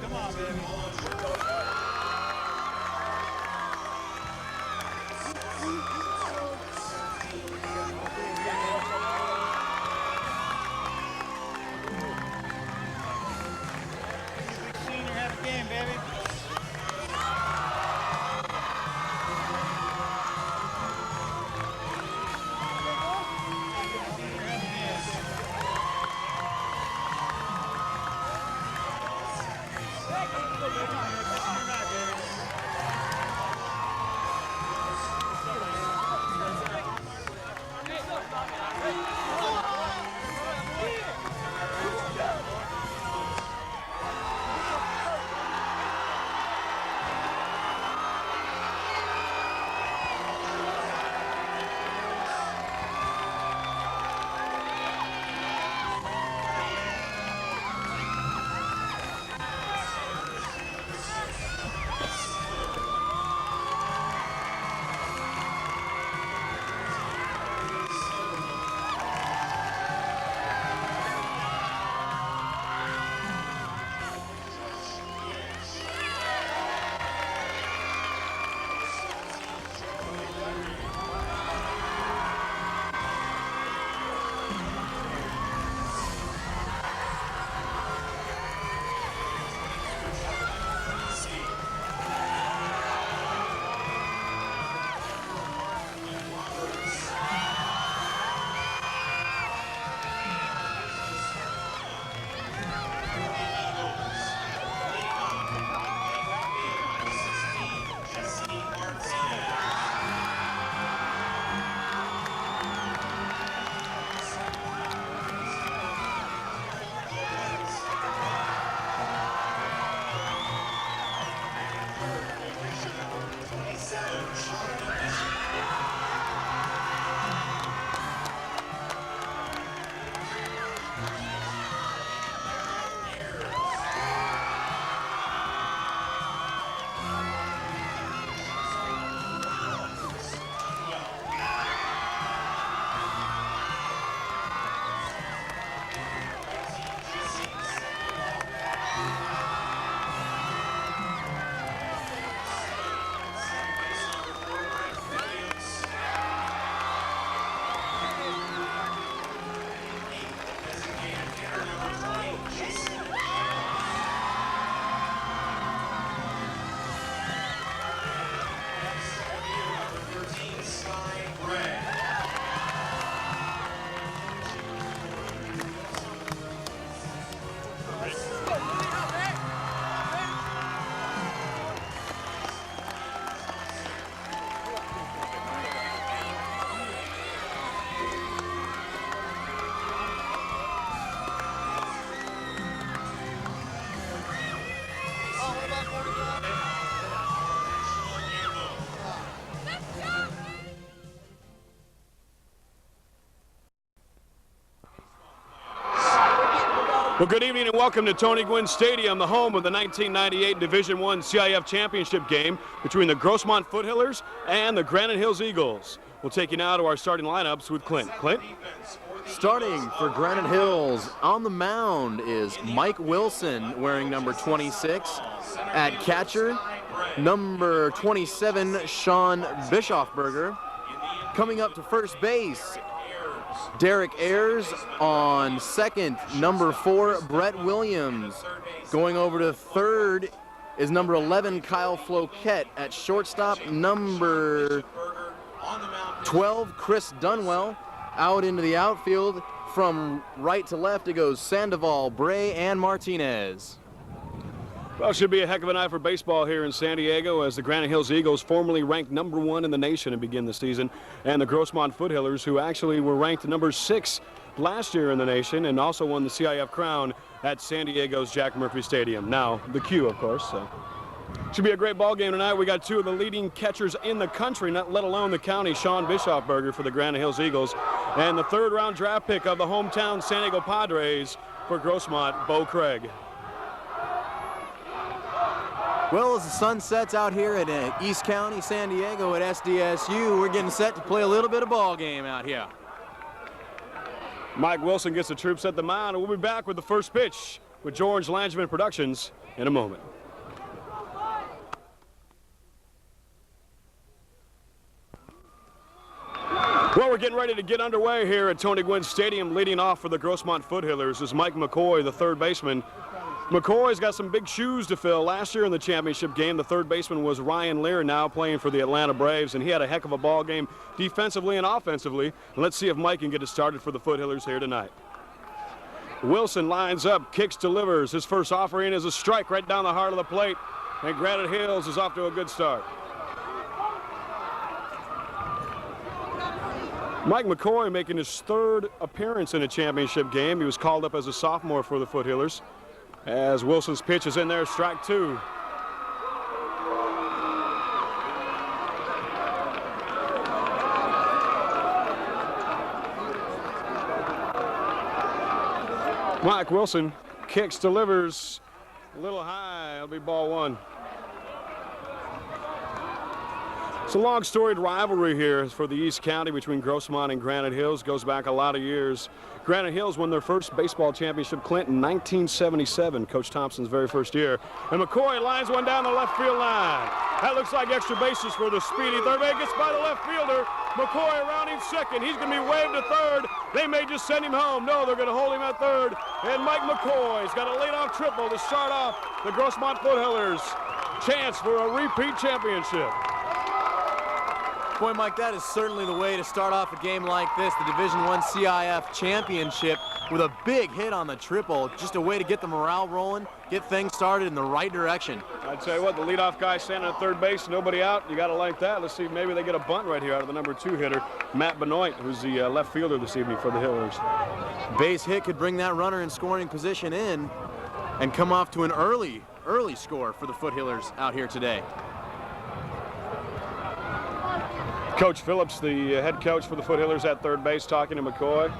Come on, baby. Senior, have a game, baby. Well, good evening and welcome to Tony Gwynn Stadium, the home of the 1998 Division I CIF Championship game between the Grossmont Foothillers and the Granite Hills Eagles. We'll take you now to our starting lineups with Clint. Clint? Starting for Granite Hills, on the mound is Mike Wilson, wearing number 26. At catcher, number 27, Sean Bischofberger. Coming up to first base, Derek Ayers. On second, number 4, Brett Williams. Going over to third is number 11, Kyle Floquette. At shortstop, number 12, Chris Dunwell. Out into the outfield, from right to left, it goes Sandoval, Bray, and Martinez. Well, it should be a heck of a night for baseball here in San Diego as the Granite Hills Eagles, formerly ranked number 1 in the nation to begin the season, and the Grossmont Foothillers, who actually were ranked number 6 last year in the nation and also won the CIF crown at San Diego's Jack Murphy Stadium. Now, the Q, of course. So. Should be a great ball game tonight. We got two of the leading catchers in the country, not let alone the county, Sean Bischofberger for the Granite Hills Eagles, and the third-round draft pick of the hometown San Diego Padres for Grossmont, Bo Craig. Well, as the sun sets out here at East County, San Diego at SDSU, we're getting set to play a little bit of ball game out here. Mike Wilson gets the troops at the mound, and we'll be back with the first pitch with George Langevin Productions in a moment. Well, we're getting ready to get underway here at Tony Gwynn Stadium. Leading off for the Grossmont Foothillers is Mike McCoy, the third baseman. McCoy's got some big shoes to fill. Last year in the championship game, the third baseman was Ryan Lear, now playing for the Atlanta Braves, and he had a heck of a ball game defensively and offensively. And let's see if Mike can get it started for the Foothillers here tonight. Wilson lines up, kicks, delivers. His first offering is a strike right down the heart of the plate, and Granite Hills is off to a good start. Mike McCoy making his third appearance in a championship game. He was called up as a sophomore for the Foothillers. As Wilson's pitch is in there, strike two. Mike Wilson kicks, delivers a little high. It'll be ball one. It's a long storied rivalry here for the East County between Grossmont and Granite Hills. Goes back a lot of years. Granite Hills won their first baseball championship, Clint, in 1977, Coach Thompson's very first year. And McCoy lines one down the left field line. That looks like extra bases for the speedy third base. Gets by the left fielder. McCoy rounding second. He's going to be waved to third. They may just send him home. No, they're going to hold him at third. And Mike McCoy's got a leadoff triple to start off the Grossmont Foothillers' chance for a repeat championship. Boy, Mike, that is certainly the way to start off a game like this, the Division I CIF Championship, with a big hit on the triple. Just a way to get the morale rolling, get things started in the right direction. I'd tell you what, the leadoff guy standing at third base, nobody out. You got to like that. Let's see if maybe they get a bunt right here out of the number 2 hitter, Matt Benoit, who's the left fielder this evening for the Hillers. Base hit could bring that runner in scoring position in and come off to an early score for the Foothillers out here today. Coach Phillips, the head coach for the Foothillers at third base, talking to McCoy.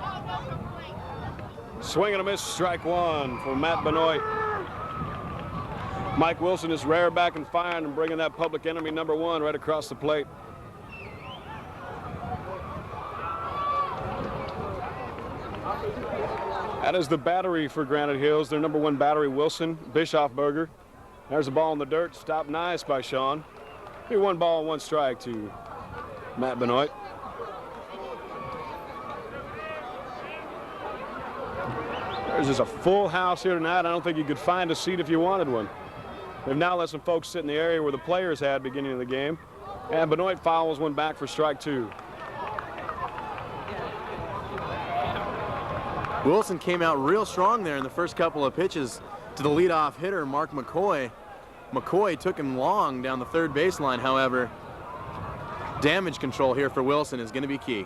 Swing and a miss, strike one for Matt Benoit. Mike Wilson is rare back and firing and bringing that public enemy number 1 right across the plate. That is the battery for Granite Hills. Their number 1 battery, Wilson, Bischofberger. There's a ball in the dirt, stopped nice by Sean. 1 ball and 1 strike to Matt Benoit. There's just a full house here tonight. I don't think you could find a seat if you wanted one. They've now let some folks sit in the area where the players had beginning of the game. And Benoit fouls one back for strike 2. Wilson came out real strong there in the first couple of pitches to the leadoff hitter, Mark McCoy. McCoy took him long down the third baseline, however. Damage control here for Wilson is going to be key.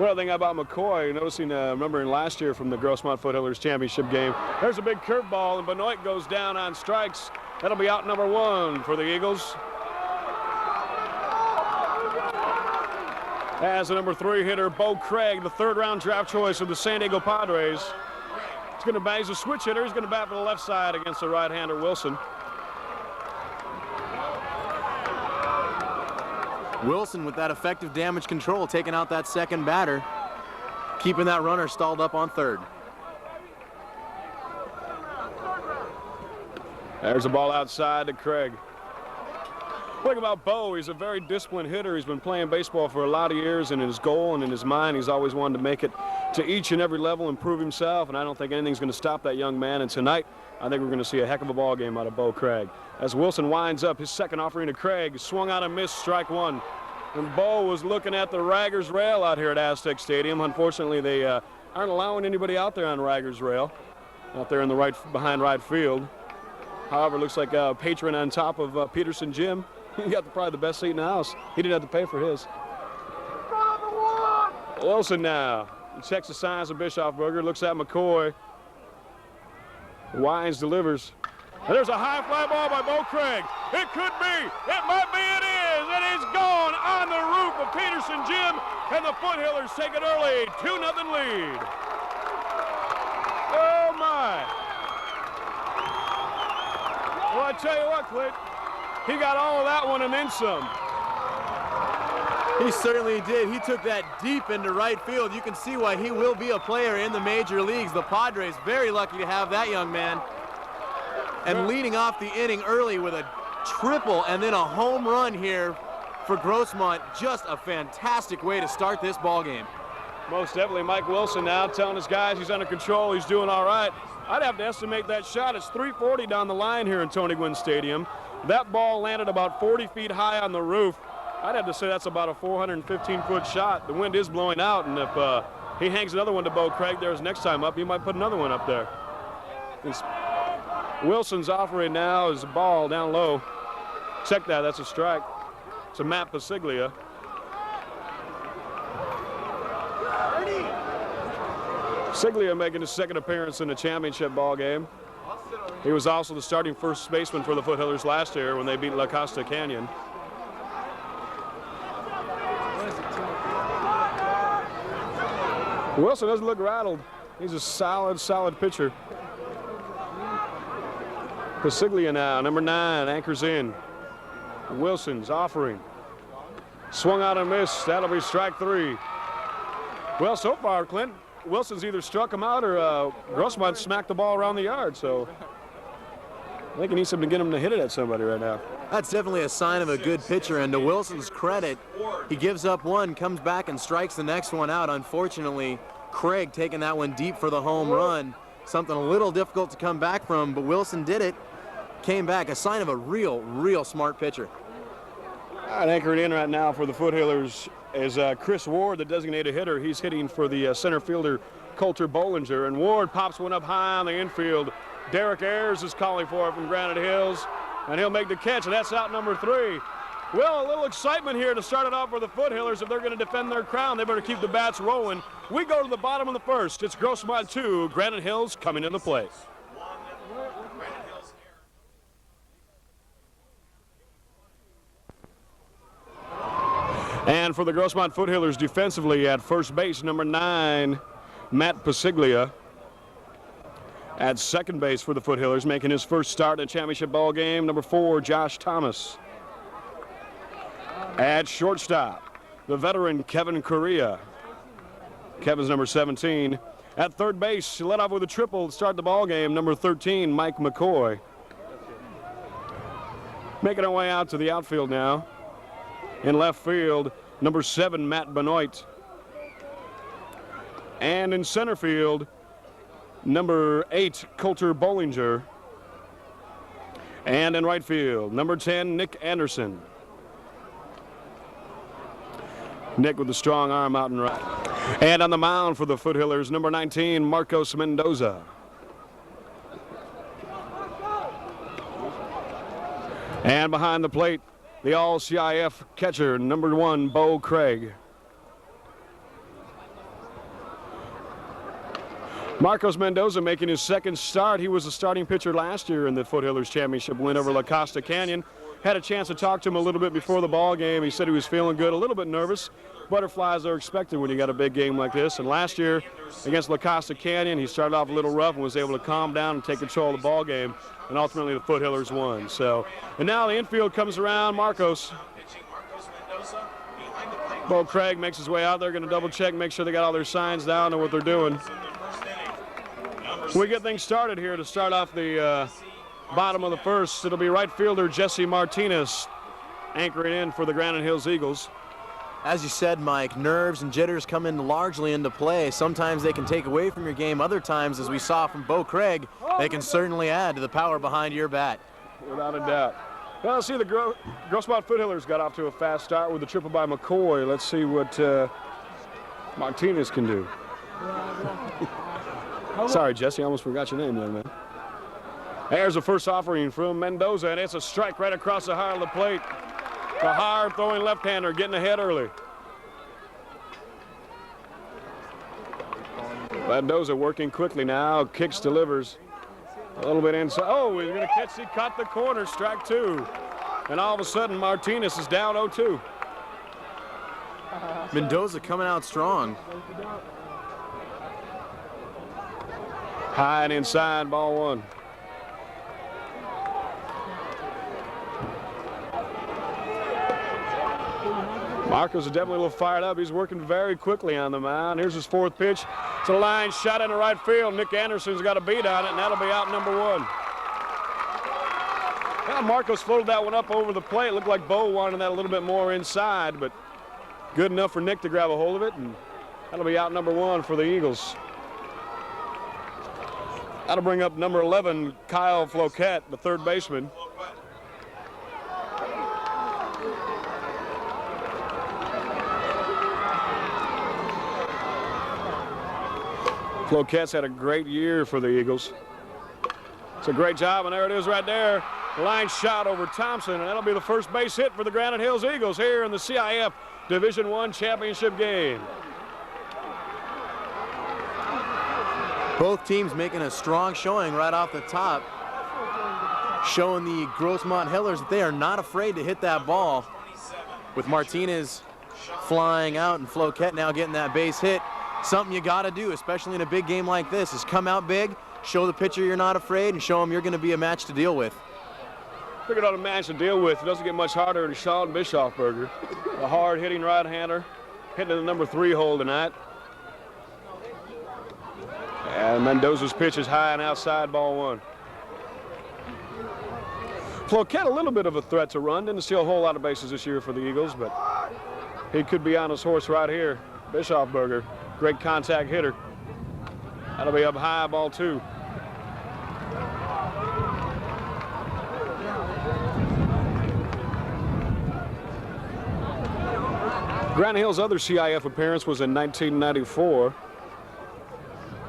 Well, the thing about McCoy, noticing, remembering last year from the Grossmont Foothillers championship game, there's a big curveball, and Benoit goes down on strikes. That'll be out number 1 for the Eagles. As the number 3 hitter, Bo Craig, the third-round draft choice of the San Diego Padres. He's a switch hitter. He's going to bat for the left side against the right-hander Wilson. Wilson with that effective damage control, taking out that second batter, keeping that runner stalled up on third. There's a ball outside to Craig. Think about Bo. He's a very disciplined hitter. He's been playing baseball for a lot of years, and in his goal and in his mind, he's always wanted to make it to each and every level and prove himself, and I don't think anything's going to stop that young man. And tonight, I think we're going to see a heck of a ball game out of Bo Craig. As Wilson winds up his second offering to Craig, swung out and missed, strike 1. And Bo was looking at the Raggers rail out here at Aztec Stadium. Unfortunately, they aren't allowing anybody out there on Raggers rail, out there in the behind right field. However, it looks like a patron on top of Peterson Gym. He got probably the best seat in the house. He didn't have to pay for his. Wilson now checks the signs of Bischofberger, looks at McCoy. Wines delivers. And there's a high fly ball by Bo Craig. It could be. It might be. It is. And he's gone on the roof of Peterson Gym. And the Foothillers take it early. 2-0 lead. Oh, my. Well, I tell you what, Clint. He got all of that one and then some. He certainly did. He took that deep into right field. You can see why he will be a player in the major leagues. The Padres very lucky to have that young man. And leading off the inning early with a triple and then a home run here for Grossmont. Just a fantastic way to start this ball game. Most definitely. Mike Wilson now telling his guys he's under control. He's doing all right. I'd have to estimate that shot. It's 340 down the line here in Tony Gwynn Stadium. That ball landed about 40 feet high on the roof. I'd have to say that's about a 415-foot shot. The wind is blowing out, and if he hangs another one to Bo Craig there his next time up, he might put another one up there. Wilson's offering now is a ball down low. Check that, that's a strike. It's a Matt Pasiglia. Pasiglia making his second appearance in the championship ball game. He was also the starting first baseman for the Foothillers last year when they beat La Costa Canyon. Wilson doesn't look rattled. He's a solid pitcher. Pasiglia now, number 9, anchors in. Wilson's offering. Swung out and missed. That'll be strike 3. Well, so far, Clint, Wilson's either struck him out or Grossmont smacked the ball around the yard. So I think he needs something to get him to hit it at somebody right now. That's definitely a sign of a good pitcher, and to Wilson's credit, he gives up one, comes back and strikes the next one out. Unfortunately, Craig taking that one deep for the home run. Something a little difficult to come back from, but Wilson did it. Came back, a sign of a real smart pitcher. All right, anchored in right now for the Foothillers is Chris Ward, the designated hitter. He's hitting for the center fielder, Coulter Bollinger, and Ward pops one up high on the infield. Derek Ayers is calling for it from Granite Hills, and he'll make the catch, and that's out number 3. Well, a little excitement here to start it off for the Foothillers. If they're going to defend their crown, they better keep the bats rolling. We go to the bottom of the first. It's Grossmont 2, Granite Hills coming into play. And for the Grossmont Foothillers defensively at first base, number 9, Matt Pasiglia. At second base for the Foothillers, making his first start in a championship ball game, number 4, Josh Thomas. At shortstop, the veteran Kevin Correa. Kevin's number 17. At third base, led off with a triple to start the ball game, number 13, Mike McCoy. Making our way out to the outfield now. In left field, number 7, Matt Benoit. And in center field, number 8, Coulter Bollinger. And in right field, number 10, Nick Anderson. Nick with a strong arm out and right. And on the mound for the Foothillers, number 19, Marcos Mendoza. And behind the plate, the all-CIF catcher, number 1, Bo Craig. Marcos Mendoza making his second start. He was a starting pitcher last year in the Foothillers Championship win over La Costa Canyon. Had a chance to talk to him a little bit before the ball game. He said he was feeling good, a little bit nervous. Butterflies are expected when you got a big game like this. And last year against La Costa Canyon, he started off a little rough and was able to calm down and take control of the ball game. And ultimately the Foothillers won. So, and now the infield comes around. Marcos. Bo Craig makes his way out there, going to double check, make sure they got all their signs down and what they're doing. We get things started here to start off the bottom of the first. It'll be right fielder Jesse Martinez anchoring in for the Granite Hills Eagles. As you said, Mike, nerves and jitters come in largely into play. Sometimes they can take away from your game. Other times, as we saw from Bo Craig, they can certainly add to the power behind your bat. Without a doubt. Well, let's see, the Grossmont Foothillers got off to a fast start with the triple by McCoy. Let's see what Martinez can do. Sorry, Jesse, I almost forgot your name, young man. There's the first offering from Mendoza, and it's a strike right across the heart of the plate. The hard-throwing left-hander getting ahead early. Mendoza working quickly now, kicks, delivers. A little bit inside. Oh, he's going to catch. He caught the corner. Strike two. And all of a sudden, Martinez is down 0-2. Mendoza coming out strong. High and inside, ball one. Marcos is definitely a little fired up. He's working very quickly on the mound. Here's his fourth pitch. It's a line shot into right field. Nick Anderson's got a beat on it, and that'll be out number one. Now Marcos floated that one up over the plate. It looked like Bo wanted that a little bit more inside, but good enough for Nick to grab a hold of it, and that'll be out number one for the Eagles. That'll bring up number 11, Kyle Floquet, the third baseman. Floquet's had a great year for the Eagles. It's a great job, and there it is right there. Line shot over Thompson, and that'll be the first base hit for the Granite Hills Eagles here in the CIF Division I championship game. Both teams making a strong showing right off the top, showing the Grossmont Hillers that they are not afraid to hit that ball. With Martinez flying out and Floquet now getting that base hit. Something you got to do, especially in a big game like this, is come out big, show the pitcher you're not afraid, and show him you're going to be a match to deal with. Figured out a match to deal with. It doesn't get much harder than Sean Bischofberger, a hard-hitting right-hander, hitting the number 3 hole tonight. And Mendoza's pitch is high and outside, ball one. Floquet a little bit of a threat to run. Didn't steal a whole lot of bases this year for the Eagles, but he could be on his horse right here. Bischofberger, great contact hitter. That'll be up high, ball two. Granite Hills' other CIF appearance was in 1994.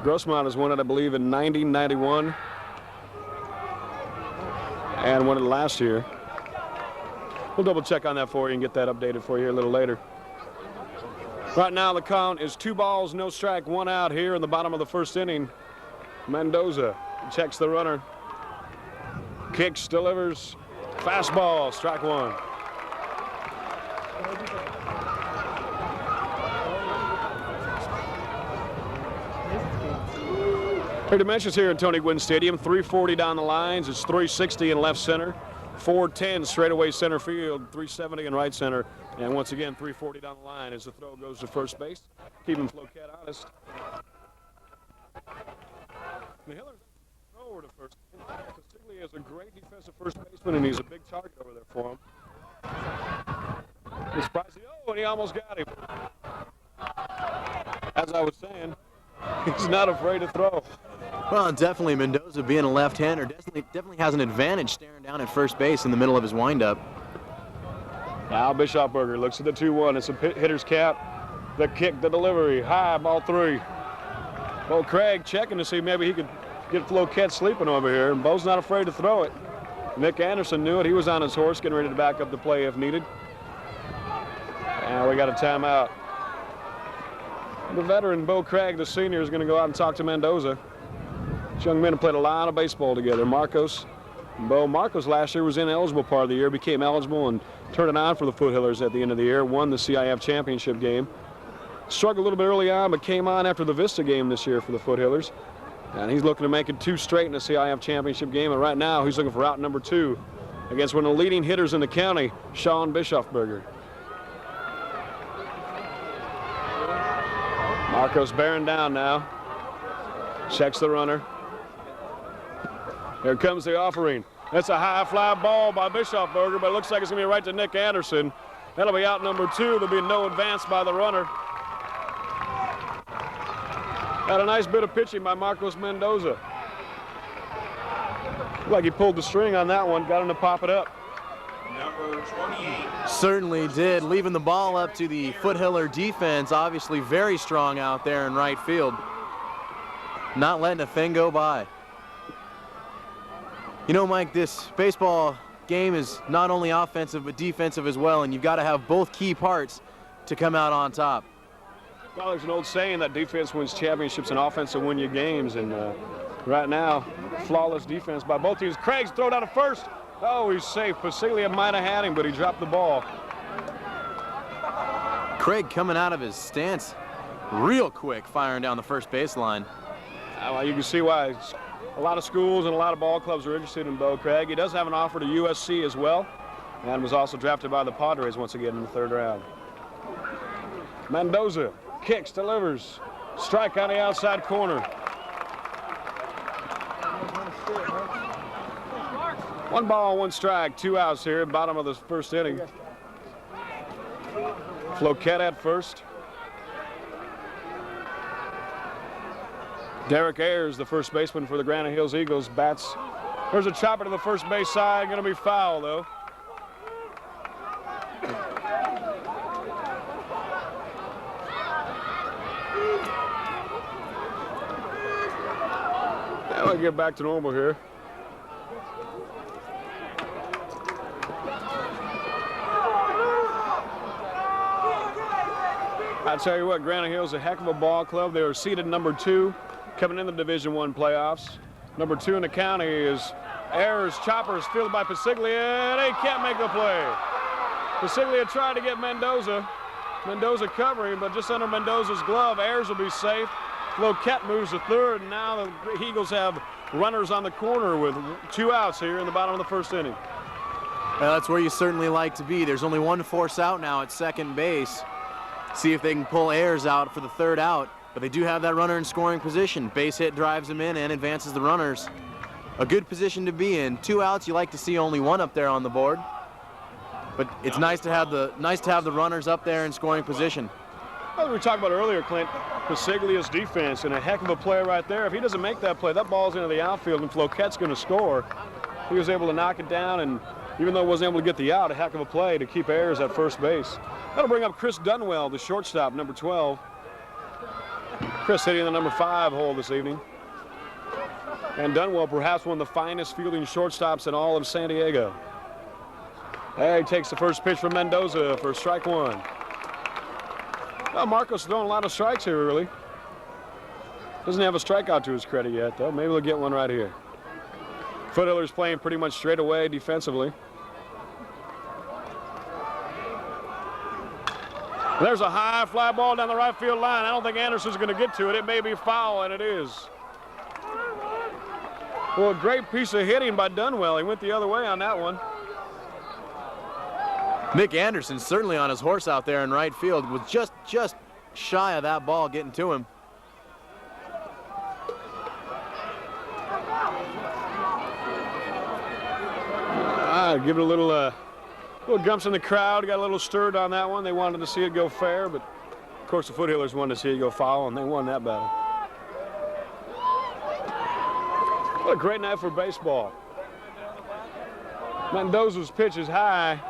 Grossmont has won it, I believe, in 90, 91, and won it last year. We'll double check on that for you and get that updated for you a little later. Right now the count is 2 balls, no strike, 1 out here in the bottom of the first inning. Mendoza checks the runner, kicks, delivers, fastball, strike 1. Her dimensions here in Tony Gwynn Stadium: 340 down the lines, it's 360 in left center, 410 straightaway center field, 370 in right center, and once again 340 down the line as the throw goes to first base, keeping Floquet honest. The Hillers throw over to first. Castiglia is a great defensive first baseman, and he's a big target over there for him. He's surprised. Oh, and he almost got him. As I was saying, he's not afraid to throw. Well, definitely Mendoza, being a left-hander, definitely has an advantage staring down at first base in the middle of his windup. Now Bischofberger looks at the 2-1. It's a hitter's cap. The kick, the delivery, high, ball 3. Well, Craig checking to see maybe he could get Floquet sleeping over here, and Bo's not afraid to throw it. Nick Anderson knew it. He was on his horse, getting ready to back up the play if needed. And we got a timeout. The veteran, Bo Craig, the senior, is going to go out and talk to Mendoza. These young men have played a lot of baseball together. Marcos and Bo. Marcos last year was ineligible part of the year, became eligible and turned it on for the Foothillers at the end of the year, won the CIF championship game. Struggled a little bit early on, but came on after the Vista game this year for the Foothillers. And he's looking to make it 2 straight in the CIF championship game, and right now he's looking for out number 2 against one of the leading hitters in the county, Sean Bischofberger. Marcos bearing down now. Checks the runner. Here comes the offering. That's a high fly ball by Bischofberger, but it looks like it's going to be right to Nick Anderson. That'll be out number 2. There'll be no advance by the runner. Had a nice bit of pitching by Marcos Mendoza. Looked like he pulled the string on that one, got him to pop it up. Number 28. Certainly did, leaving the ball up to the Foothiller defense, obviously very strong out there in right field. Not letting a thing go by. You know, Mike, this baseball game is not only offensive but defensive as well, and you've got to have both key parts to come out on top. Well, there's an old saying that defense wins championships and offense will win you games, and Right now, flawless defense by both teams. Craig's throw down to first. Oh, he's safe. Pasiglia might have had him, but he dropped the ball. Craig coming out of his stance real quick, firing down the first baseline. Well, you can see why a lot of schools and a lot of ball clubs are interested in Bo Craig. He does have an offer to USC as well, and was also drafted by the Padres once again in the 3rd round. Mendoza kicks, delivers. Strike on the outside corner. 1 ball, 1 strike, 2 outs here, bottom of the 1st inning. Floquet at first. Derek Ayers, the first baseman for the Granite Hills Eagles, bats. There's a chopper to the first base side, going to be foul though. Now we'll get back to normal here. I tell you what, Granite Hills is a heck of a ball club. They are seeded number 2 coming in the Division I playoffs. Number 2 in the county is Ayers. Chopper is fielded by Pasiglia. They can't make the play. Pasiglia tried to get Mendoza. Mendoza covering, but just under Mendoza's glove. Ayers will be safe. Floquet moves to 3rd, and now the Eagles have runners on the corner with 2 outs here in the bottom of the 1st inning. Well, that's where you certainly like to be. There's only 1 force out now at second base. See if they can pull Ayers out for the 3rd out, but they do have that runner in scoring position. Base hit drives him in and advances the runners. A good position to be in. 2 outs, you like to see only 1 up there on the board, but it's nice to have the runners up there in scoring position. Well, we were talking about earlier, Clint, Pasiglia's defense, and a heck of a play right there. If he doesn't make that play, that ball's into the outfield, and Floquet's going to score. He was able to knock it down, and even though he wasn't able to get the out, a heck of a play to keep Ayers at first base. That'll bring up Chris Dunwell, the shortstop, number 12. Chris hitting the number 5 hole this evening. And Dunwell, perhaps one of the finest fielding shortstops in all of San Diego. He takes the first pitch from Mendoza for strike 1. Well, Marco's throwing a lot of strikes here, really. Doesn't have a strikeout to his credit yet, though. Maybe we'll get one right here. Foothiller's playing pretty much straight away defensively. There's a high fly ball down the right field line. I don't think Anderson's going to get to it. It may be foul, and it is. Well, a great piece of hitting by Dunwell. He went the other way on that one. Nick Anderson certainly on his horse out there in right field, was just shy of that ball getting to him. Give it a little gumps in the crowd. Got a little stirred on that one. They wanted to see it go fair, but of course the Foothillers wanted to see it go foul, and they won that battle. What a great night for baseball. Mendoza's pitch is high.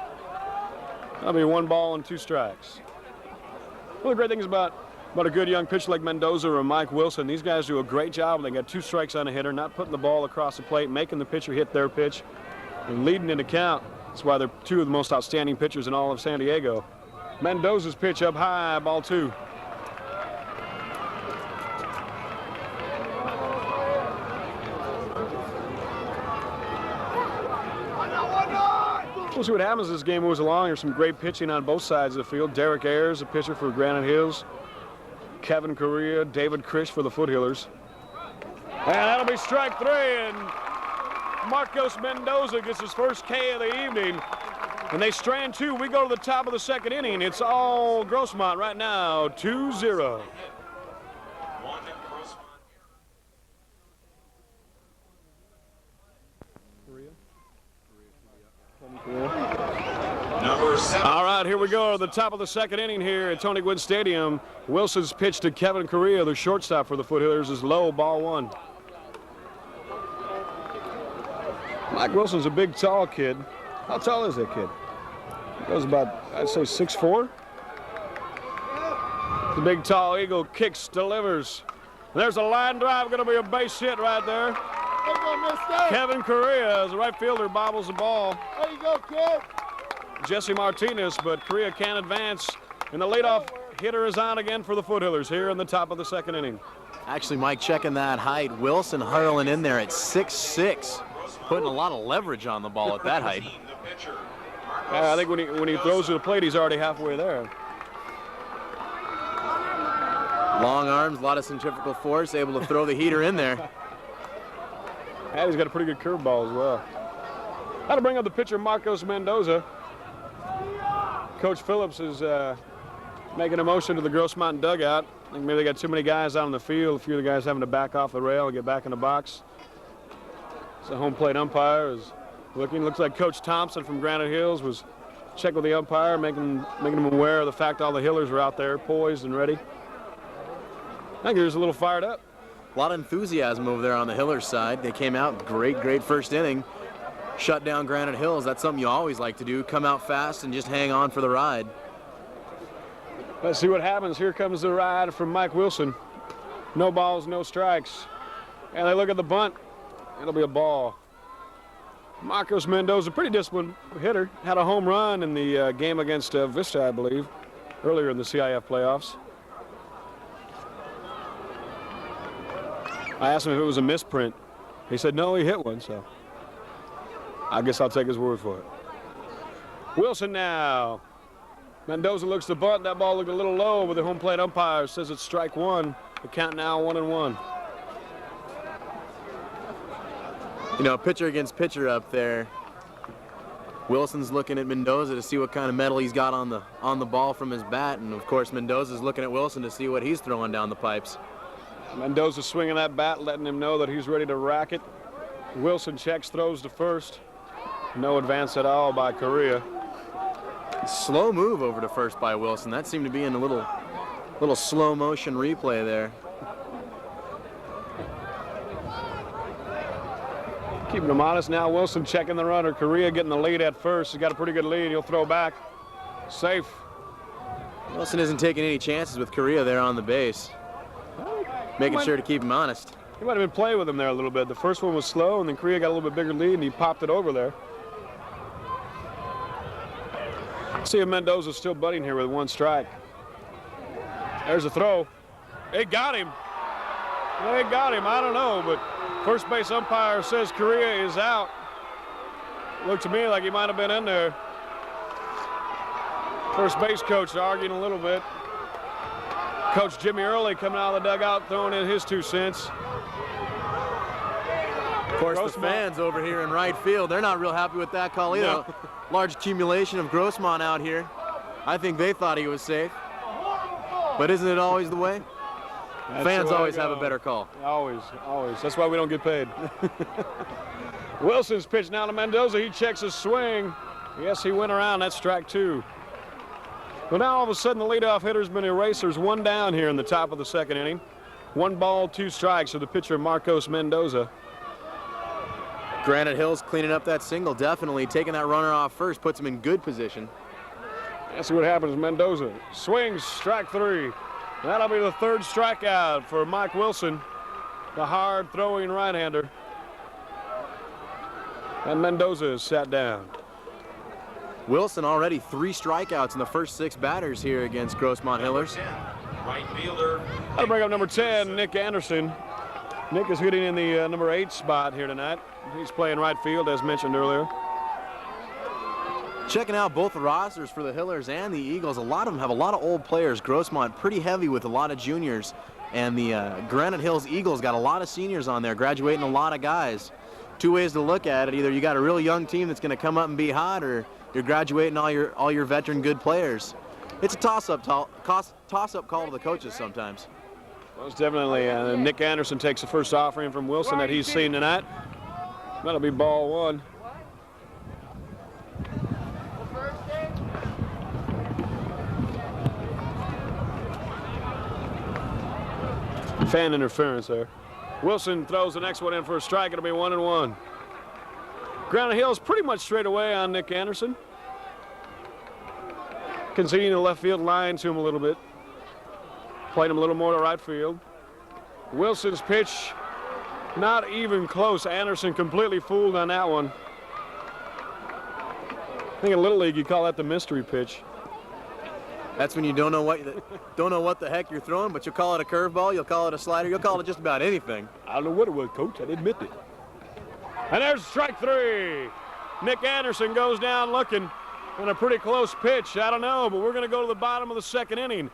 That'll be 1 ball and 2 strikes. One of the great things about a good young pitcher like Mendoza or Mike Wilson, these guys do a great job. They got 2 strikes on a hitter, not putting the ball across the plate, making the pitcher hit their pitch, and leading in the count. That's why they're 2 of the most outstanding pitchers in all of San Diego. Mendoza's pitch up high, ball 2. We'll see what happens as this game moves along. There's some great pitching on both sides of the field. Derek Ayers, a pitcher for Granite Hills. Kevin Correa, David Krish for the Foothillers. And that'll be strike 3, and Marcos Mendoza gets his first K of the evening. And they strand 2. We go to the top of the 2nd inning. It's all Grossmont right now, 2-0. All right, here we go. The top of the 2nd inning here at Tony Gwynn Stadium. Wilson's pitch to Kevin Correa, the shortstop for the Foothillers, is low, ball 1. Mike Wilson's a big, tall kid. How tall is that kid? He goes about, I'd say, 6'4". The big, tall Eagle kicks, delivers. There's a line drive, going to be a base hit right there. Kevin Correa, as a right fielder, bobbles the ball. There you go, kid. Jesse Martinez, but Correa can't advance. And the leadoff hitter is on again for the Foothillers here in the top of the 2nd inning. Actually, Mike, checking that height. Wilson hurling in there at 6'6", putting a lot of leverage on the ball at that height. I think when he throws to the plate, he's already halfway there. Long arms, a lot of centrifugal force, able to throw the heater in there. And he's got a pretty good curveball as well. That'll bring up the pitcher, Marcos Mendoza. Coach Phillips is making a motion to the Grossmont dugout. I think maybe they got too many guys out on the field. A few of the guys having to back off the rail and get back in the box. So home plate umpire is looking. Looks like Coach Thompson from Granite Hills was checking with the umpire, making him aware of the fact all the Hillers are out there, poised and ready. I think he was a little fired up. A lot of enthusiasm over there on the Hillers side. They came out, great first inning. Shut down Granite Hills. That's something you always like to do. Come out fast and just hang on for the ride. Let's see what happens. Here comes the ride from Mike Wilson. No balls, no strikes. And they look at the bunt. It'll be a ball. Marcos Mendoza, pretty disciplined hitter. Had a home run in the game against Vista, I believe, earlier in the CIF playoffs. I asked him if it was a misprint. He said no, he hit one, so I guess I'll take his word for it. Wilson now. Mendoza looks to bunt. That ball looked a little low, but the home plate umpire says it's strike one. The count now 1-1. You know, pitcher against pitcher up there. Wilson's looking at Mendoza to see what kind of metal he's got on the ball from his bat, and of course Mendoza's looking at Wilson to see what he's throwing down the pipes. Mendoza swinging that bat, letting him know that he's ready to rack it. Wilson checks, throws to first. No advance at all by Correa. Slow move over to first by Wilson. That seemed to be in a little slow motion replay there. Keeping him honest now. Wilson checking the runner. Correa getting the lead at first. He's got a pretty good lead. He'll throw back. Safe. Wilson isn't taking any chances with Correa there on the base. Making sure to keep him honest. He might have been playing with him there a little bit. The first one was slow, and then Correa got a little bit bigger lead, and he popped it over there. See if Mendoza's still butting here with one strike. There's a throw. They got him. They got him. I don't know, but first base umpire says Correa is out. Looked to me like he might have been in there. First base coach arguing a little bit. Coach Jimmy Early coming out of the dugout, throwing in his 2 cents. Of course, the fans over here in right field, they're not real happy with that call either. No. Large accumulation of Grossmont out here. I think they thought he was safe. But isn't it always the way? Fans always have a better call. Always, always. That's why we don't get paid. Wilson's pitch now to Mendoza. He checks his swing. Yes, he went around. That's strike 2. Well, now all of a sudden the leadoff hitter's been erased. There's one down here in the top of the second inning. 1 ball, 2 strikes for the pitcher, Marcos Mendoza. Granite Hills cleaning up that single, definitely. Taking that runner off first puts him in good position. Let's see what happens. Mendoza swings, strike 3. That'll be the 3rd strikeout for Mike Wilson, the hard-throwing right-hander. And Mendoza is sat down. Wilson already 3 strikeouts in the first 6 batters here against Grossmont Hillers. Right fielder. That'll bring up number 10, Nick Anderson. Nick is hitting in the number 8 spot here tonight. He's playing right field, as mentioned earlier. Checking out both the rosters for the Hillers and the Eagles. A lot of them have a lot of old players. Grossmont pretty heavy with a lot of juniors. And the Granite Hills Eagles got a lot of seniors on there, graduating a lot of guys. 2 ways to look at it. Either you got a real young team that's going to come up and be hot, or you're graduating all your veteran good players. It's a toss-up call to the coaches sometimes. Well, it's definitely Nick Anderson takes the first offering from Wilson that he's seen tonight. That'll be ball 1. Fan interference there. Wilson throws the next one in for a strike. It'll be 1-1. Granite Hills pretty much straight away on Nick Anderson. Conceding the left field line to him a little bit. Playing him a little more to right field. Wilson's pitch, not even close. Anderson completely fooled on that one. I think in Little League you call that the mystery pitch. That's when you don't know what the heck you're throwing, but you'll call it a curveball, you'll call it a slider, you'll call it just about anything. I don't know what it was, Coach. I admit it. And there's strike 3. Nick Anderson goes down looking, and a pretty close pitch. I don't know, but we're going to go to the bottom of the 2nd inning.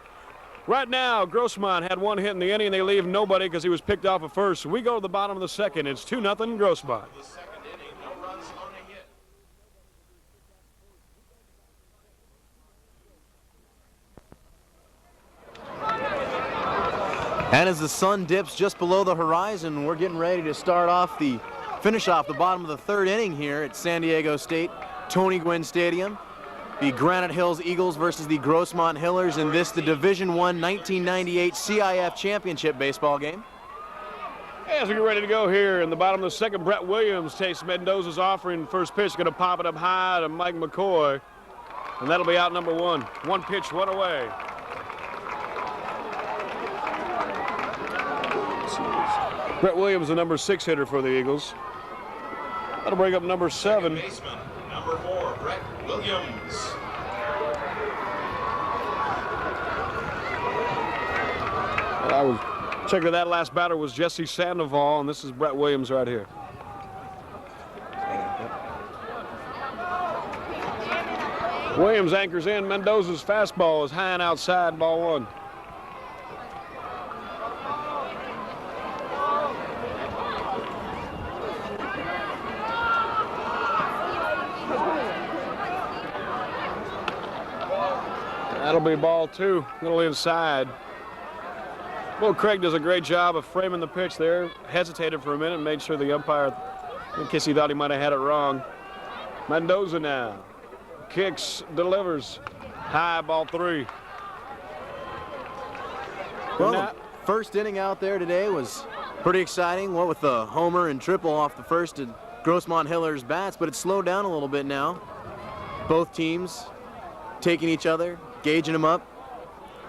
Right now, Grossmont had 1 hit in the inning. They leave nobody because he was picked off at first. We go to the bottom of the 2nd. It's 2-0 Grossmont. The 2nd inning, no runs on a hit. And as the sun dips just below the horizon, we're getting ready to finish off the bottom of the 3rd inning here at San Diego State Tony Gwynn Stadium. The Granite Hills Eagles versus the Grossmont Hillers in this, the Division I 1998 CIF Championship baseball game. As we get ready to go here in the bottom of the 2nd, Brett Williams takes Mendoza's offering. First pitch, going to pop it up high to Mike McCoy, and that'll be out number 1. 1 pitch, 1 away. Brett Williams, the number 6 hitter for the Eagles. That'll bring up number 7. Baseman, number 4, Brett Williams. I was checking that last batter was Jesse Sandoval, and this is Brett Williams right here. Williams anchors in. Mendoza's fastball is high and outside, ball 1. That'll be ball 2, a little inside. Well, Craig does a great job of framing the pitch there. Hesitated for a minute and made sure the umpire, in case he thought he might have had it wrong. Mendoza now. Kicks, delivers. High, ball 3. Well, the first inning out there today was pretty exciting. What with the homer and triple off the first of Grossmont Hillers bats, but it slowed down a little bit now. Both teams taking each other, gauging them up,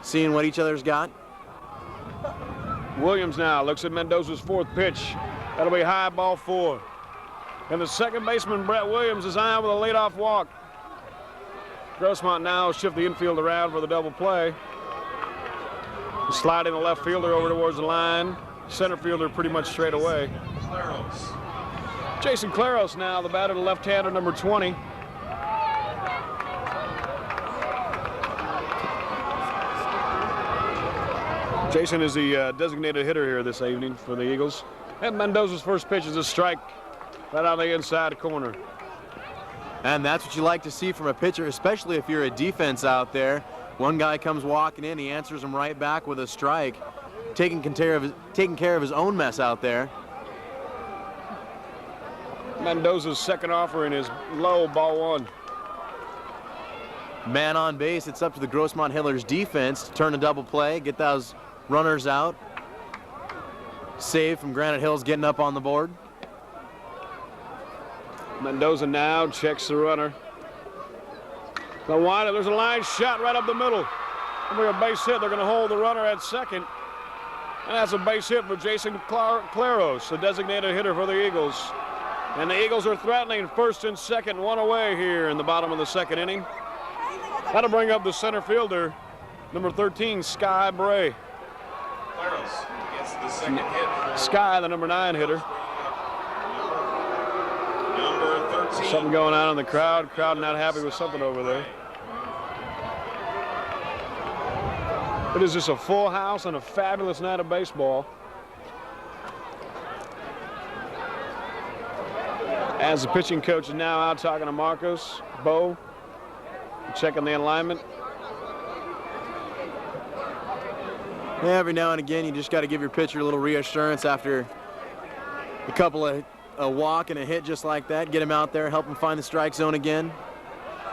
seeing what each other's got. Williams now looks at Mendoza's 4th pitch. That'll be high, ball 4. And the second baseman, Brett Williams, is on with a leadoff walk. Grossmont now shift the infield around for the double play. Sliding the left fielder over towards the line. Center fielder pretty much straight away. Jason Claros now, the batter, the left-hander, number 20. Jason is the designated hitter here this evening for the Eagles. And Mendoza's first pitch is a strike right on the inside corner. And that's what you like to see from a pitcher, especially if you're a defense out there. One guy comes walking in, he answers him right back with a strike, taking care of his own mess out there. Mendoza's second offering is low, ball 1. Man on base, it's up to the Grossmont Hillers defense to turn a double play, get those runners out. Save from Granite Hills getting up on the board. Mendoza now checks the runner. The windup, there's a line shot right up the middle. It'll be a base hit. They're going to hold the runner at second. And that's a base hit for Jason Claros, the designated hitter for the Eagles. And the Eagles are threatening first and second, 1 away here in the bottom of the 2nd inning. That'll bring up the center fielder, number 13, Sky Bray. Claros gets the second hit. Sky, the number 9 hitter. Number 13. Something going on in the crowd. Crowd not happy with something over there. It is just a full house and a fabulous night of baseball. As the pitching coach is now out talking to Marcos, Bo, checking the alignment. Yeah, every now and again, you just got to give your pitcher a little reassurance after a couple of a walk and a hit just like that. Get him out there, help him find the strike zone again,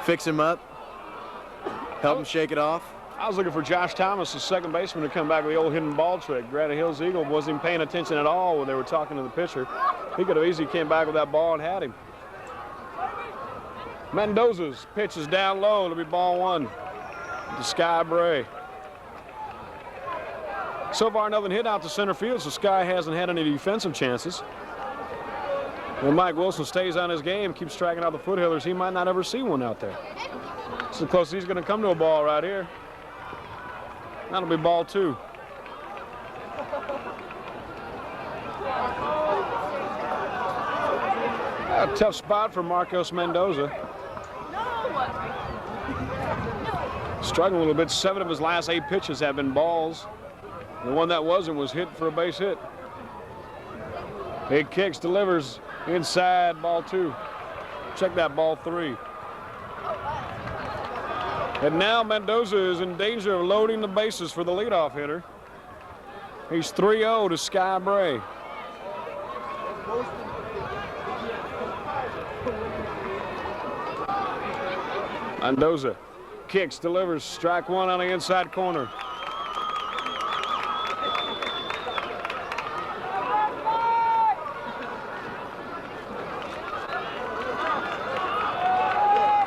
fix him up, help him shake it off. I was looking for Josh Thomas, the second baseman, to come back with the old hidden ball trick. Granite Hills Eagle wasn't even paying attention at all when they were talking to the pitcher. He could have easily came back with that ball and had him. Mendoza's pitch is down low. It'll be ball 1 to Sky Bray. So far, nothing hit out to center field, so Sky hasn't had any defensive chances. When Mike Wilson stays on his game, keeps striking out the foothillers, he might not ever see one out there. It's the closest he's going to come to a ball right here. That'll be ball 2. A tough spot for Marcos Mendoza. Struggling a little bit. 7 of his last 8 pitches have been balls. The one that wasn't was hit for a base hit. He kicks, delivers inside, ball 2. Check that, ball 3. And now Mendoza is in danger of loading the bases for the leadoff hitter. He's 3-0 to Sky Bray. Mendoza kicks, delivers, strike 1 on the inside corner.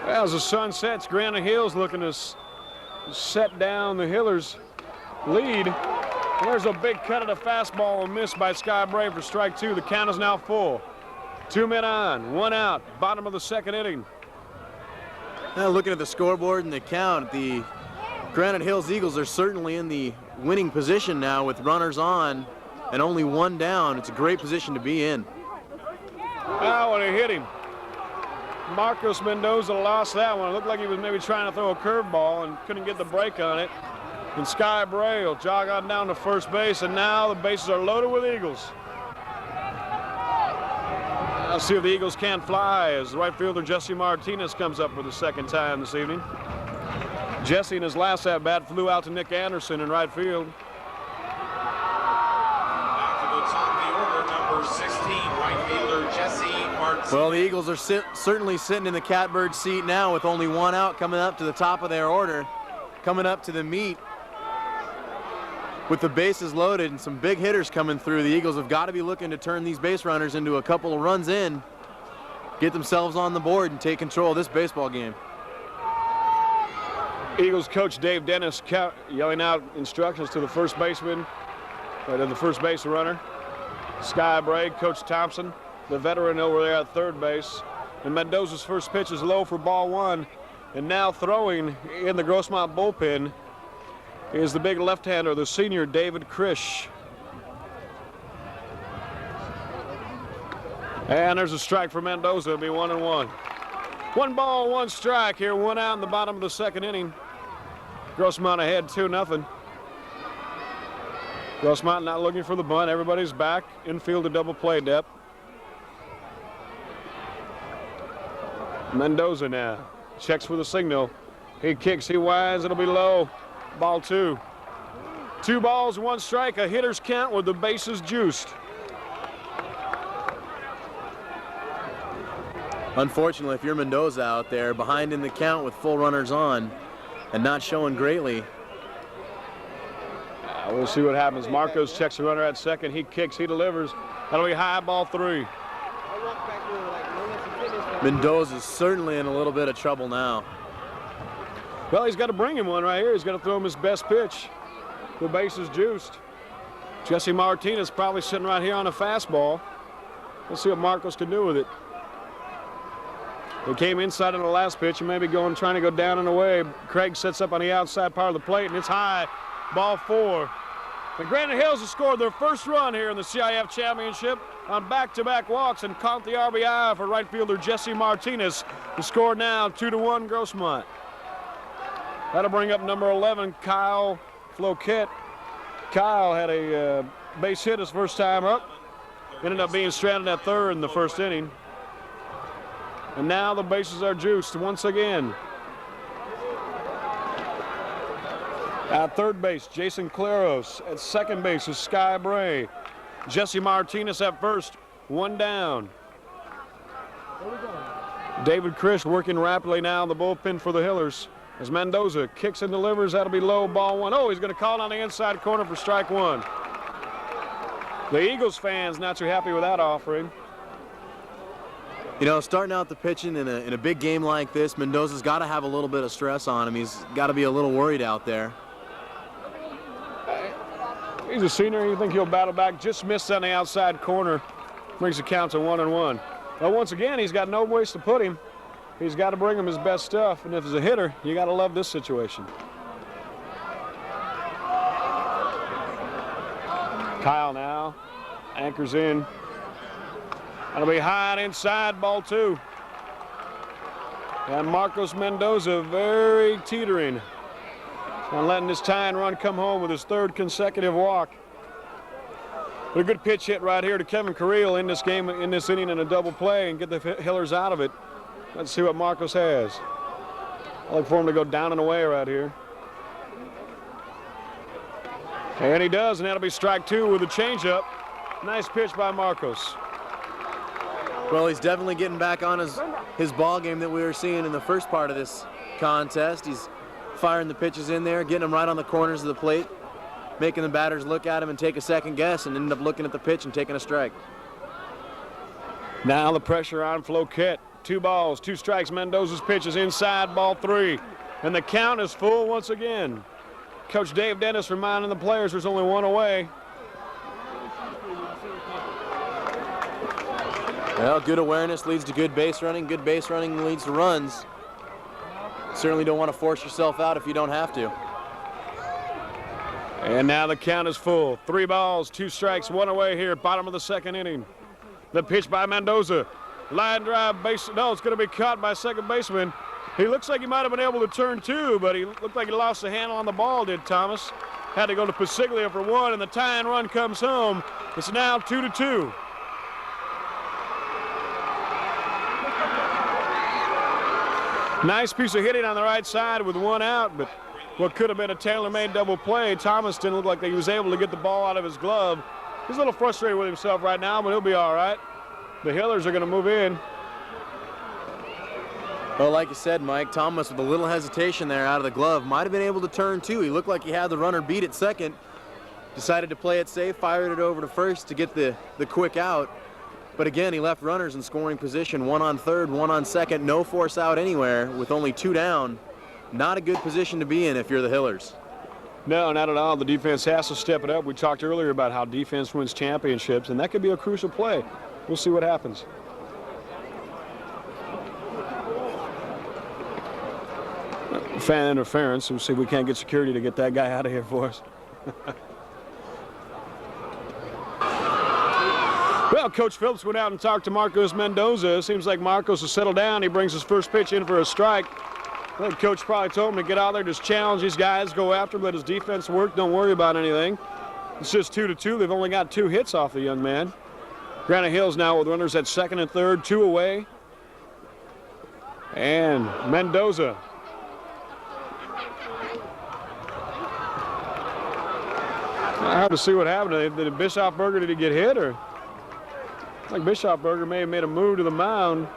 As the sun sets, Granite Hills looking to set down the Hillers' lead. There's a big cut of the fastball and miss by Sky Bray for strike 2. The count is now full. 2 men on, 1 out, bottom of the 2nd inning. Now looking at the scoreboard and the count, the Granite Hills Eagles are certainly in the winning position now with runners on and only 1 down. It's a great position to be in. Now when he hit him, Marcos Mendoza lost that one. It looked like he was maybe trying to throw a curveball and couldn't get the break on it. And Sky Bray will jog on down to first base, and now the bases are loaded with Eagles. I'll see if the Eagles can't fly as right fielder Jesse Martinez comes up for the 2nd time this evening. Jesse in his last at-bat flew out to Nick Anderson in right field. Back to the top of the order, number 16, right fielder Jesse Martinez. Well, the Eagles are certainly sitting in the catbird seat now with only 1 out coming up to the top of their order. Coming up to the meet with the bases loaded and some big hitters coming through. The Eagles have got to be looking to turn these base runners into a couple of runs in, get themselves on the board and take control of this baseball game. Eagles coach Dave Dennis yelling out instructions to the first baseman, to the first base runner. Sky Bray, Coach Thompson, the veteran over there at third base. And Mendoza's first pitch is low for ball 1. And now throwing in the Grossmont bullpen is the big left-hander, the senior David Krish. And there's a strike for Mendoza. It'll be 1-1. 1 ball, 1 strike here, 1 out in the bottom of the 2nd inning. Grossmont ahead 2-0. Grossmont not looking for the bunt. Everybody's back. Infield to double play depth. Mendoza now checks for the signal. He kicks, he winds, it'll be low. Ball 2. 2 balls, 1 strike, a hitter's count with the bases juiced. Unfortunately, if you're Mendoza out there behind in the count with full runners on and not showing greatly. We'll see what happens. Marcos checks the runner at second. He kicks, he delivers. That'll be high, ball 3. Mendoza's certainly in a little bit of trouble now. Well, he's got to bring him one right here. He's got to throw him his best pitch. The base is juiced. Jesse Martinez probably sitting right here on a fastball. Let's see what Marcos can do with it. He came inside on the last pitch and maybe trying to go down and away. Craig sets up on the outside part of the plate, and it's high, ball 4. The Granite Hills have scored their first run here in the CIF Championship on back-to-back walks and caught the RBI for right fielder Jesse Martinez. The score now 2-1 Grossmont. That'll bring up number 11, Kyle Floquet. Kyle had a base hit his first time up. Ended up being stranded at third in the first inning. And now the bases are juiced once again. At third base, Jason Claros. At second base is Sky Bray. Jesse Martinez at first, 1 down. David Krish working rapidly now in the bullpen for the Hillers. As Mendoza kicks and delivers, that'll be low, ball 1. Oh, he's going to call it on the inside corner for strike 1. The Eagles fans not too happy with that offering. You know, starting out the pitching in a big game like this, Mendoza's got to have a little bit of stress on him. He's got to be a little worried out there. He's a senior. You think he'll battle back? Just missed on the outside corner. Brings the count to 1-1. Well, once again, he's got no place to put him. He's got to bring him his best stuff. And if he's a hitter, you got to love this situation. Kyle now anchors in. That'll be high and inside, ball 2. And Marcos Mendoza very teetering. And letting this tying run come home with his 3rd consecutive walk. But a good pitch hit right here to Kevin Carrillo in this game, in this inning, in a double play and get the Hillers out of it. Let's see what Marcos has. I look for him to go down and away right here. And he does, and that'll be strike 2 with a changeup. Nice pitch by Marcos. Well, he's definitely getting back on his ball game that we were seeing in the first part of this contest. He's firing the pitches in there, getting them right on the corners of the plate, making the batters look at him and take a second guess and end up looking at the pitch and taking a strike. Now the pressure on Floquet. 2 balls, 2 strikes. Mendoza's pitch is inside, ball 3. And the count is full once again. Coach Dave Dennis reminding the players there's only 1 away. Well, good awareness leads to good base running. Good base running leads to runs. Certainly don't want to force yourself out if you don't have to. And now the count is full. 3 balls, 2 strikes, 1 away here, bottom of the 2nd inning. The pitch by Mendoza. Line drive, base. No, it's going to be caught by second baseman. He looks like he might have been able to turn 2, but he looked like he lost the handle on the ball, did Thomas. Had to go to Pasiglia for 1, and the tying run comes home. It's now 2-2. Nice piece of hitting on the right side with 1 out, but what could have been a tailor-made double play. Thomas didn't look like he was able to get the ball out of his glove. He's a little frustrated with himself right now, but he'll be all right. The Hillers are going to move in. Well, like you said, Mike, Thomas with a little hesitation there out of the glove might have been able to turn 2. He looked like he had the runner beat at second. Decided to play it safe, fired it over to first to get the quick out. But again, he left runners in scoring position, 1 on third, 1 on second, no force out anywhere with only 2 down. Not a good position to be in if you're the Hillers. No, not at all. The defense has to step it up. We talked earlier about how defense wins championships, and that could be a crucial play. We'll see what happens. Fan interference. We'll see if we can't get security to get that guy out of here for us. Well, Coach Phillips went out and talked to Marcos Mendoza. Seems like Marcos has settled down. He brings his first pitch in for a strike. I think Coach probably told him to get out there, just challenge these guys, go after him, let his defense work, don't worry about anything. It's just 2-2. They've only got 2 hits off the young man. Granite Hills now with runners at second and third, 2 away. And Mendoza. Hard to see what happened. Did Bischofberger, did he get hit? Or I think Bischofberger may have made a move to the mound.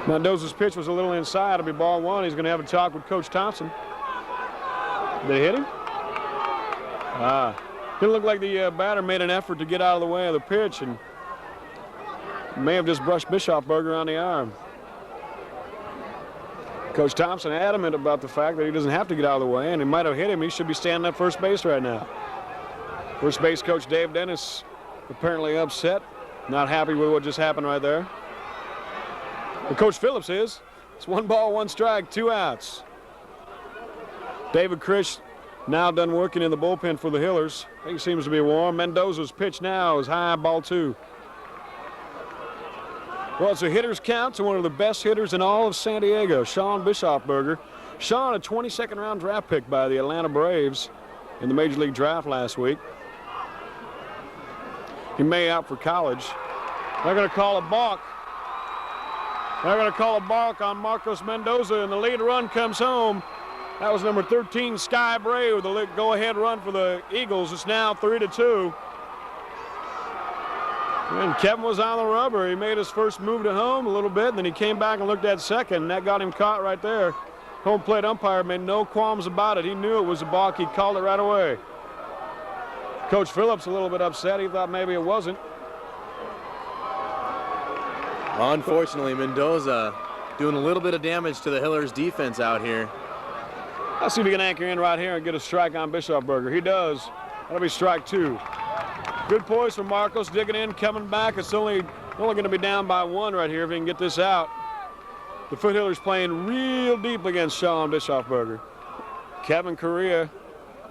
Mendoza's pitch was a little inside. It'll be ball 1. He's going to have a talk with Coach Thompson. Did they hit him? Didn't look like the batter made an effort to get out of the way of the pitch and may have just brushed Bischofberger on the arm. Coach Thompson adamant about the fact that he doesn't have to get out of the way, and he might have hit him. He should be standing at first base right now. First base coach Dave Dennis apparently upset, not happy with what just happened right there. But Coach Phillips is. It's 1 ball, 1 strike, 2 outs. David Krish now done working in the bullpen for the Hillers. He seems to be warm. Mendoza's pitch now is high, ball 2. Well, it's a hitter's count to one of the best hitters in all of San Diego, Sean Bischofberger. Sean, a 22nd round draft pick by the Atlanta Braves in the Major League Draft last week. He may out for college. They're going to call a balk. They're going to call a balk on Marcos Mendoza, and the lead run comes home. That was number 13, Sky Bray, with a go-ahead run for the Eagles. It's now 3-2. And Kevin was on the rubber. He made his first move to home a little bit, and then he came back and looked at second, and that got him caught right there. Home plate umpire made no qualms about it. He knew it was a balk. He called it right away. Coach Phillips a little bit upset. He thought maybe it wasn't. Unfortunately, Mendoza doing a little bit of damage to the Hillers defense out here. Let's see if he can anchor in right here and get a strike on Bischofberger. He does. That'll be strike 2. Good poise from Marcos, digging in, coming back. It's only going to be down by 1 right here if he can get this out. The Foothillers playing real deep against Sean Bischofberger. Kevin Correa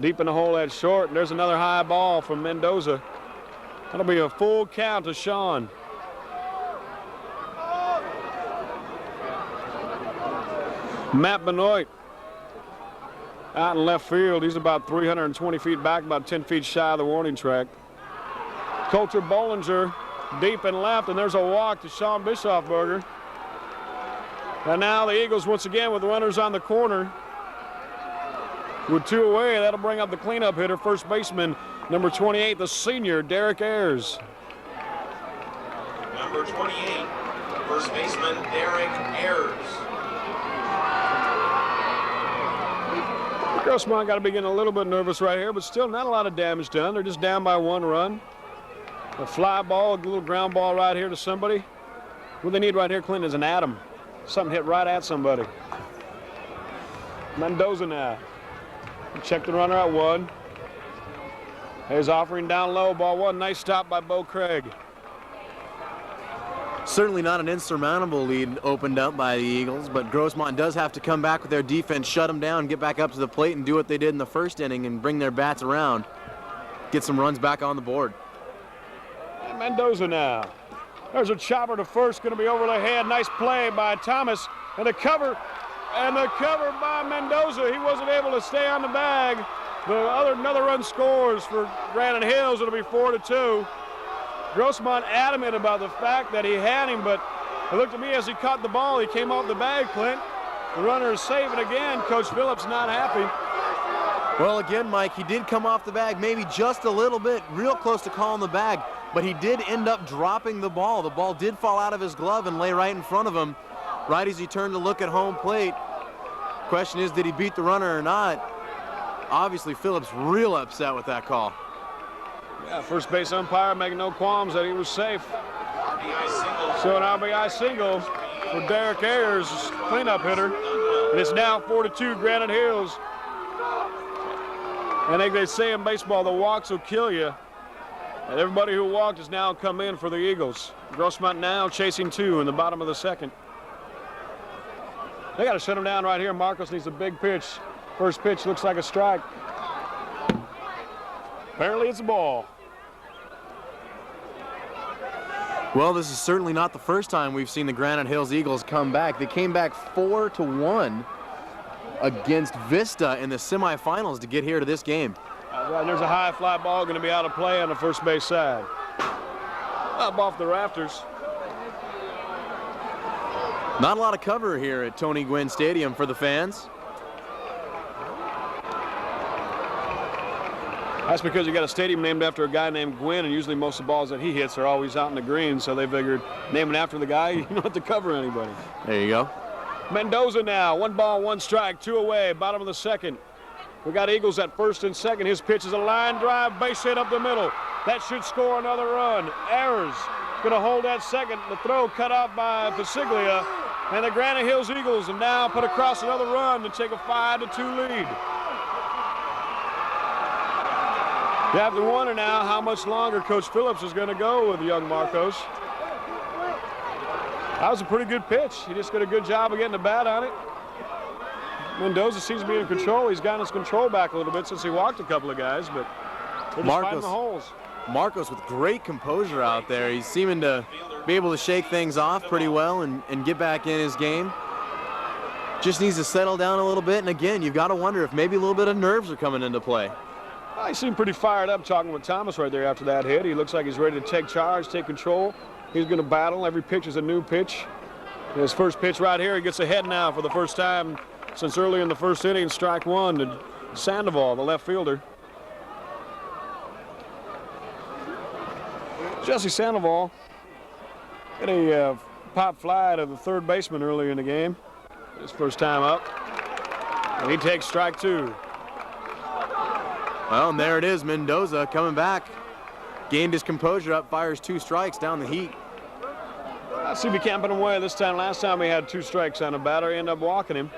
Deep in the hole at short, and there's another high ball from Mendoza. That'll be a full count to Sean. Matt Benoit out in left field. He's about 320 feet back, about 10 feet shy of the warning track. Coulter Bollinger deep in left, and there's a walk to Sean Bischofberger. And now the Eagles once again with runners on the corner. With 2 away, that'll bring up the cleanup hitter, first baseman, number 28, the senior, Derek Ayers. Number 28, first baseman, Derek Ayers. Grossmont got to be getting a little bit nervous right here, but still not a lot of damage done. They're just down by 1 run. A fly ball, a little ground ball right here to somebody. What they need right here, Clinton, is an atom. Something hit right at somebody. Mendoza now. Check the runner at 1. Here's offering down low, ball 1. Nice stop by Bo Craig. Certainly not an insurmountable lead opened up by the Eagles, but Grossmont does have to come back with their defense, shut them down, get back up to the plate, and do what they did in the first inning and bring their bats around, get some runs back on the board. And Mendoza now. There's a chopper to first, going to be over the head. Nice play by Thomas, and the cover by Mendoza. He wasn't able to stay on the bag. Another run scores for Granite Hills. It'll be 4-2. Grossmont adamant about the fact that he had him, but it looked to me as he caught the ball, he came off the bag, Clint. The runner is safe, and again, Coach Phillips not happy. Well, again, Mike, he did come off the bag maybe just a little bit, real close to calling the bag, but he did end up dropping the ball. The ball did fall out of his glove and lay right in front of him, right as he turned to look at home plate. Question is, did he beat the runner or not? Obviously, Phillips real upset with that call. Yeah, first base umpire making no qualms that he was safe. So an RBI single for Derek Ayers, cleanup hitter. And it's now 4-2 Granite Hills. And they say in baseball, the walks will kill you. And everybody who walked has now come in for the Eagles. Grossmont now chasing 2 in the bottom of the second. They got to shut him down right here. Marcos needs a big pitch. First pitch looks like a strike. Apparently it's a ball. Well, this is certainly not the first time we've seen the Granite Hills Eagles come back. They came back 4-1 against Vista in the semifinals to get here to this game. And there's a high fly ball going to be out of play on the first base side. Up off the rafters. Not a lot of cover here at Tony Gwynn Stadium for the fans. That's because you got a stadium named after a guy named Gwynn, and usually most of the balls that he hits are always out in the green, so they figured naming after the guy, you don't have to cover anybody. There you go. Mendoza now, 1 ball, 1 strike, 2 away, bottom of the second. We got Eagles at first and second. His pitch is a line drive, base hit up the middle. That should score another run. Ayers going to hold that second. The throw cut off by Pasiglia, and the Granite Hills Eagles have now put across another run to take a 5-2 lead. You have to wonder now how much longer Coach Phillips is going to go with young Marcos. That was a pretty good pitch. He just did a good job of getting the bat on it. Mendoza seems to be in control. He's gotten his control back a little bit since he walked a couple of guys, but they're just finding the holes. Marcos with great composure out there. He's seeming to be able to shake things off pretty well and get back in his game. Just needs to settle down a little bit, and again, you've got to wonder if maybe a little bit of nerves are coming into play. Well, he seemed pretty fired up talking with Thomas right there after that hit. He looks like he's ready to take charge, take control. He's going to battle. Every pitch is a new pitch. His first pitch right here, he gets ahead now for the first time since early in the first inning. Strike 1 to Sandoval, the left fielder. Jesse Sandoval hit a pop fly to the third baseman earlier in the game. His first time up. And he takes strike 2. Well, and there it is, Mendoza coming back. Gained his composure up, fires 2 strikes down the heat. I see we can't put him away this time. Last time he had 2 strikes on a batter. He ended up walking him.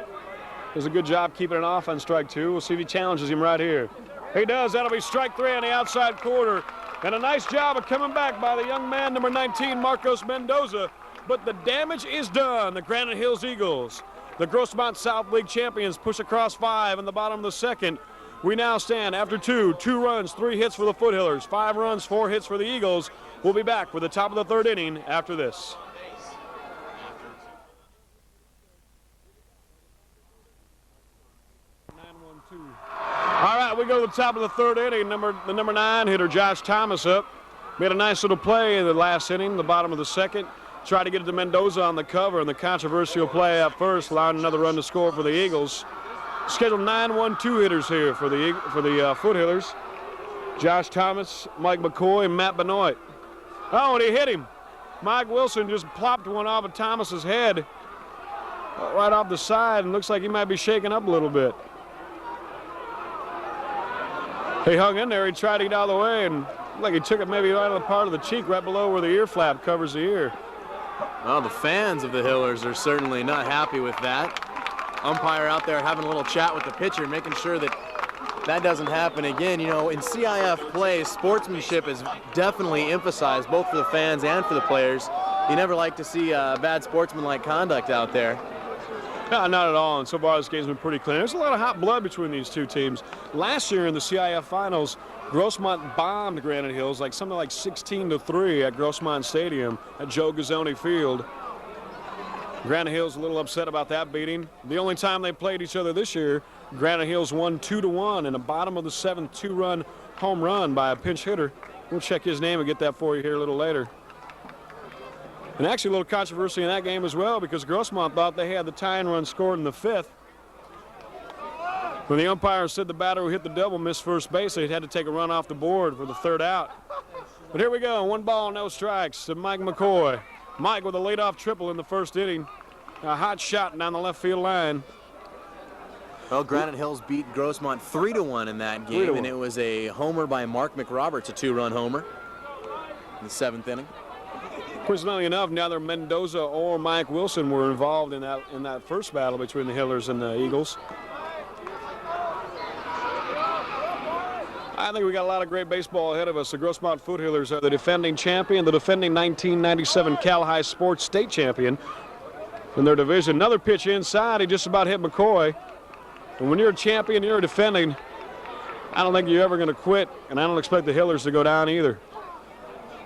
Does a good job keeping it off on strike 2. We'll see if he challenges him right here. He does. That'll be strike 3 on the outside corner. And a nice job of coming back by the young man, number 19, Marcos Mendoza. But the damage is done. The Granite Hills Eagles, the Grossmont South League champions, push across 5 in the bottom of the second We now stand after 2 runs, 3 hits for the Foothillers, 5 runs, 4 hits for the Eagles. We'll be back with the top of the 3rd inning after this. All right, we go to the top of the 3rd inning. The number 9 hitter, Josh Thomas, up. Made a nice little play in the last inning, the bottom of the 2nd. Tried to get it to Mendoza on the cover, and the controversial play at first, allowing another run to score for the Eagles. Scheduled 9-1-2 hitters here for the Foothillers. Josh Thomas, Mike McCoy, and Matt Benoit. Oh, and he hit him. Mike Wilson just plopped one off of Thomas's head right off the side, and looks like he might be shaking up a little bit. He hung in there. He tried to get out of the way, and like he took it maybe right on the part of the cheek, right below where the ear flap covers the ear. Well, the fans of the Hillers are certainly not happy with that. Umpire out there having a little chat with the pitcher, making sure that that doesn't happen again. You know, in CIF play, sportsmanship is definitely emphasized, both for the fans and for the players. You never like to see bad sportsmanlike conduct out there. No, not at all, and so far this game's been pretty clean. There's a lot of hot blood between these two teams. Last year in the CIF finals, Grossmont bombed Granite Hills like something like 16-3 at Grossmont Stadium at Joe Gazzone Field. Granite Hills a little upset about that beating. The only time they played each other this year, Granite Hills won 2-1 in the bottom of the 7th, 2-run home run by a pinch hitter. We'll check his name and get that for you here a little later. And actually a little controversy in that game as well, because Grossmont thought they had the tying run scored in the 5th. When the umpire said the batter who hit the double missed first base, they had to take a run off the board for the 3rd out. But here we go, 1 ball, no strikes to Mike McCoy. Mike with a leadoff triple in the 1st inning. A hot shot down the left field line. Well, Granite Hills beat Grossmont 3-1 in that game, and it was a homer by Mark McRoberts, a 2-run homer in the 7th inning. Coincidentally enough, neither Mendoza or Mike Wilson were involved in that first battle between the Hillers and the Eagles. I think we got a lot of great baseball ahead of us. The Grossmont Foothillers are the defending champion, the defending 1997 Cal High Sports State champion in their division. Another pitch inside, he just about hit McCoy. And when you're a champion, you're defending, I don't think you're ever going to quit, and I don't expect the Hillers to go down either.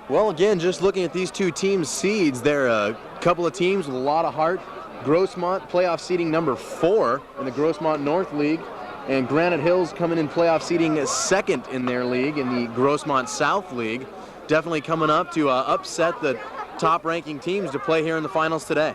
Well, again, just looking at these two teams' seeds, they're a couple of teams with a lot of heart. Grossmont playoff seeding number 4 in the Grossmont North League, and Granite Hills coming in playoff seeding 2nd in their league in the Grossmont South League. Definitely coming up to upset the top-ranking teams to play here in the finals today.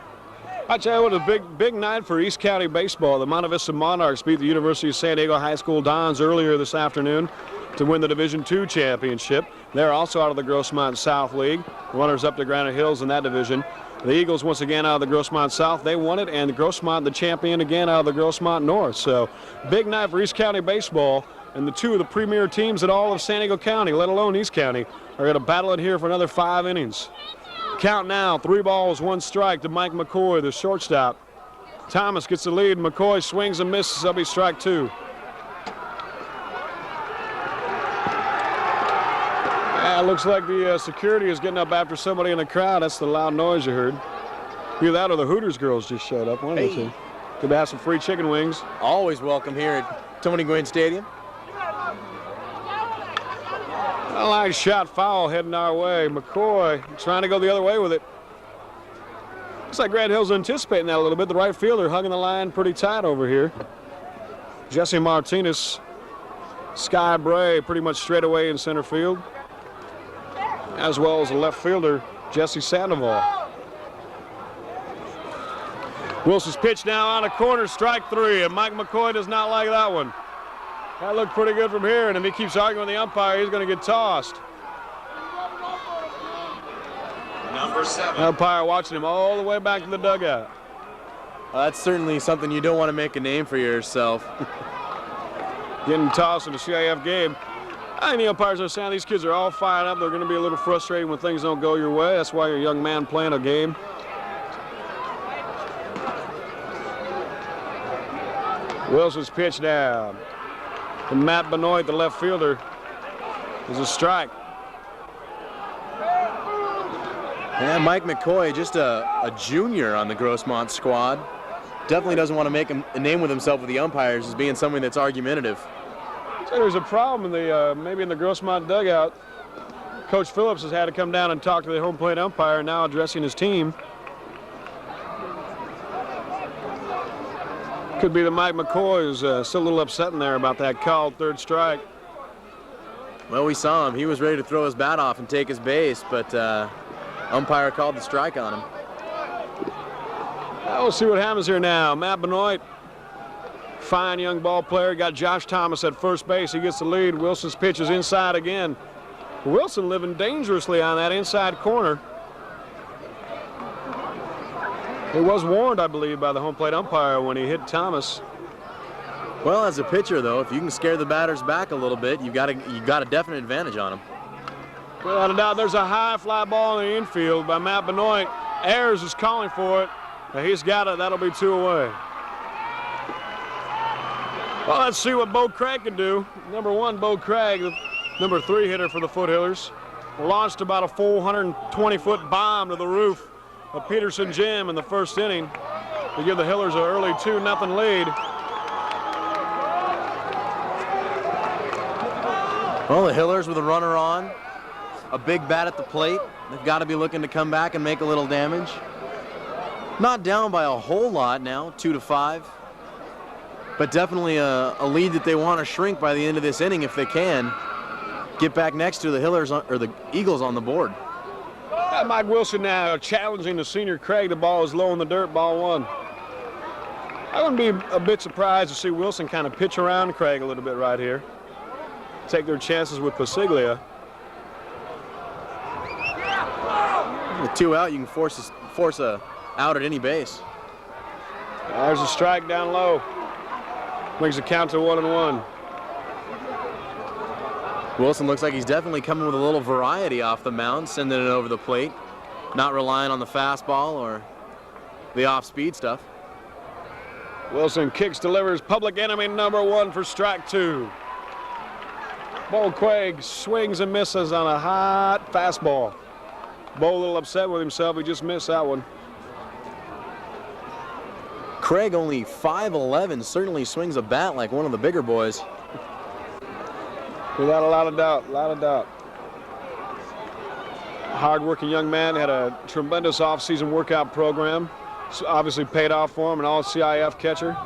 I tell you what, a big night for East County baseball. The Monte Vista Monarchs beat the University of San Diego High School Dons earlier this afternoon to win the Division II championship. They're also out of the Grossmont South League. Runners up to Granite Hills in that division. The Eagles once again out of the Grossmont South. They won it, and the Grossmont, the champion again, out of the Grossmont North. So big night for East County baseball, and the two of the premier teams in all of San Diego County, let alone East County, are going to battle it here for another 5 innings. Count now, 3 balls, 1 strike to Mike McCoy, the shortstop. Thomas gets the lead. McCoy swings and misses. That'll be strike 2. Looks like the security is getting up after somebody in the crowd. That's the loud noise you heard. Either that or the Hooters girls just showed up. One of the two. Could have some free chicken wings. Always welcome here at Tony Gwynn Stadium. A line shot foul heading our way. McCoy trying to go the other way with it. Looks like Granite Hills anticipating that a little bit. The right fielder hugging the line pretty tight over here. Jesse Martinez, Sky Bray pretty much straight away in center field, as well as the left fielder, Jesse Sandoval. Wilson's pitch now on a corner, strike 3, and Mike McCoy does not like that one. That looked pretty good from here, and if he keeps arguing with the umpire, he's going to get tossed. Number 7. Umpire watching him all the way back to the dugout. Well, that's certainly something you don't want to make a name for yourself. Getting tossed in a CIF game. I think the umpires are saying these kids are all fired up. They're going to be a little frustrated when things don't go your way. That's why you're a young man playing a game. Wilson's pitch now. And Matt Benoit, the left fielder, is a strike. Yeah, Mike McCoy, just a junior on the Grossmont squad. Definitely doesn't want to make a name with himself with the umpires as being somebody that's argumentative. So there's a problem in the maybe in the Grossmont dugout. Coach Phillips has had to come down and talk to the home plate umpire, now addressing his team. Could be that Mike McCoy is still a little upset in there about that called third strike. Well, we saw him. He was ready to throw his bat off and take his base, but umpire called the strike on him. We'll see what happens here now. Matt Benoit, fine young ball player. Got Josh Thomas at first base. He gets the lead. Wilson's pitch is inside again. Wilson living dangerously on that inside corner. He was warned, I believe, by the home plate umpire when he hit Thomas. Well, as a pitcher, though, if you can scare the batters back a little bit, you got a definite advantage on him. Without a doubt, there's a high fly ball in the infield by Matt Benoit. Ayers is calling for it. He's got it. That'll be 2 away. Well, let's see what Bo Craig can do. Number 1, Bo Craig, the number 3 hitter for the Foothillers, launched about a 420-foot bomb to the roof of Peterson Gym in the first inning to give the Hillers an early 2-0 lead. Well, the Hillers with a runner on, a big bat at the plate. They've got to be looking to come back and make a little damage. Not down by a whole lot now, 2-5. But definitely a lead that they want to shrink by the end of this inning if they can. Get back next to the Hillers or the Eagles on the board. Mike Wilson now challenging the senior Craig. The ball is low in the dirt, ball 1. I wouldn't be a bit surprised to see Wilson kind of pitch around Craig a little bit right here. Take their chances with Pasiglia. With 2 out, you can force a out at any base. There's a strike down low. Brings the count to 1-1. Wilson looks like he's definitely coming with a little variety off the mound, sending it over the plate, not relying on the fastball or the off-speed stuff. Wilson kicks, delivers, public enemy number 1 for strike 2. Bo Craig swings and misses on a hot fastball. Bo a little upset with himself. He just missed that one. Craig, only 5'11", certainly swings a bat like one of the bigger boys. Without a lot of doubt, Hard-working young man, had a tremendous off-season workout program. Obviously paid off for him, an all-CIF catcher.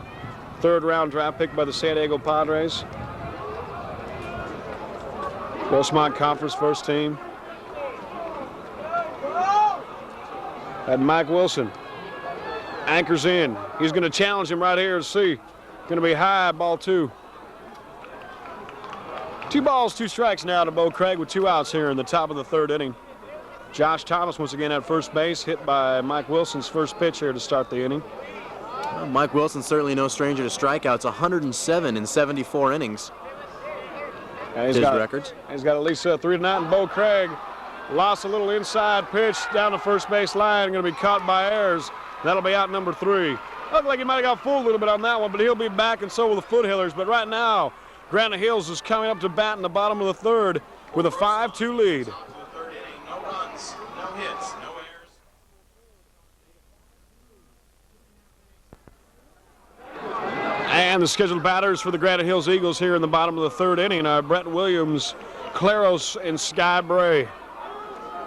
3rd-round draft pick by the San Diego Padres. Grossmont Conference first team. And Mike Wilson anchors in. He's going to challenge him right here and see. Going to be high, ball 2. 2 balls, 2 strikes now to Bo Craig with 2 outs here in the top of the 3rd inning. Josh Thomas once again at first base, hit by Mike Wilson's first pitch here to start the inning. Well, Mike Wilson's certainly no stranger to strikeouts, 107 in 74 innings. And His records. He's got at least 3-0. Bo Craig lost a little inside pitch down the first base line, going to be caught by Ayers. That'll be out number 3. Looked like he might have got fooled a little bit on that one, but he'll be back, and so will the Foothillers. But right now, Granite Hills is coming up to bat in the bottom of the 3rd with a 5-2 lead. The 3rd inning, no runs, no hits, no errors. And the scheduled batters for the Granite Hills Eagles here in the bottom of the 3rd inning are Brett Williams, Claros, and Sky Bray.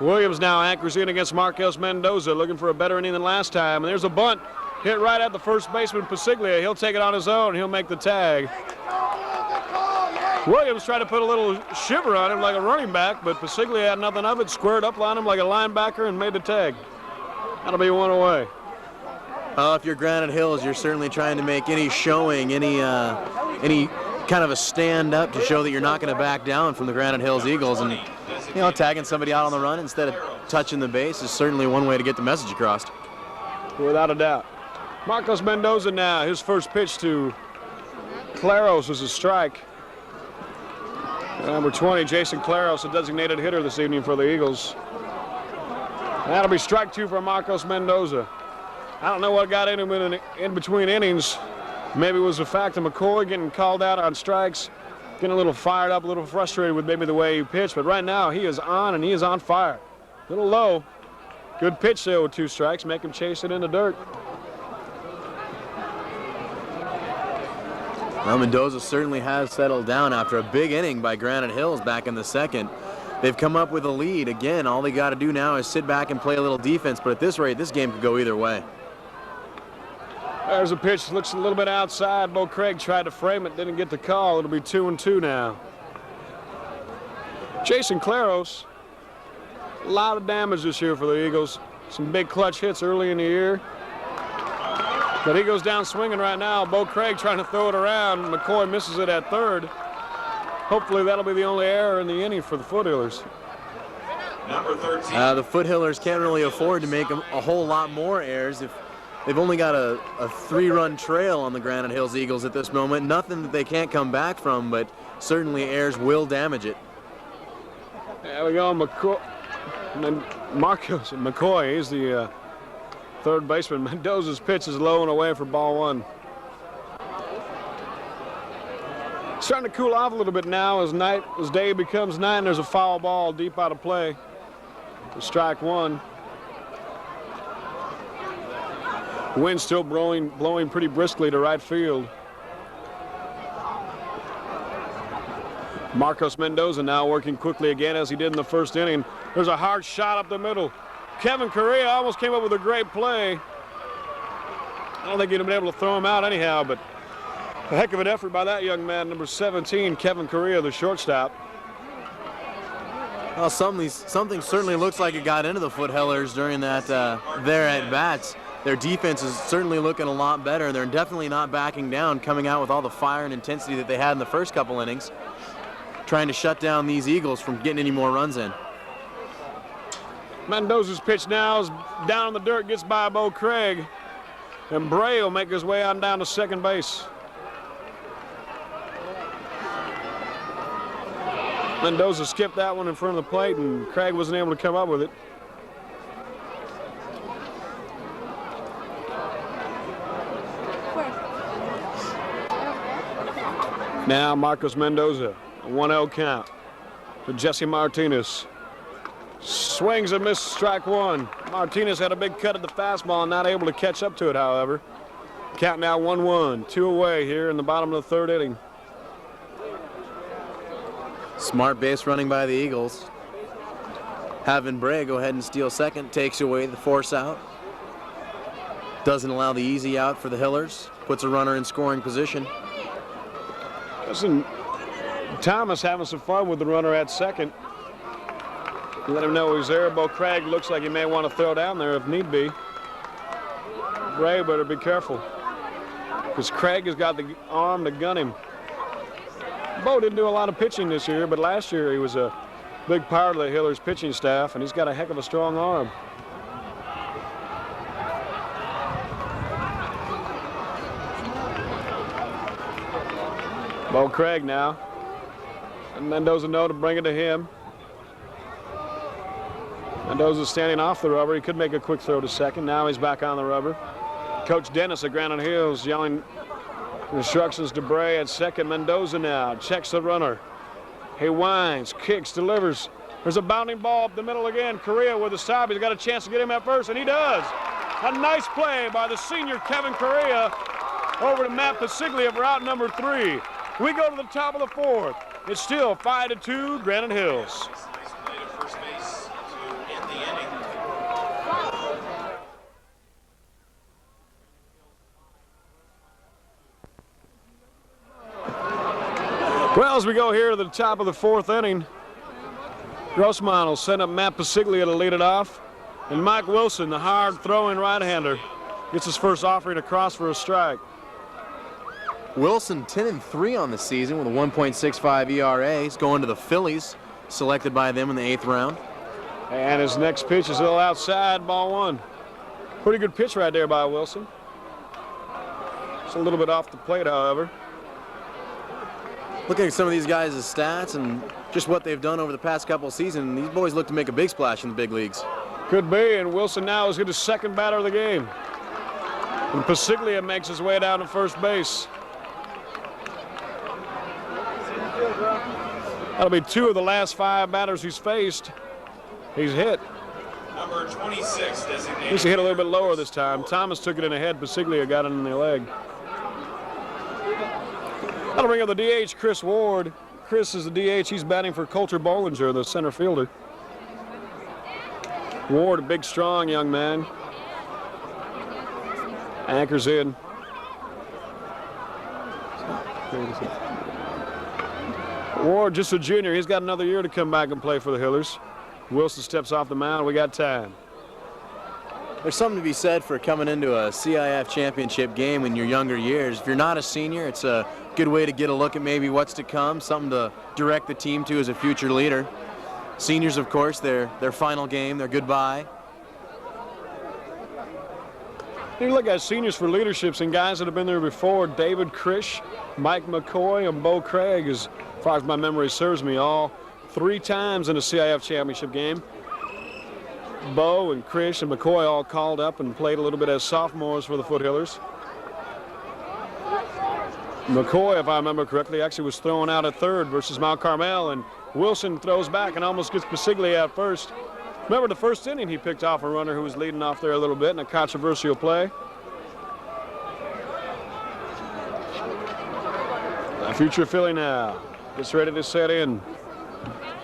Williams now anchors in against Marcos Mendoza, looking for a better inning than last time. And there's a bunt hit right at the first baseman, Pasiglia. He'll take it on his own. He'll make the tag. Williams tried to put a little shiver on him like a running back, but Pasiglia had nothing of it, squared up on him like a linebacker and made the tag. That'll be 1 away. If you're Granite Hills, you're certainly trying to make any showing, any kind of a stand up to show that you're not going to back down from the Granite Hills Eagles. And, you know, tagging somebody out on the run instead of touching the base is certainly one way to get the message across. Without a doubt. Marcos Mendoza now, his first pitch to Claros is a strike. Number 20, Jason Claros, a designated hitter this evening for the Eagles. That'll be strike 2 for Marcos Mendoza. I don't know what got in him in between innings. Maybe it was the fact of McCoy getting called out on strikes, getting a little fired up, a little frustrated with maybe the way he pitched. But right now, he is on, and he is on fire. A little low. Good pitch there with 2 strikes. Make him chase it in the dirt. Well, Mendoza certainly has settled down after a big inning by Granite Hills back in the second. They've come up with a lead. Again, all they got to do now is sit back and play a little defense, but at this rate, this game could go either way. There's a pitch, looks a little bit outside. Bo Craig tried to frame it, didn't get the call. It'll be 2-2 now. Jason Claros, a lot of damage this year for the Eagles. Some big clutch hits early in the year. But he goes down swinging right now. Bo Craig trying to throw it around. McCoy misses it at third. Hopefully that'll be the only error in the inning for the Foothillers. Number 13. The Foothillers can't really afford to make a whole lot more errors. If they've only got a 3-run trail on the Granite Hills Eagles at this moment. Nothing that they can't come back from, but certainly errors will damage it. There we go, McCoy. And then Marcos McCoy, he's the third baseman. Mendoza's pitch is low and away for ball one. Starting to cool off a little bit now as day becomes night. There's a foul ball deep out of play for strike one. Wind still blowing pretty briskly to right field. Marcos Mendoza now working quickly again as he did in the first inning. There's a hard shot up the middle. Kevin Correa almost came up with a great play. I don't think he'd have been able to throw him out anyhow, but a heck of an effort by that young man, number 17, Kevin Correa, the shortstop. Well, something certainly looks like it got into the Foothillers during that their at-bats. Their defense is certainly looking a lot better. They're definitely not backing down, coming out with all the fire and intensity that they had in the first couple innings, trying to shut down these Eagles from getting any more runs in. Mendoza's pitch now is down in the dirt, gets by Bo Craig, and Bray will make his way on down to second base. Mendoza skipped that one in front of the plate, and Craig wasn't able to come up with it. Now Marcos Mendoza, a 1-0 count for Jesse Martinez. Swings and misses, strike one. Martinez had a big cut at the fastball, not able to catch up to it, however. Count now 1-1, 2 away here in the bottom of the third inning. Smart base running by the Eagles. Having Bray go ahead and steal second, takes away the force out. Doesn't allow the easy out for the Hillers, puts a runner in scoring position. Listen, Thomas having some fun with the runner at second. Let him know he's there. Bo Craig looks like he may want to throw down there if need be. Bray better be careful, because Craig has got the arm to gun him. Bo didn't do a lot of pitching this year, but last year he was a big part of the Hillers pitching staff, and he's got a heck of a strong arm. Bo Craig now, and Mendoza know to bring it to him. Mendoza's standing off the rubber. He could make a quick throw to second. Now he's back on the rubber. Coach Dennis at Granite Hills yelling instructions to Bray at second. Mendoza now checks the runner. He winds, kicks, delivers. There's a bounding ball up the middle again. Correa with a stop. He's got a chance to get him at first, and he does. A nice play by the senior Kevin Correa over to Matt Pasiglia for out number 3. We go to the top of the fourth. It's still 5-2, Granite Hills. Nice play to first base to end the inning. Well, as we go here to the top of the fourth inning, Grossmont will send up Matt Pasiglia to lead it off. And Mike Wilson, the hard-throwing right-hander, gets his first offering across for a strike. Wilson 10-3 on the season with a 1.65 ERA. He's going to the Phillies, selected by them in the 8th round. And his next pitch is a little outside, ball one. Pretty good pitch right there by Wilson. It's a little bit off the plate, however. Looking at some of these guys' stats and just what they've done over the past couple of seasons, these boys look to make a big splash in the big leagues. Could be, and Wilson now is hit his second batter of the game. And Pasiglia makes his way down to first base. That'll be 2 of the last 5 batters he's faced. He's hit. Number 26 designated. He hit a little bit lower this time. Thomas took it in the head. Pasiglia got it in the leg. That'll bring up the DH, Chris Ward. Chris is the DH. He's batting for Coulter Bollinger, the center fielder. Ward, a big, strong young man. Anchors in. Ward, just a junior. He's got another year to come back and play for the Hillers. Wilson steps off the mound. We got time. There's something to be said for coming into a CIF championship game in your younger years. If you're not a senior, it's a good way to get a look at maybe what's to come, something to direct the team to as a future leader. Seniors, of course, their final game, their goodbye. You look at seniors for leaderships and guys that have been there before. David Krish, Mike McCoy, and Bo Craig, as far as my memory serves me, all 3 times in a CIF championship game. Bo and Krish and McCoy all called up and played a little bit as sophomores for the Foothillers. McCoy, if I remember correctly, actually was thrown out at third versus Mount Carmel, and Wilson throws back and almost gets Pasiglia at first. Remember the first inning, he picked off a runner who was leading off there a little bit in a controversial play. The future Philly now gets ready to set in.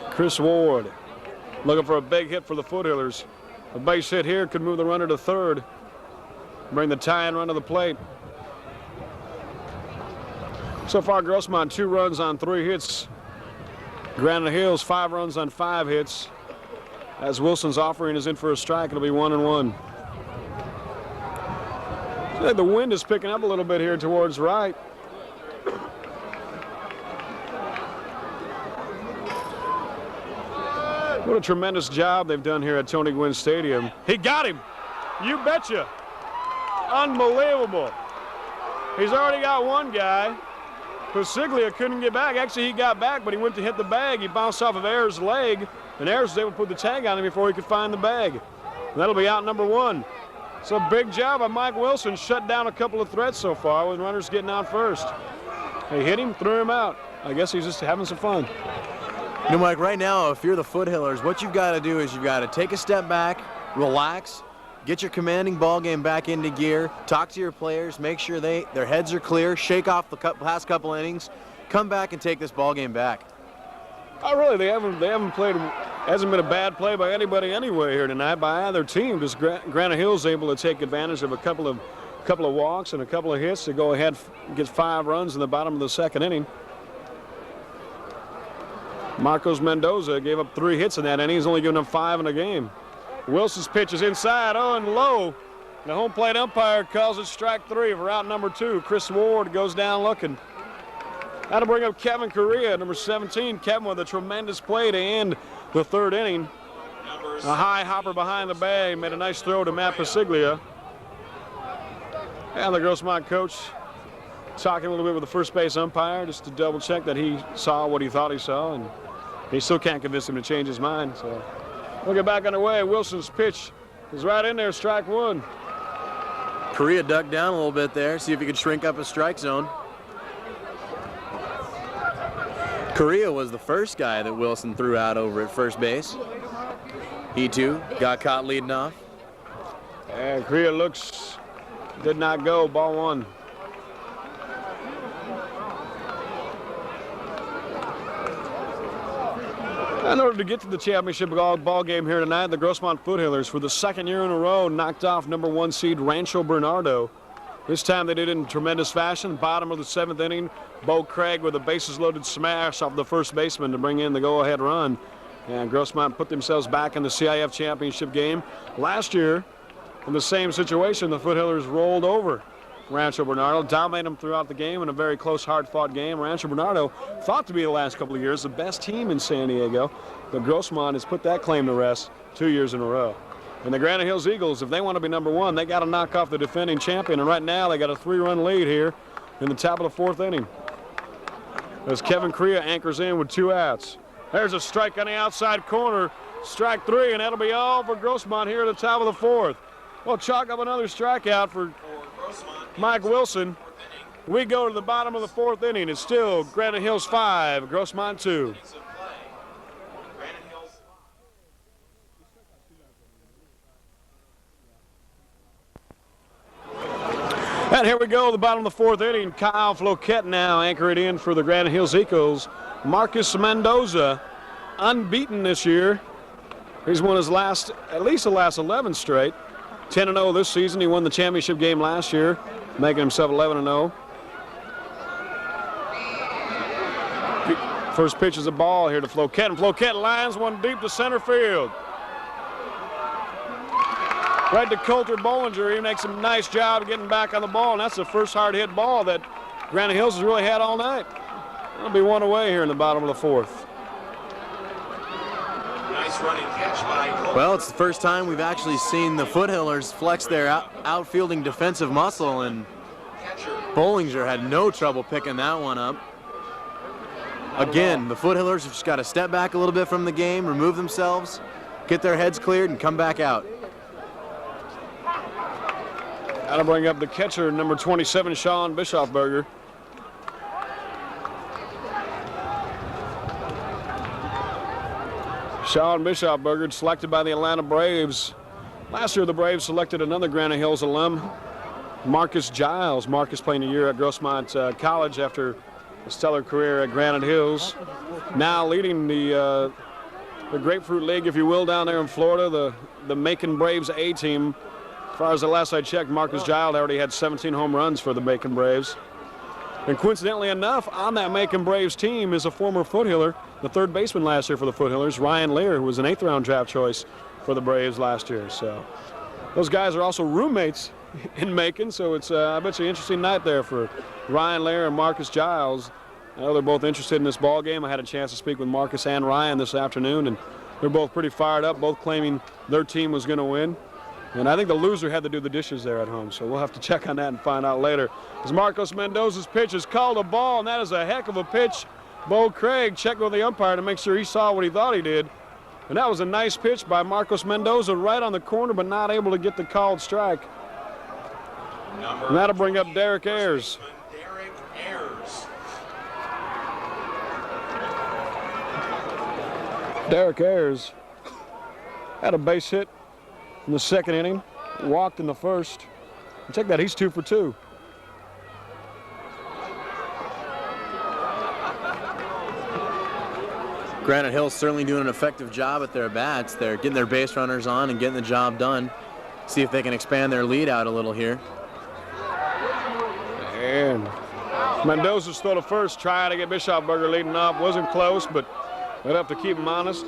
Chris Ward looking for a big hit for the Foothillers. A base hit here could move the runner to third, bring the tie-in run to the plate. So far, Grossmont 2 runs on 3 hits. Granite Hills 5 runs on 5 hits. As Wilson's offering is in for a strike, it'll be 1-1. I think the wind is picking up a little bit here towards right. What a tremendous job they've done here at Tony Gwynn Stadium. He got him. You betcha. Unbelievable. He's already got one guy. Pasiglia couldn't get back. Actually, he got back, but he went to hit the bag. He bounced off of Ayers' leg, and Ayers was able to put the tag on him before he could find the bag. And that'll be out number 1. So big job by Mike Wilson. Shut down a couple of threats so far with runners getting out first. They hit him, threw him out. I guess he's just having some fun. You know, Mike, right now, if you're the Foothillers, what you've got to do is you've got to take a step back, relax, get your commanding ball game back into gear, talk to your players, make sure their heads are clear, shake off the past couple innings, come back and take this ball game back. Oh, really? They haven't played. Hasn't been a bad play by anybody anyway here tonight by either team. Just Granite Hills able to take advantage of a couple of walks and a couple of hits to go ahead, get 5 runs in the bottom of the 2nd inning. Marcos Mendoza gave up 3 hits in that inning. He's only given up 5 in a game. Wilson's pitch is inside, and low. The home plate umpire calls it strike 3 for out number 2. Chris Ward goes down looking. That'll bring up Kevin Correa, number 17. Kevin with a tremendous play to end the 3rd inning. A high hopper behind the bag, made a nice throw to Matt Pasiglia. And the Grossmont coach talking a little bit with the first base umpire just to double check that he saw what he thought he saw, and he still can't convince him to change his mind. So we'll get back underway. Wilson's pitch is right in there, strike 1. Correa ducked down a little bit there, see if he could shrink up his strike zone. Correa was the first guy that Wilson threw out over at first base. He too got caught leading off. And Correa did not go, ball 1. In order to get to the championship ball game here tonight, the Grossmont Foothillers, for the 2nd year in a row, knocked off number 1 seed Rancho Bernardo. This time they did it in tremendous fashion. Bottom of the 7th inning, Bo Craig with a bases-loaded smash off the first baseman to bring in the go-ahead run. And Grossmont put themselves back in the CIF championship game. Last year, in the same situation, the Foothillers rolled over Rancho Bernardo, dominated them throughout the game in a very close, hard-fought game. Rancho Bernardo thought to be the last couple of years the best team in San Diego, but Grossmont has put that claim to rest 2 years in a row. And the Granite Hills Eagles, if they want to be number 1, they got to knock off the defending champion. And right now, they got a 3-run lead here in the top of the 4th inning. As Kevin Correa anchors in with 2 outs. There's a strike on the outside corner, strike 3, and that'll be all for Grossmont here at the top of the 4th. We'll chalk up another strikeout for Mike Wilson. We go to the bottom of the 4th inning. It's still Granite Hills 5, Grossmont 2. And here we go, the bottom of the 4th inning. Kyle Floquette now anchoring in for the Granite Hills Eagles. Marcus Mendoza, unbeaten this year. He's won his at least the last 11 straight. 10-0 this season. He won the championship game last year, making himself 11-0. First pitch is a ball here to Floquette, and Floquette lines one deep to center field. Right to Coulter Bollinger. He makes a nice job of getting back on the ball, and that's the first hard hit ball that Granite Hills has really had all night. It'll be one away here in the bottom of the 4th. Nice running catch by Coulter. Well, it's the first time we've actually seen the Foothillers flex their outfielding defensive muscle, and Bollinger had no trouble picking that one up. Again, the Foothillers have just got to step back a little bit from the game, remove themselves, get their heads cleared, and come back out. That'll bring up the catcher, number 27, Sean Bischofberger. Sean Bischofberger, selected by the Atlanta Braves. Last year, the Braves selected another Granite Hills alum, Marcus Giles. Marcus playing a year at Grossmont College after a stellar career at Granite Hills. Now leading the Grapefruit League, if you will, down there in Florida, the Macon Braves A team. As far as the last I checked, Marcus Giles already had 17 home runs for the Macon Braves. And coincidentally enough, on that Macon Braves team is a former Foothiller, the third baseman last year for the Foothillers, Ryan Lear, who was an 8th round draft choice for the Braves last year. So those guys are also roommates in Macon, so it's I bet you an interesting night there for Ryan Lear and Marcus Giles. I know they're both interested in this ball game. I had a chance to speak with Marcus and Ryan this afternoon, and they're both pretty fired up, both claiming their team was going to win. And I think the loser had to do the dishes there at home, so we'll have to check on that and find out later. As Marcos Mendoza's pitch is called a ball, and that is a heck of a pitch. Bo Craig checked with the umpire to make sure he saw what he thought he did. And that was a nice pitch by Marcos Mendoza right on the corner, but not able to get the called strike. And that'll bring up Derek Ayers. Derek Ayers. Derek Ayers had a base hit in the 2nd inning, walked in the 1st. And check that, he's 2 for 2. Granite Hills certainly doing an effective job at their bats. They're getting their base runners on and getting the job done. See if they can expand their lead out a little here. And Mendoza's throw to first, trying to get Bischofberger leading off. Wasn't close, but they'd have to keep him honest.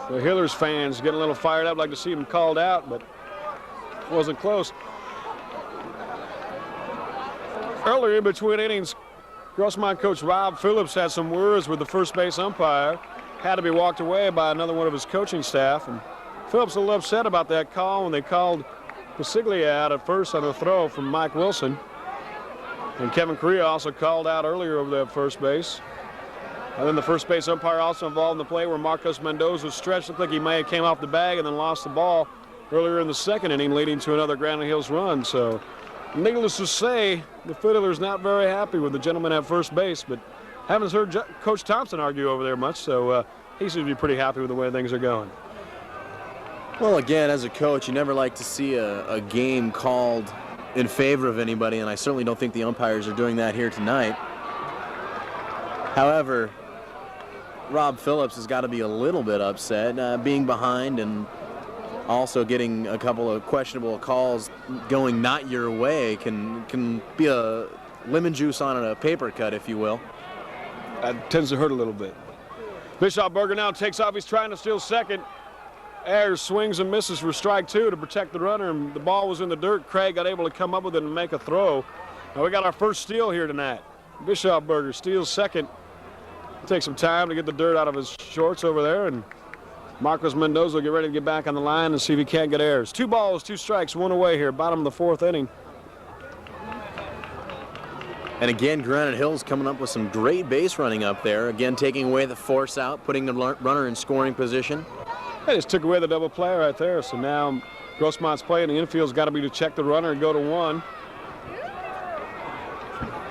The Hillers fans getting a little fired up, like to see him called out, but wasn't close. Earlier in between innings, Grossmont coach Rob Phillips had some words with the first base umpire. Had to be walked away by another one of his coaching staff. And Phillips a little upset about that call when they called Pasiglia out at first on a throw from Mike Wilson. And Kevin Correa also called out earlier over there at first base. And then the first base umpire also involved in the play where Marcos Mendoza stretched. Looked like he may have came off the bag and then lost the ball earlier in the 2nd inning, leading to another Granite Hills run. So needless to say, the Fiddler's not very happy with the gentleman at first base, but haven't heard Coach Thompson argue over there much, so he seems to be pretty happy with the way things are going. Well, again, as a coach, you never like to see a game called in favor of anybody, and I certainly don't think the umpires are doing that here tonight. However, Rob Phillips has got to be a little bit upset, being behind and also getting a couple of questionable calls going not your way can be a lemon juice on a paper cut, if you will. That tends to hurt a little bit. Bischofberger now takes off. He's trying to steal second. Ayers swings and misses for strike 2 to protect the runner, and the ball was in the dirt. Craig got able to come up with it and make a throw. Now we got our first steal here tonight. Bischofberger steals second. Take some time to get the dirt out of his shorts over there, and Marcos Mendoza will get ready to get back on the line and see if he can't get Ayers. 2 balls, 2 strikes, 1 away here, bottom of the 4th inning. And again, Granite Hills coming up with some great base running up there. Again, taking away the force out, putting the runner in scoring position. They just took away the double play right there, so now Grossmont's play in the infield's got to be to check the runner and go to 1.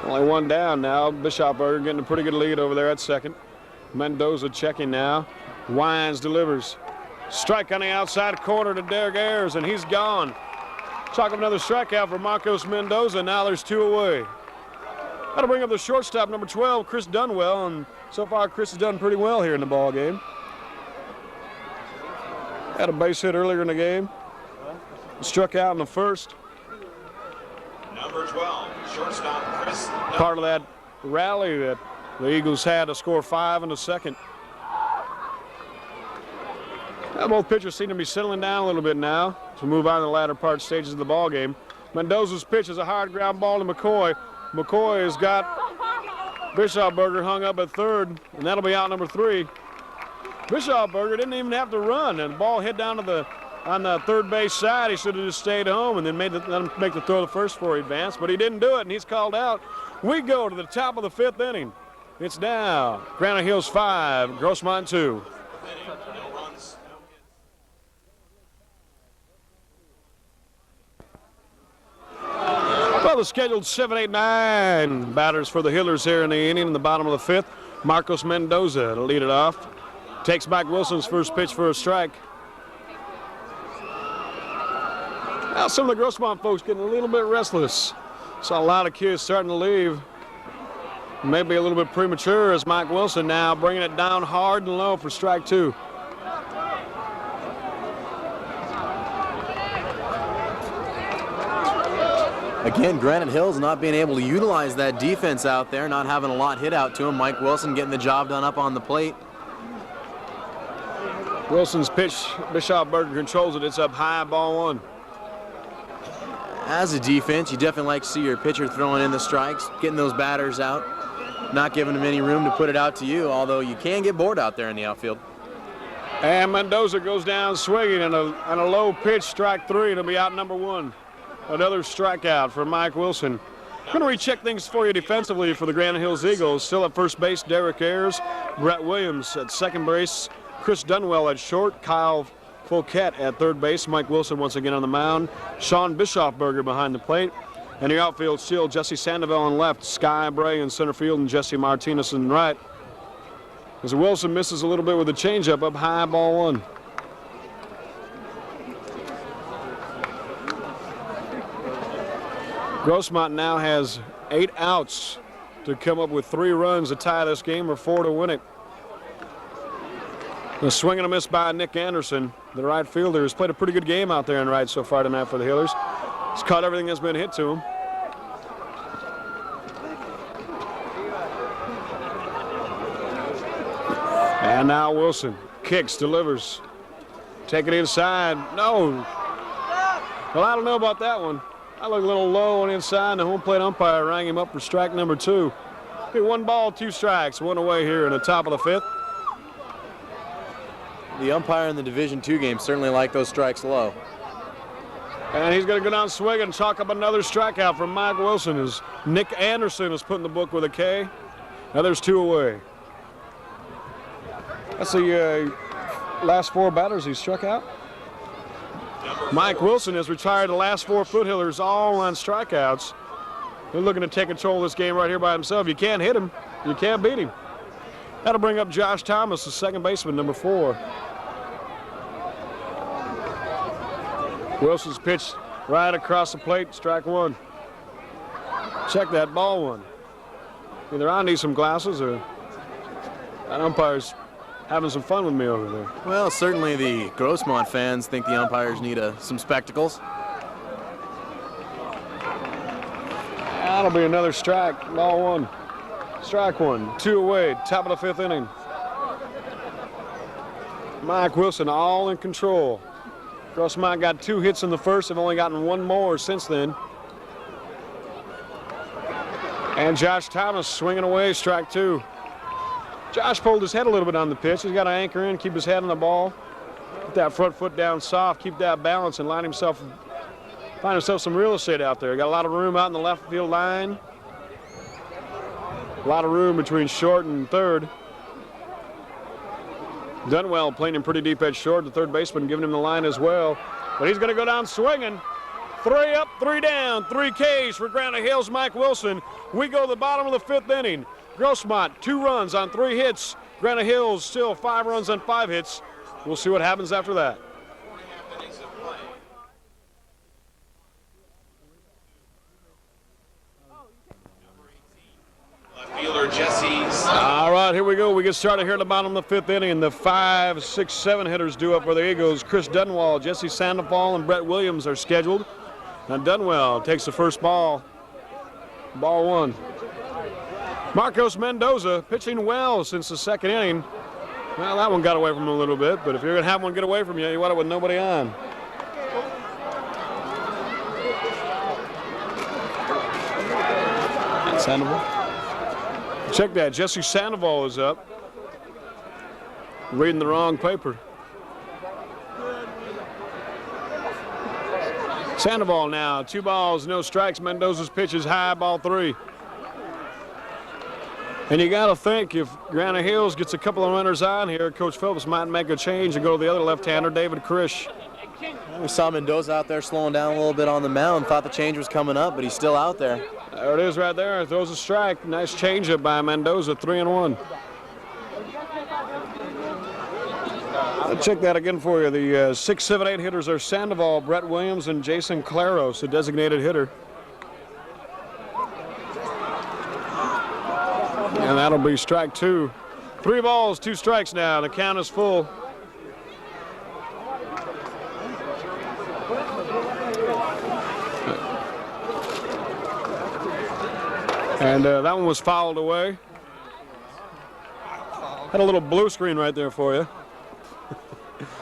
Only 1 down now. Bischofberger getting a pretty good lead over there at second. Mendoza checking now. Wines delivers. Strike on the outside corner to Derek Ayers, and he's gone. Chalk up another strikeout for Marcos Mendoza. Now there's 2 away. That'll bring up the shortstop, number 12, Chris Dunwell, and so far Chris has done pretty well here in the ball game. Had a base hit earlier in the game. Struck out in the first. Number 12, shortstop Chris. Part of that rally that the Eagles had to score 5 in the second. Now both pitchers seem to be settling down a little bit now as we move on to the latter part stages of the ball game. Mendoza's pitch is a hard ground ball to McCoy. McCoy has got Bischofberger hung up at third, and that'll be out number 3. Bischofberger didn't even have to run, and the ball hit down to on the third base side. He should have just stayed home and then let him make the throw the first before he advanced, but he didn't do it, and he's called out. We go to the top of the 5th inning. It's now Granite Hills 5, Grossmont 2. Well, the scheduled 7, 8, 9 batters for the Hillers here in the inning in the bottom of the 5th. Marcos Mendoza to lead it off. Takes Mike Wilson's first pitch for a strike. Now some of the Grossmont folks getting a little bit restless. Saw a lot of kids starting to leave. Maybe a little bit premature as Mike Wilson now bringing it down hard and low for strike 2. Again, Granite Hills not being able to utilize that defense out there, not having a lot hit out to him. Mike Wilson getting the job done up on the plate. Wilson's pitch, Bischofberger controls it. It's up high, ball 1. As a defense, you definitely like to see your pitcher throwing in the strikes, getting those batters out, not giving them any room to put it out to you, although you can get bored out there in the outfield. And Mendoza goes down swinging and a low pitch, strike 3. It'll be out number 1. Another strikeout for Mike Wilson. Going to recheck things for you defensively for the Granite Hills Eagles. Still at first base, Derek Ayers. Brett Williams at second base. Chris Dunwell at short. Kyle Fouquet at third base. Mike Wilson once again on the mound. Sean Bischofberger behind the plate. And the outfield still Jesse Sandoval on left. Sky Bray in center field and Jesse Martinez in right. As Wilson misses a little bit with a changeup up high, ball 1. Grossmont now has 8 outs to come up with 3 runs to tie this game or 4 to win it. A swing and a miss by Nick Anderson, the right fielder, has played a pretty good game out there in right so far tonight for the Hillers. He's caught everything that's been hit to him. And now Wilson kicks, delivers. Take it inside. No. Well, I don't know about that one. I look a little low on inside. The home plate umpire rang him up for strike number 2. Be 1 ball, 2 strikes, 1 away here in the top of the 5th. The umpire in the Division II game certainly liked those strikes low. And he's going to go down swinging and chalk up another strikeout from Mike Wilson as Nick Anderson is put in the book with a K. Now there's 2 away. That's the last 4 batters he struck out. Mike Wilson has retired the last 4 Foothillers all on strikeouts. They're looking to take control of this game right here by himself. You can't hit him. You can't beat him. That'll bring up Josh Thomas, the second baseman, number 4. Wilson's pitch right across the plate, strike 1. Check that, ball 1. Either I need some glasses or that umpire's having some fun with me over there. Well, certainly the Grossmont fans think the umpires need some spectacles. That'll be another strike, ball 1. Strike 1, 2 away, top of the 5th inning. Mike Wilson all in control. Grossmont got 2 hits in the first, have only gotten 1 more since then. And Josh Thomas swinging away, strike 2. Josh pulled his head a little bit on the pitch. He's got to anchor in, keep his head on the ball. Put that front foot down soft, keep that balance, and find himself some real estate out there. Got a lot of room out in the left field line. A lot of room between short and third. Dunwell playing him pretty deep at short. The third baseman giving him the line as well. But he's going to go down swinging. 3 up, 3 down, 3 Ks for Granite Hills, Mike Wilson. We go to the bottom of the 5th inning. Grossmont, 2 runs on 3 hits. Granite Hills still 5 runs on 5 hits. We'll see what happens after that. right, here we go. We get started here at the bottom of the fifth inning. The 5, 6, 7 hitters due up for the Eagles. Chris Dunwall, Jesse Sandoval, and Brett Williams are scheduled. And Dunwell takes the first ball. Ball one. Marcos Mendoza pitching well since the second inning. Well, that one got away from him a little bit, but if you're going to have one get away from you, you want it with nobody on. And Sandoval. Check that. Jesse Sandoval is up. Reading the wrong paper. Sandoval now. 2 balls, no strikes. Mendoza's pitch is high, ball 3. And you got to think if Granite Hills gets a couple of runners on here, Coach Phillips might make a change and go to the other left-hander, David Krish. We saw Mendoza out there slowing down a little bit on the mound. Thought the change was coming up, but he's still out there. There it is right there. Throws a strike. Nice changeup by Mendoza, 3-1. I'll check that again for you. The 6, 7, 8 hitters are Sandoval, Brett Williams, and Jason Claros, a designated hitter. And that'll be strike 2. 3 balls, 2 strikes now. The count is full. And that one was fouled away. Had a little blue screen right there for you.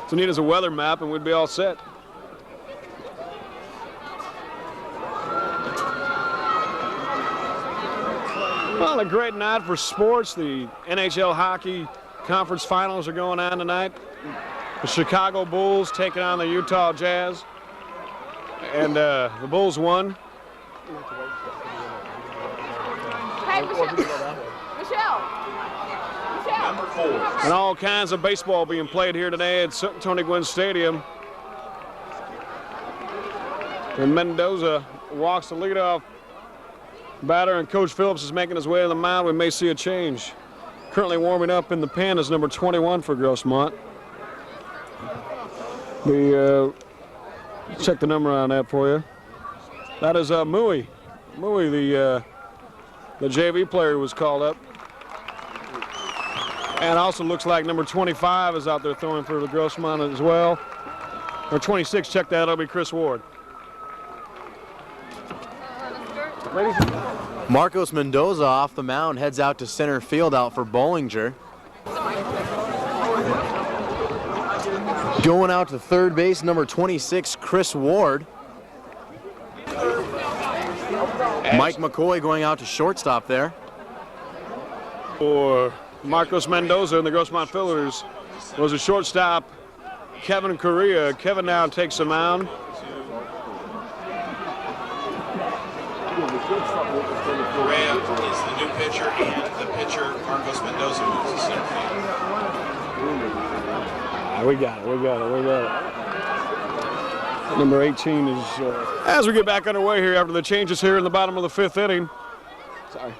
So neat as a weather map and we'd be all set. Well, a great night for sports. The NHL hockey conference finals are going on tonight. The Chicago Bulls taking on the Utah Jazz. And the Bulls won. Hey, Michelle. Number 4. And all kinds of baseball being played here today at Tony Gwynn Stadium. And Mendoza walks the leadoff batter, and Coach Phillips is making his way to the mound. We may see a change. Currently warming up in the pen is number 21 for Grossmont. Check the number on that for you. That is Mui. Mui, the JV player, was called up. And also looks like number 25 is out there throwing for the Grossmont as well. Or 26, check that, that'll be Chris Ward. Marcos Mendoza off the mound heads out to center field out for Bollinger. Going out to third base, number 26, Chris Ward. Mike McCoy going out to shortstop there. For Marcos Mendoza and the Grossmont Fillers was a shortstop, Kevin Correa. Kevin now takes the mound. Correa is the new pitcher, and the pitcher, Marcos Mendoza, moves to center field. We got it. Number 18 is, as we get back underway here after the changes here in the bottom of the 5th inning. Sorry.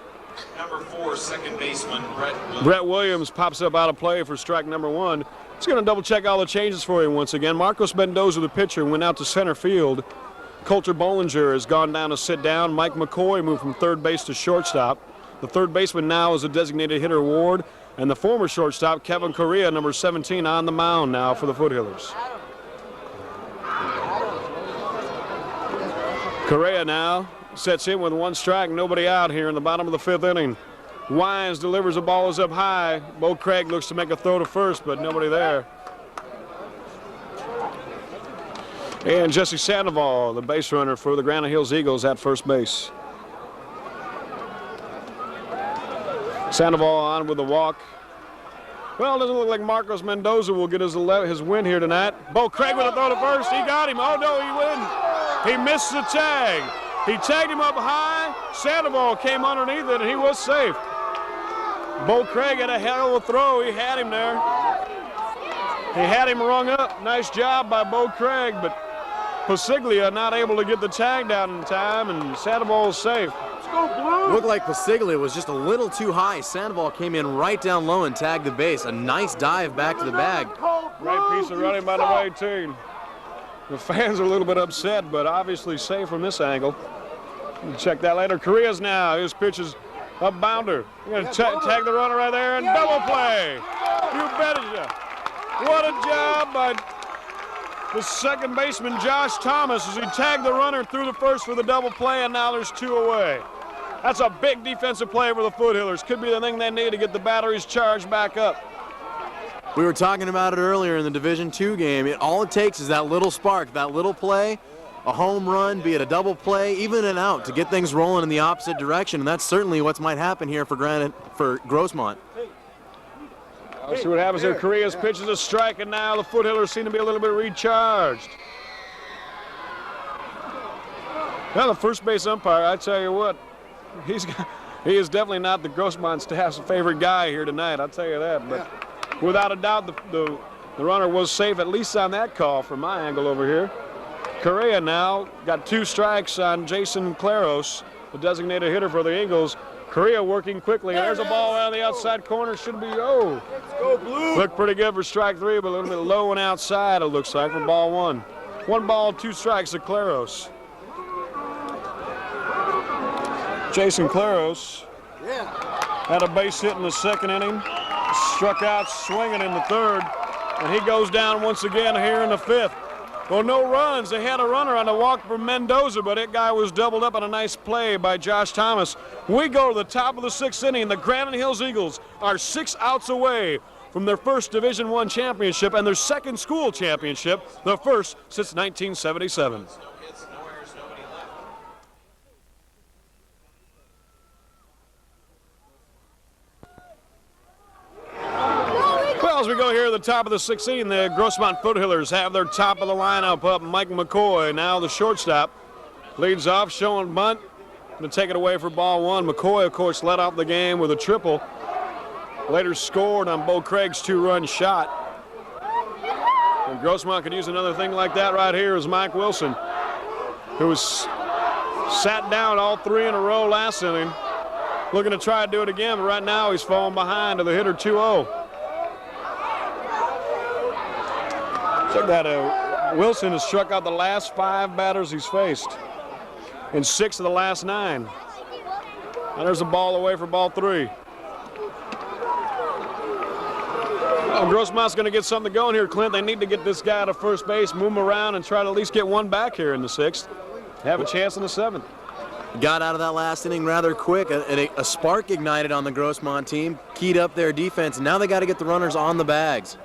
Number 4, second baseman, Brett Williams. Brett Williams pops up out of play for strike number 1. Just going to double check all the changes for you once again. Marcos Mendoza, the pitcher, went out to center field. Coulter Bollinger has gone down to sit down. Mike McCoy moved from third base to shortstop. The third baseman now is a designated hitter, Ward, and the former shortstop, Kevin Correa, number 17, on the mound now for the Foothillers. Correa now sets in with 1 strike, nobody out here in the bottom of the 5th inning. Wines delivers, the ball is up high. Bo Craig looks to make a throw to first, but nobody there. And Jesse Sandoval, the base runner for the Granite Hills Eagles, at first base. Sandoval on with a walk. Well, it doesn't look like Marcos Mendoza will get his win here tonight. Bo Craig with a throw to first. He got him. Oh, no, he wouldn't. He missed the tag. He tagged him up high. Sandoval came underneath it, and he was safe. Bo Craig had a hell of a throw. He had him there. He had him rung up. Nice job by Bo Craig, but Pasiglia not able to get the tag down in time, and Sandoval is safe. Looked like Pasiglia was just a little too high. Sandoval came in right down low and tagged the base. A nice dive back to the bag. Great piece of running by the 18. The fans are a little bit upset, but obviously safe from this angle. We'll check that later. Correa's now. His pitch is A bounder. You're going to tag the runner right there and double play. You betcha. What a job by the second baseman, Josh Thomas, as he tagged the runner through the first for the double play, and now there's 2 away. That's a big defensive play for the Foothillers. Could be the thing they need to get the batteries charged back up. We were talking about it earlier in the Division II game. All it takes is that little spark, that little play, a home run, be it a double play, even an out, to get things rolling in the opposite direction, and that's certainly what might happen here for Grossmont. Let's see what happens here. Correa's pitch is a strike, and now the Foothillers seem to be a little bit recharged. Now the first base umpire, I tell you what, he is definitely not the Grossmont staff's favorite guy here tonight, I'll tell you that. But without a doubt, the runner was safe, at least on that call from my angle over here. Correa now got 2 strikes on Jason Claros, the designated hitter for the Eagles. Correa working quickly. There's a ball out of the outside corner. Should be, oh. Let's go, Blue. Looked pretty good for strike 3, but a little bit low and outside, it looks like, for ball 1. 1 ball, 2 strikes to Claros. Jason Claros had a base hit in the 2nd inning. Struck out swinging in the 3rd. And he goes down once again here in the 5th. Well, no runs. They had a runner on the walk from Mendoza, but that guy was doubled up on a nice play by Josh Thomas. We go to the top of the 6th inning. The Granite Hills Eagles are 6 outs away from their first Division I championship and their 2nd school championship, the first since 1977. As we go here at the top of the 6th inning, the Grossmont Foothillers have their top of the lineup up. Mike McCoy, now the shortstop, leads off, showing bunt. Going to take it away for ball 1. McCoy, of course, led off the game with a triple. Later scored on Bo Craig's 2-run shot. And Grossmont could use another thing like that right here is Mike Wilson, who was sat down all 3 in a row last inning. Looking to try to do it again, but right now he's falling behind to the hitter 2-0. Check that out. Wilson has struck out the last 5 batters he's faced in 6 of the last 9. And there's a ball away for ball 3. Well, Grossmont's going to get something going here, Clint. They need to get this guy to first base, move him around, and try to at least get 1 back here in the 6th. Have a chance in the 7th. Got out of that last inning rather quick. A spark ignited on the Grossmont team, keyed up their defense. Now they got to get the runners on the bags.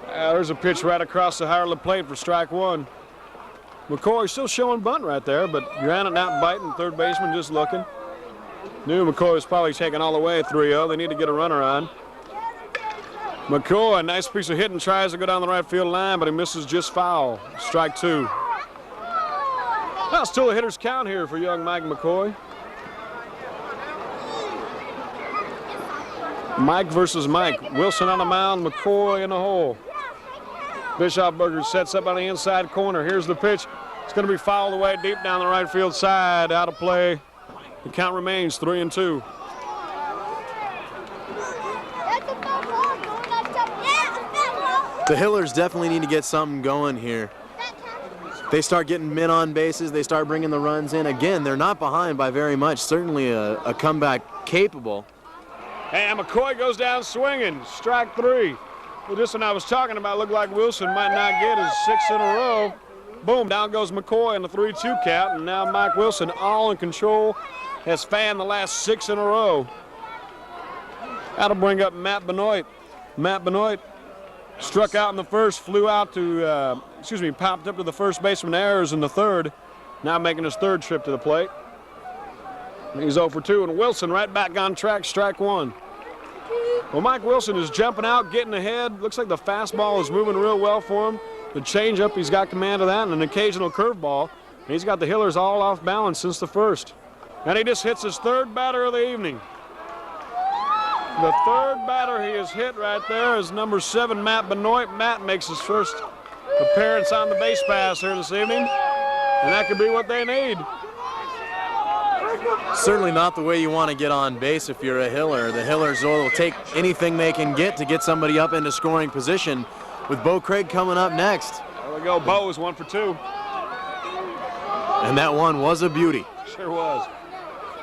There's a pitch right across the higher plate for strike 1. McCoy still showing bunt right there, but Granite not biting, third baseman just looking. Knew McCoy was probably taking all the way 3-0. They need to get a runner on. McCoy, a nice piece of hitting, tries to go down the right field line, but he misses just foul. Strike 2. Now still a hitter's count here for young Mike McCoy. Mike versus Mike. Wilson on the mound, McCoy in the hole. Bischofberger sets up on the inside corner. Here's the pitch. It's going to be fouled away deep down the right field side. Out of play. The count remains 3-2. The Hillers definitely need to get something going here. They start getting men on bases. They start bringing the runs in. Again, they're not behind by very much. Certainly a comeback capable. And McCoy goes down swinging. Strike 3. Well, this one I was talking about looked like Wilson might not get his 6th in a row. Boom, down goes McCoy in the 3-2 count, and now Mike Wilson, all in control, has fanned the last 6 in a row. That'll bring up Matt Benoit. Matt Benoit struck out in the 1st, flew out to, popped up to the first baseman errors in the 3rd, now making his 3rd trip to the plate. He's 0 for 2, and Wilson right back on track, strike 1. Well, Mike Wilson is jumping out, getting ahead. Looks like the fastball is moving real well for him. The changeup, he's got command of that, and an occasional curveball. He's got the Hillers all off balance since the 1st. And he just hits his 3rd batter of the evening. The 3rd batter he has hit right there is number 7, Matt Benoit. Matt makes his first appearance on the base pass here this evening, and that could be what they need. Certainly not the way you want to get on base if you're a Hiller. The Hillers will take anything they can get somebody up into scoring position, with Bo Craig coming up next. There we go. Bo is 1 for 2. And that one was a beauty. Sure was.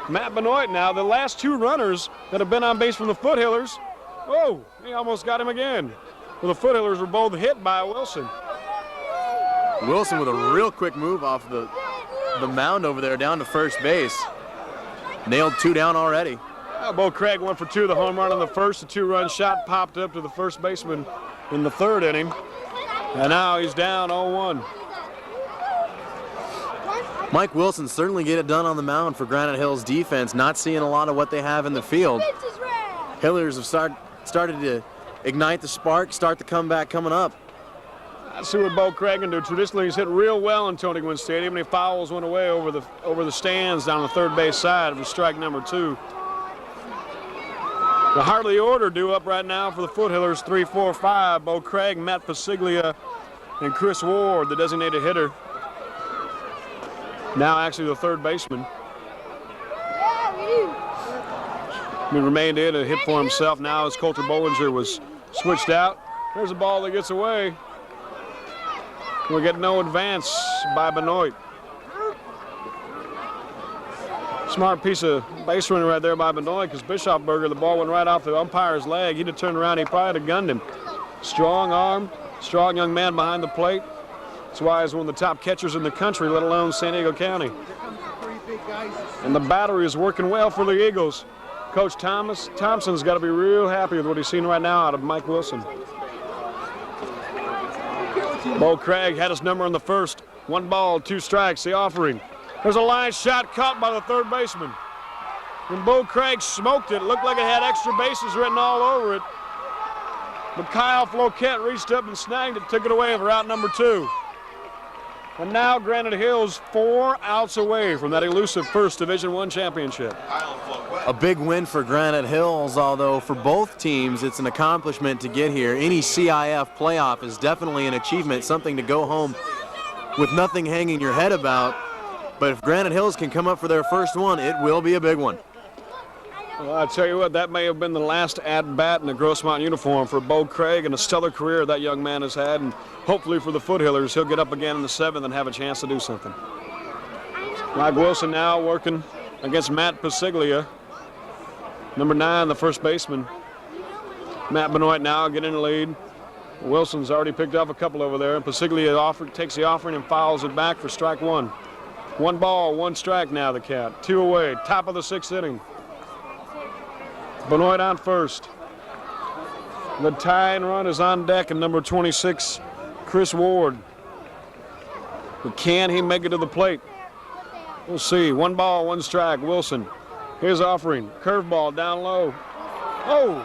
Matt Benoit now, the last two runners that have been on base from the Foothillers. Whoa, he almost got him again. Well, the Foothillers were both hit by Wilson. Wilson with a real quick move off the mound over there down to first base. Nailed two down already. Bo Craig went for two. The home run on the first, the two-run shot popped up to the first baseman in the third inning. And now he's down 0-1. Mike Wilson certainly get it done on the mound for Granite Hills defense, not seeing a lot of what they have in the field. Hillers have started to ignite the spark, start the comeback coming up. I see what Bo Craig can do. Traditionally, he's hit real well in Tony Gwynn Stadium, and he fouls one away over the stands down the third base side of strike number 2. The Hartley order due up right now for the Foothillers, 3, 4, 5. Bo Craig, Matt Pasiglia, and Chris Ward, the designated hitter. Now actually the third baseman. He remained in to hit for himself now as Coulter Bollinger was switched out. There's a ball that gets away. We'll get no advance by Benoit. Smart piece of base running right there by Benoit, because Bischofberger, the ball went right off the umpire's leg. He'd have turned around, he probably would have gunned him. Strong arm, strong young man behind the plate. That's why he's one of the top catchers in the country, let alone San Diego County. And the battery is working well for the Eagles. Coach Thompson's got to be real happy with what he's seen right now out of Mike Wilson. Bo Craig had his number in the first. 1 ball, 2 strikes, the offering. There's a line shot caught by the third baseman. When Bo Craig smoked it, looked like it had extra bases written all over it. But Kyle Floquet reached up and snagged it, took it away for out number 2. And now Granite Hills 4 outs away from that elusive first Division I championship. A big win for Granite Hills, although for both teams it's an accomplishment to get here. Any CIF playoff is definitely an achievement, something to go home with nothing hanging your head about. But if Granite Hills can come up for their first one, it will be a big one. Well, I tell you what, that may have been the last at-bat in the Grossmont uniform for Bo Craig, and a stellar career that young man has had. And hopefully for the Foothillers, he'll get up again in the 7th and have a chance to do something. Mike Wilson now working against Matt Pasiglia. Number 9, the first baseman. Matt Benoit now getting the lead. Wilson's already picked off a couple over there, and Pasiglia takes the offering and fouls it back for strike 1. 1 ball, 1 strike now the count. 2 away, top of the 6th inning. Benoit on first. The tying run is on deck, and number 26, Chris Ward. But can he make it to the plate? We'll see. 1 ball, 1 strike. Wilson. His offering. Curveball down low. Oh!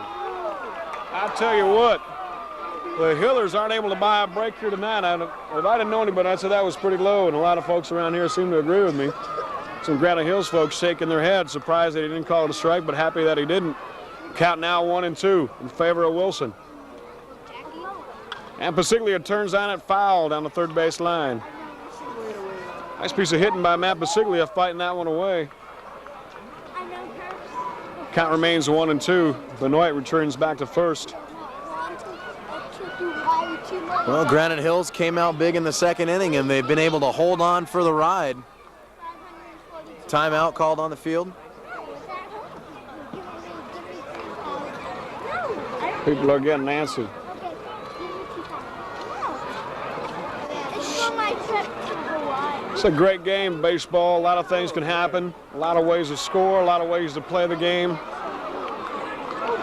I tell you what, the Hillers aren't able to buy a break here tonight. If I didn't know anybody, I'd say that was pretty low, and a lot of folks around here seem to agree with me. Some Granite Hills folks shaking their heads, surprised that he didn't call it a strike, but happy that he didn't. Count now 1-2 in favor of Wilson. And Pasiglia turns on it, foul down the third base line. Nice piece of hitting by Matt Pasiglia, fighting that one away. Count remains 1-2. Benoit returns back to first. Well, Granite Hills came out big in the 2nd inning, and they've been able to hold on for the ride. Timeout called on the field. People are getting antsy. It's a great game, baseball. A lot of things can happen. A lot of ways to score, a lot of ways to play the game.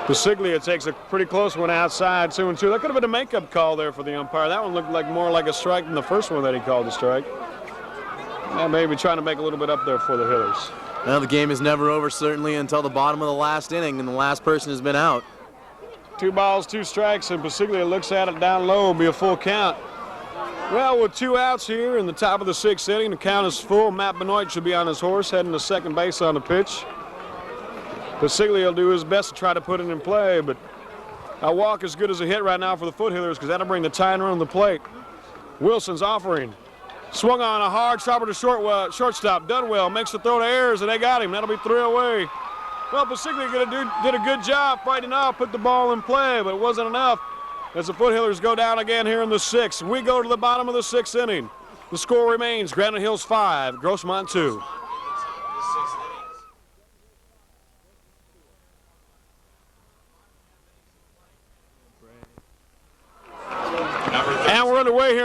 Pasiglia takes a pretty close one outside, 2-2. That could have been a makeup call there for the umpire. That one looked like more like a strike than the first one that he called a strike. And maybe trying to make a little bit up there for the Hillers. Well, the game is never over, certainly, until the bottom of the last inning, and the last person has been out. 2 balls, 2 strikes, and Pasiglia looks at it down low. It'll be a full count. Well, with 2 outs here in the top of the 6th inning, the count is full. Matt Benoit should be on his horse, heading to second base on the pitch. Pasiglia will do his best to try to put it in play, but a walk as good as a hit right now for the Foothillers, because that'll bring the tying run on the plate. Wilson's offering. Swung on a hard chopper to shortstop. Dunwell makes the throw to Ayers, and they got him. That'll be 3 away. Well, Pasiglia did a good job fighting off, put the ball in play, but it wasn't enough as the Foothillers go down again here in the 6th. We go to the bottom of the 6th inning. The score remains Granite Hills 5, Grossmont 2.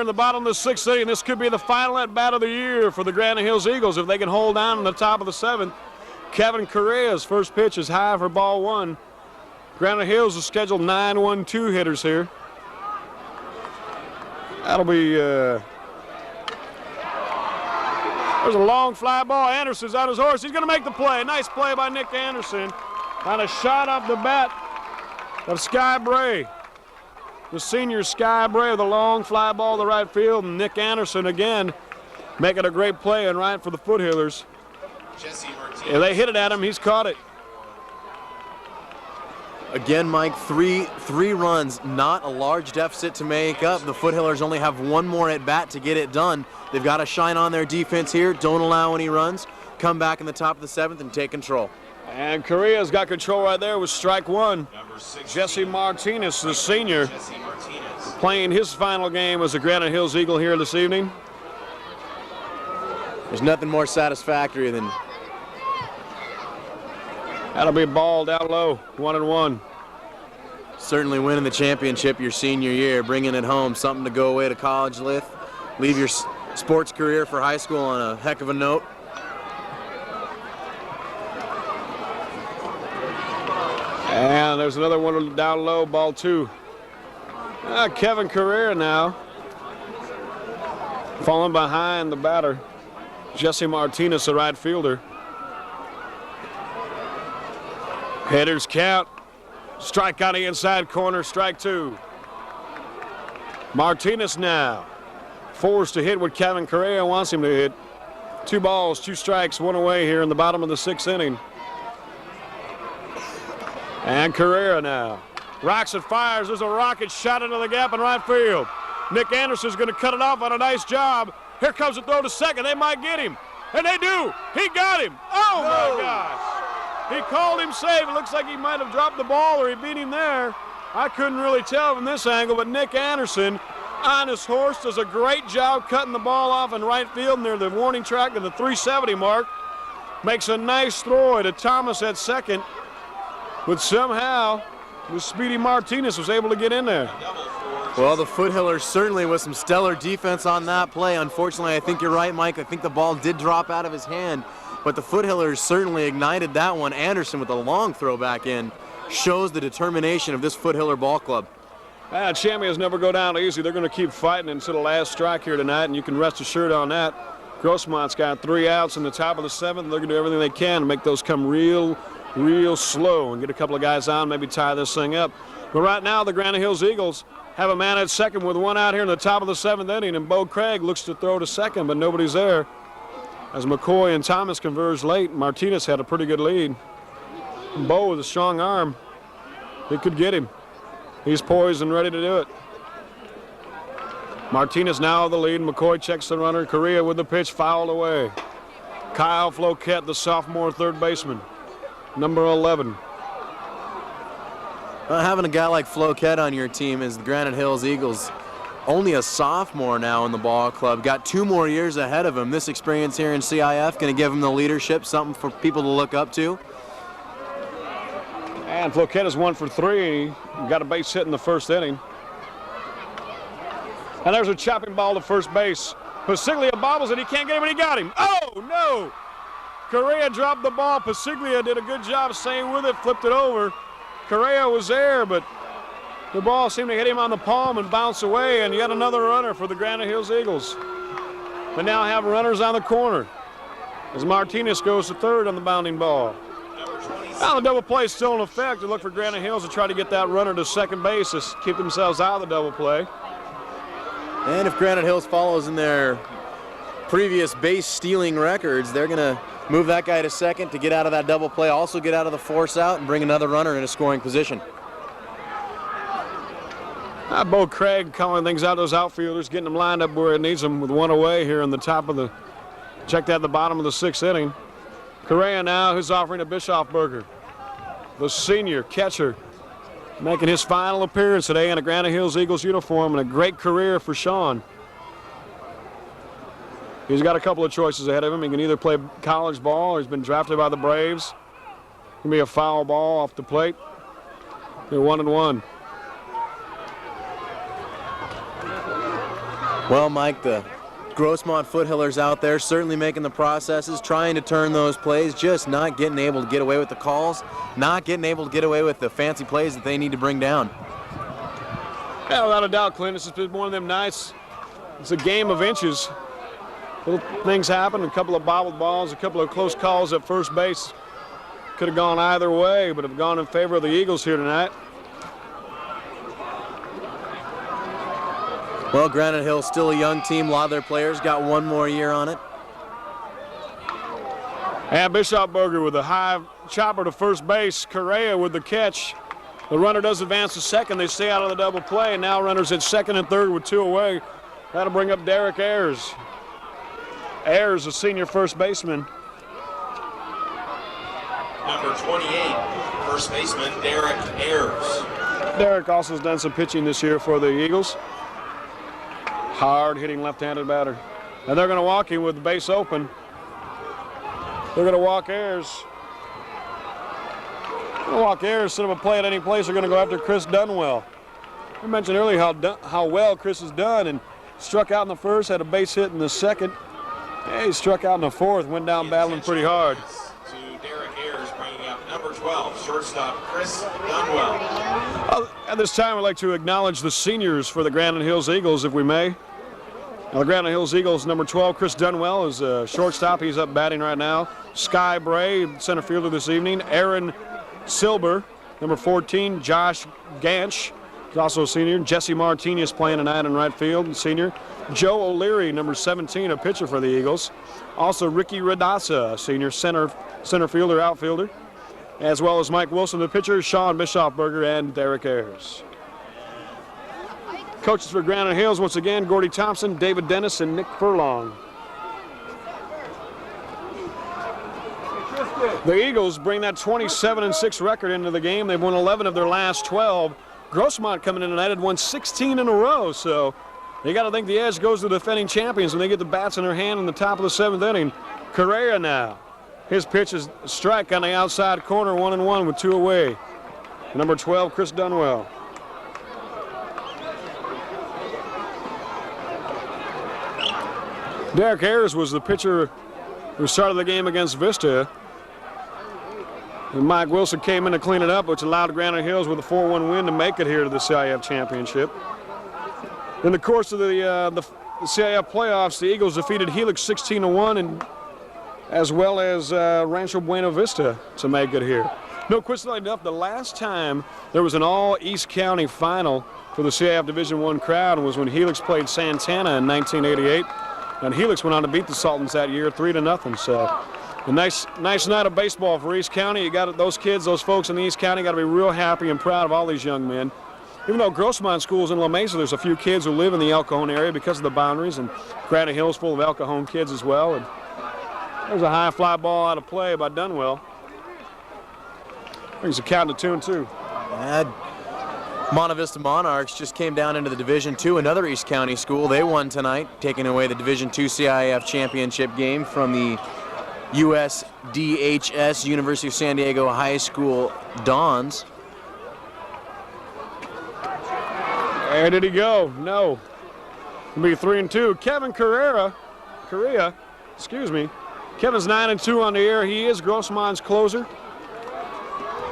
in the bottom of the 6th inning. This could be the final at-bat of the year for the Granite Hills Eagles if they can hold on in the top of the 7th. Kevin Correa's first pitch is high for ball 1. Granite Hills is scheduled 9-1-2 hitters here. That'll be, there's a long fly ball. Anderson's on his horse. He's going to make the play. Nice play by Nick Anderson on a shot off the bat of Sky Bray. The senior Sky Bray with a long fly ball to right field, and Nick Anderson again making a great play and right for the Foothillers. If they hit it at him, he's caught it. Again, Mike, three runs, not a large deficit to make up. The Foothillers only have one more at bat to get it done. They've got to shine on their defense here, don't allow any runs, come back in the top of the 7th and take control. And Correa's got control right there with strike 1. Jesse Martinez, the senior, playing his final game as a Granite Hills Eagle here this evening. There's nothing more satisfactory than... That'll be a ball down low, 1-1. Certainly winning the championship your senior year, bringing it home, something to go away to college with. Leave your sports career for high school on a heck of a note. And there's another one down low, ball 2. Kevin Correa now falling behind the batter, Jesse Martinez, the right fielder. Hitters count. Strike on the inside corner, strike 2. Martinez now forced to hit what Kevin Correa wants him to hit. 2 balls, 2 strikes, 1 away here in the bottom of the 6th inning. And Correa now rocks and fires. There's a rocket shot into the gap in right field. Nick Anderson's going to cut it off on a nice job. Here comes the throw to second. They might get him. And they do. He got him. Oh, my gosh. He called him safe. It looks like he might have dropped the ball or he beat him there. I couldn't really tell from this angle, but Nick Anderson on his horse does a great job cutting the ball off in right field near the warning track at the 370 mark. Makes a nice throw to Thomas at second, but somehow the speedy Martinez was able to get in there. Well, the Foothillers certainly with some stellar defense on that play. Unfortunately, I think you're right, Mike. I think the ball did drop out of his hand, but the Foothillers certainly ignited that one. Anderson with a long throw back in shows the determination of this Foothiller ball club. Champions never go down easy. They're going to keep fighting until the last strike here tonight, and you can rest assured on that. Grossmont's got 3 outs in the top of the 7th. They're going to do everything they can to make those come real slow and get a couple of guys on, maybe tie this thing up. But right now, the Granite Hills Eagles have a man at second with 1 out here in the top of the 7th inning, and Bo Craig looks to throw to second, but nobody's there. As McCoy and Thomas converged late, Martinez had a pretty good lead. Bo with a strong arm, he could get him. He's poised and ready to do it. Martinez now the lead. McCoy checks the runner. Correa with the pitch, fouled away. Kyle Floquette, the sophomore third baseman, number 11. Having a guy like Floquette on your team is the Granite Hills Eagles. Only a sophomore now in the ball club. Got 2 more years ahead of him. This experience here in CIF going to give him the leadership, something for people to look up to. And Floquette is 1 for 3. He got a base hit in the 1st inning. And there's a chopping ball to first base. Pasiglia bobbles it. He can't get him, and he got him. Oh, no. Correa dropped the ball. Pasiglia did a good job staying with it, flipped it over. Correa was there, but the ball seemed to hit him on the palm and bounce away, and yet another runner for the Granite Hills Eagles. They now have runners on the corner as Martinez goes to third on the bounding ball. Now the double play is still in effect. They look for Granite Hills to try to get that runner to second base to keep themselves out of the double play. And if Granite Hills follows in their previous base stealing records, they're going to move that guy to second to get out of that double play, also get out of the force out and bring another runner in a scoring position. Bo Craig calling things out to those outfielders, getting them lined up where it needs them with 1 away here in the top of the, checked out the bottom of the 6th inning. Correa now, who's offering a Bischofberger, the senior catcher, making his final appearance today in a Granite Hills Eagles uniform, and a great career for Sean. He's got a couple of choices ahead of him. He can either play college ball or he's been drafted by the Braves. It can be a foul ball off the plate. They're 1-1. Well, Mike, the Grossmont Foothillers out there certainly making the processes, trying to turn those plays, just not getting able to get away with the calls, not getting able to get away with the fancy plays that they need to bring down. Yeah, without a doubt, Clint, this has been one of them nights. It's a game of inches. Little things happen, a couple of bobbled balls, a couple of close calls at first base. Could have gone either way, but have gone in favor of the Eagles here tonight. Well, Granite Hill's still a young team. A lot of their players got one more year on it. And Bischofberger with a high chopper to first base. Correa with the catch. The runner does advance to second. They stay out of the double play. And now runners at second and third with 2 away. That'll bring up Derek Ayers. Ayers, a senior first baseman. Number 28, first baseman Derek Ayers. Derek also has done some pitching this year for the Eagles. Hard-hitting left-handed batter. And they're going to walk him with the base open. They're going to walk Ayers. Instead of a play at any place, they're going to go after Chris Dunwell. I mentioned earlier how well Chris has done, and struck out in the first, had a base hit in the second. Yeah, he struck out in the fourth, went down battling pretty hard. To Derek Ayers, bringing up number 12, shortstop Chris Dunwell. At this time, I'd like to acknowledge the seniors for the Granite Hills Eagles, if we may. Now, the Granite Hills Eagles, number 12, Chris Dunwell, is a shortstop. He's up batting right now. Sky Bray, center fielder this evening. Aaron Silber, number 14. Josh Ganch, he's also a senior. Jesse Martinez playing tonight in right field, senior. Joe O'Leary, number 17, a pitcher for the Eagles. Also Ricky Radassa, a senior center fielder, outfielder. As well as Mike Wilson, the pitcher, Sean Bischofberger, and Derek Ayers. Coaches for Granite Hills, once again, Gordy Thompson, David Dennis, and Nick Furlong. The Eagles bring that 27-6 record into the game. They've won 11 of their last 12. Grossmont coming in tonight had won 16 in a row, so you got to think the edge goes to the defending champions when they get the bats in their hand in the top of the 7th inning. Correa now. His pitch is a strike on the outside corner, 1-1 with 2 away. Number 12, Chris Dunwell. Derek Ayers was the pitcher who started the game against Vista. And Mike Wilson came in to clean it up, which allowed Granite Hills with a 4-1 win to make it here to the CIF championship. In the course of the CIF playoffs, the Eagles defeated Helix 16-1, and as well as Rancho Buena Vista to make it here. No, coincidentally enough, the last time there was an all-East County final for the CIF Division I crowd was when Helix played Santana in 1988. And Helix went on to beat the Sultans that year 3-0. So a nice night of baseball for East County. You got those kids, those folks in the East County got to be real happy and proud of all these young men. Even though Grossmont School's in La Mesa, there's a few kids who live in the El Cajon area because of the boundaries, and Granite Hill's full of El Cajon kids as well. And there's a high fly ball out of play by Dunwell. Brings a count to 2-2. Monte Vista Monarchs just came down into the Division II, another East County school. They won tonight, taking away the Division II CIF championship game from the USDHS, University of San Diego High School Dons. Where did he go? No. It'll be 3-2. Kevin Correa, Kevin's 9-2 on the air. He is Grossmont's closer.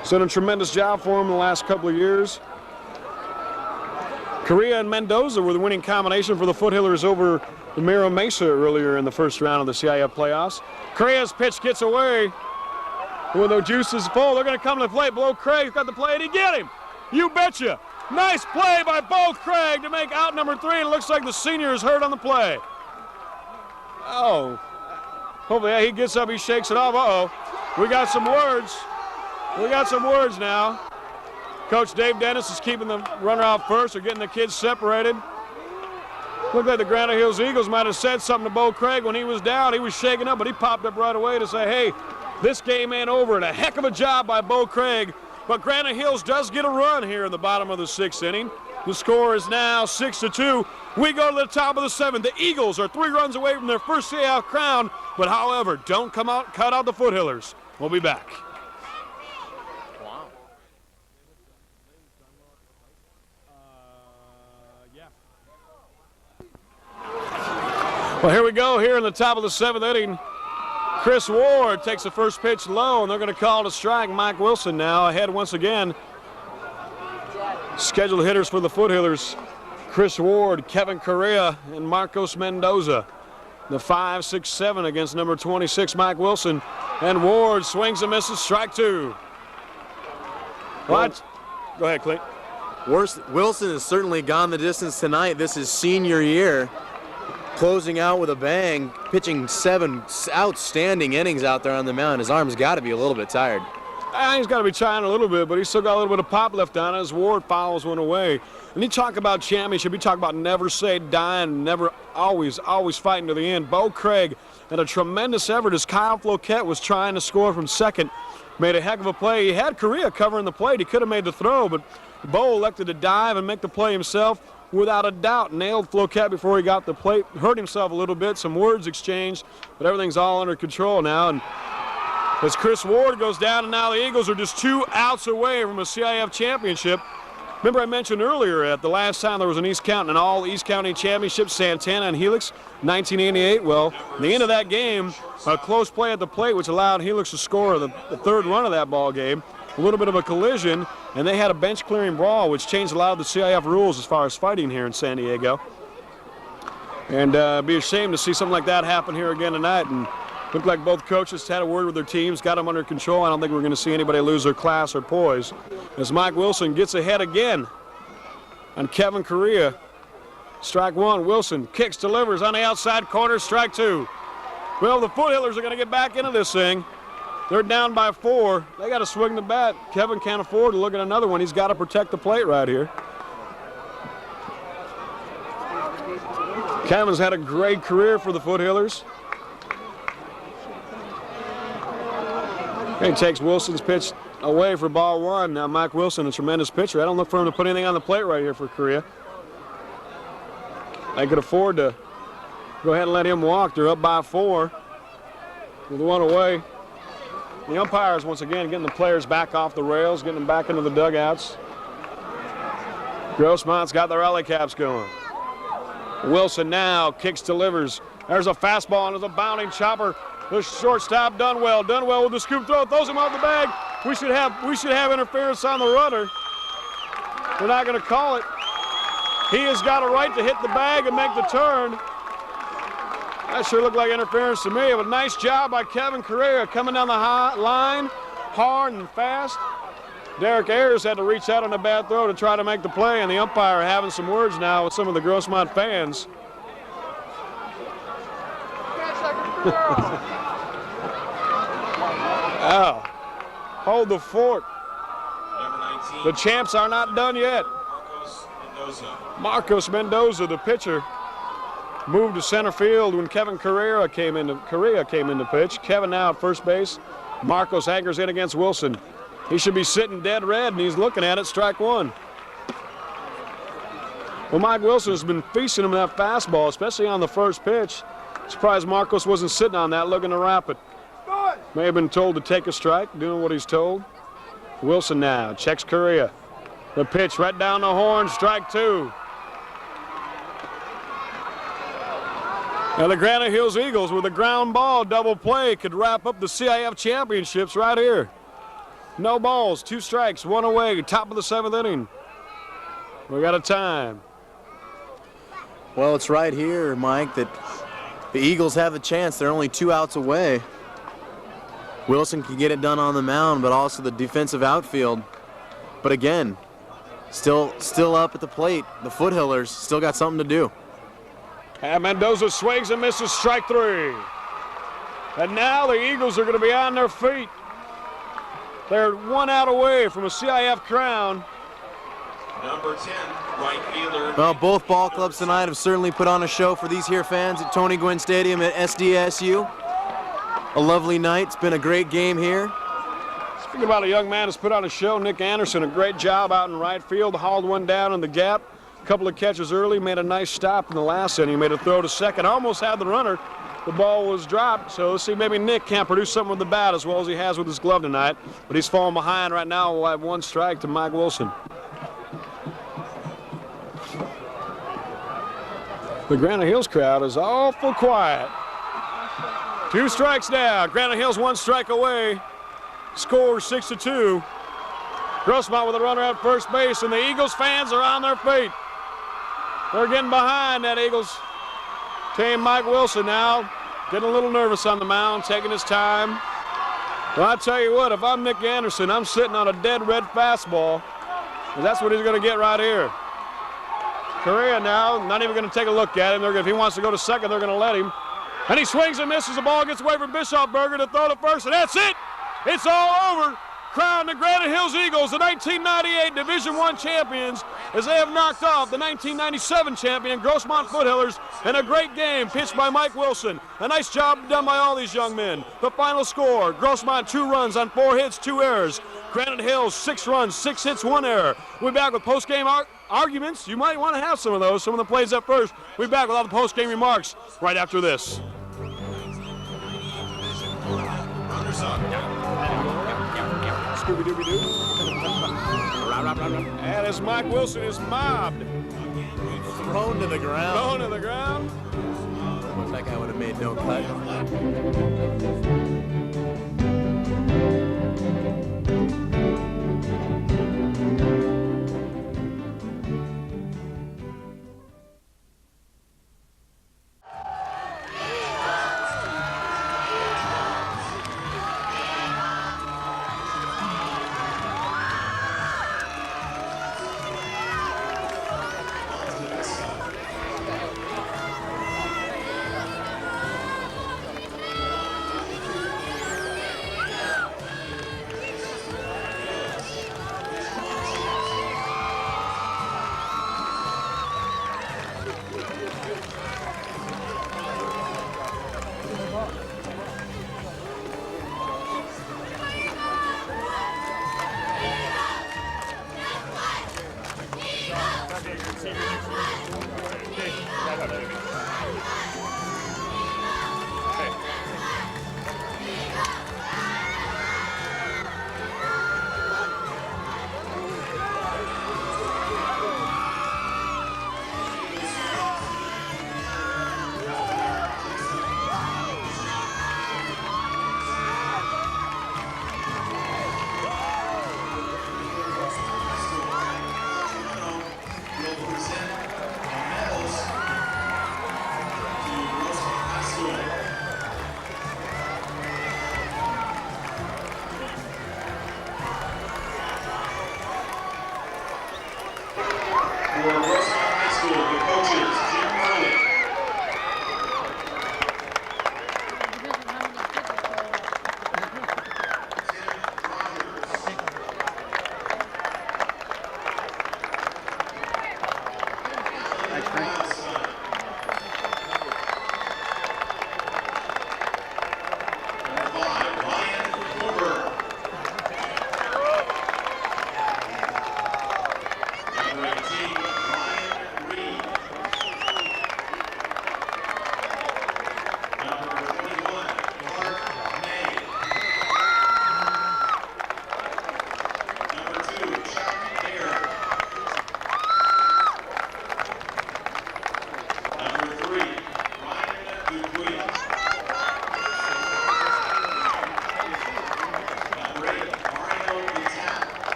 He's done a tremendous job for him in the last couple of years. Correa and Mendoza were the winning combination for the Foothillers over the Mira Mesa earlier in the first round of the CIF playoffs. Correa's pitch gets away. When the juice is full, they're going to come to the plate. Below Craig's got the play, and he get him. You betcha. Nice play by Bo Craig to make out number 3. It looks like the senior is hurt on the play. Oh. Hopefully he gets up, he shakes it off. Uh-oh. We got some words now. Coach Dave Dennis is keeping the runner out first. They're getting the kids separated. Looked like the Granite Hills Eagles might have said something to Bo Craig when he was down. He was shaking up, but he popped up right away to say, hey, this game ain't over. And a heck of a job by Bo Craig. But Granite Hills does get a run here in the bottom of the 6th inning. The score is now 6-2. We go to the top of the 7th. The Eagles are 3 runs away from their first CIF crown. But however, don't cut out the Foothillers. We'll be back. Well, here we go here in the top of the 7th inning. Chris Ward takes the first pitch low, and they're going to call it a strike. Mike Wilson now ahead once again. Scheduled hitters for the Foothillers: Chris Ward, Kevin Correa, and Marcos Mendoza. The 5, 6, 7 against number 26, Mike Wilson. And Ward swings and misses, strike 2. What? Go ahead, Clint. Wilson has certainly gone the distance tonight. This is senior year. Closing out with a bang, pitching 7 outstanding innings out there on the mound. His arm's got to be a little bit tired. He's got to be trying a little bit, but he's still got a little bit of pop left on it as Ward fouls one away. And you talk about championship, you talk about never say die and never always fighting to the end. Bo Craig had a tremendous effort as Kyle Floquette was trying to score from second. Made a heck of a play. He had Correa covering the plate. He could have made the throw, but Bo elected to dive and make the play himself. Without a doubt, nailed Floquette before he got the plate, hurt himself a little bit, some words exchanged, but everything's all under control now. And as Chris Ward goes down, and now the Eagles are just 2 outs away from a CIF championship. Remember I mentioned earlier at the last time there was an all East County championship, Santana and Helix, 1988. Well, at the end of that game, a close play at the plate, which allowed Helix to score the 3rd run of that ball game. A little bit of a collision, and they had a bench clearing brawl, which changed a lot of the CIF rules as far as fighting here in San Diego. And be ashamed to see something like that happen here again tonight. And looked like both coaches had a word with their teams, got them under control. I don't think we're going to see anybody lose their class or poise. As Mike Wilson gets ahead again on Kevin Correa. Strike 1, Wilson kicks, delivers on the outside corner, strike 2. Well, the Foothillers are going to get back into this thing. They're down by 4. They got to swing the bat. Kevin can't afford to look at another one. He's got to protect the plate right here. Kevin's had a great career for the Foothillers. He takes Wilson's pitch away for ball 1. Now Mike Wilson, a tremendous pitcher. I don't look for him to put anything on the plate right here for Correa. They could afford to go ahead and let him walk. They're up by 4 with 1 away. The umpires, once again, getting the players back off the rails, getting them back into the dugouts. Grossmont's got their alley caps going. Wilson now kicks, delivers. There's a fastball, and there's a bounding chopper. The shortstop, Dunwell. Dunwell with the scoop throw, throws him off the bag. We should have interference on the runner. We're not going to call it. He has got a right to hit the bag and make the turn. That sure looked like interference to me. But a nice job by Kevin Correa coming down the line, hard and fast. Derek Ayers had to reach out on a bad throw to try to make the play, and the umpire having some words now with some of the Grossmont fans. Oh, hold the fort. Number 19. The champs are not done yet. Marcos Mendoza, the pitcher, moved to center field when Kevin Correa came in to pitch. Kevin now at first base. Marcos anchors in against Wilson. He should be sitting dead red, and he's looking at it, strike 1. Well, Mike Wilson has been feasting him that fastball, especially on the first pitch. Surprised Marcos wasn't sitting on that, looking to wrap it. May have been told to take a strike, doing what he's told. Wilson now checks Correa. The pitch right down the horn, strike 2. Now the Granite Hills Eagles with a ground ball double play could wrap up the CIF championships right here. No balls, 2 strikes, 1 away, top of the 7th inning. We got a time. Well, it's right here, Mike, that the Eagles have a chance. They're only 2 outs away. Wilson can get it done on the mound, but also the defensive outfield. But again, still up at the plate. The Foothillers still got something to do. And Mendoza swings and misses, strike 3. And now the Eagles are going to be on their feet. They're 1 out away from a CIF crown. Number 10, right fielder. Well, both ball clubs tonight have certainly put on a show for these here fans at Tony Gwynn Stadium at SDSU. A lovely night. It's been a great game here. Speaking about a young man who's put on a show, Nick Anderson, a great job out in right field, hauled one down in the gap. A couple of catches early, made a nice stop in the last inning, made a throw to second, almost had the runner. The ball was dropped, so let's see, maybe Nick can't produce something with the bat as well as he has with his glove tonight, but he's falling behind right now. We'll have 1 strike to Mike Wilson. The Granite Hills crowd is awful quiet. 2 strikes now. Granite Hills 1 strike away. Score 6-2. Grossmont with a runner at first base, and the Eagles fans are on their feet. They're getting behind that Eagles team. Mike Wilson now getting a little nervous on the mound, taking his time. Well, I tell you what, if I'm Nick Anderson, I'm sitting on a dead red fastball. That's what he's going to get right here. Correa now, not even going to take a look at him. If he wants to go to second, they're going to let him. And he swings and misses. The ball gets away from Bischofberger to throw to first, and that's it. It's all over. Crown the Granite Hills Eagles, the 1998 Division I champions, as they have knocked off the 1997 champion Grossmont Foothillers in a great game pitched by Mike Wilson. A nice job done by all these young men. The final score, Grossmont 2 runs on 4 hits, 2 errors. Granite Hills 6 runs, 6 hits, 1 error. We'll be back with post-game arguments. You might want to have some of those. Some of the plays up first. We'll be back with all the post-game remarks right after this. Scooby-Dooby-Doo. And as Mike Wilson is mobbed. Thrown to the ground. Thrown to the ground. That guy would have made no cut.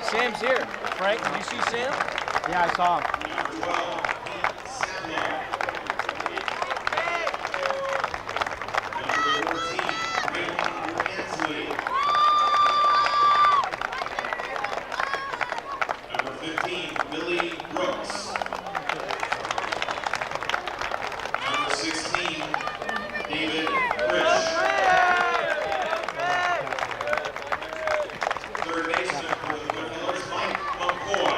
Sam's here. Frank, did you see Sam? Yeah, I saw him. Number 15, Billy Brooks. Number 16, David Rich. Third baseman for the Footballers, Mike McCoy.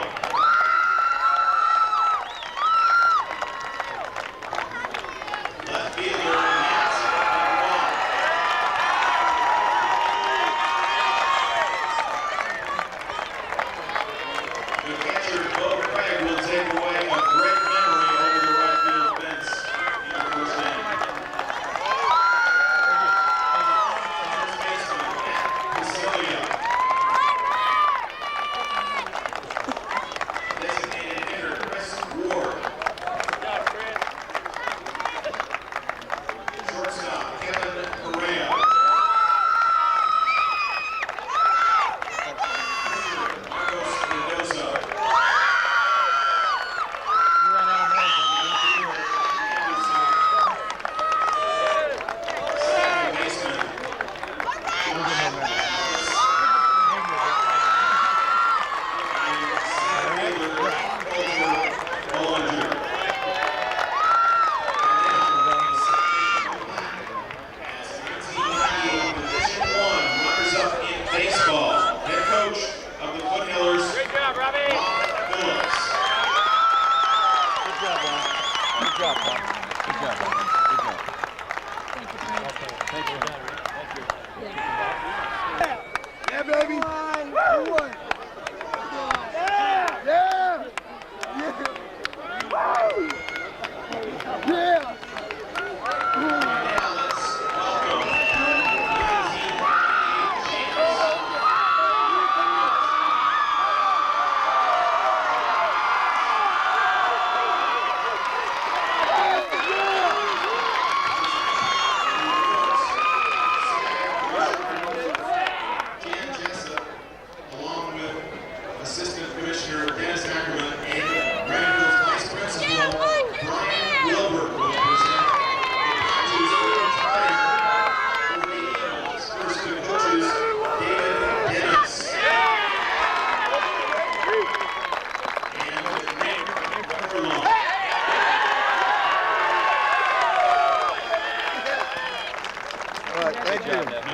All right, thank you.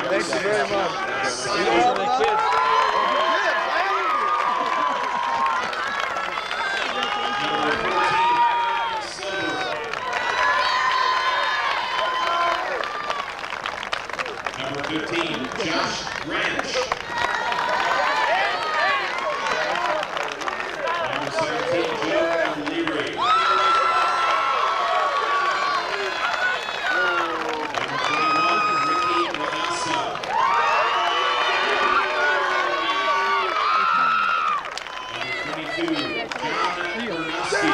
Thank you very much. Number 15, Josh Granite. Number 17, Joe Leary. Number 21, Ricky Manassa. Number 22, John Bernowski.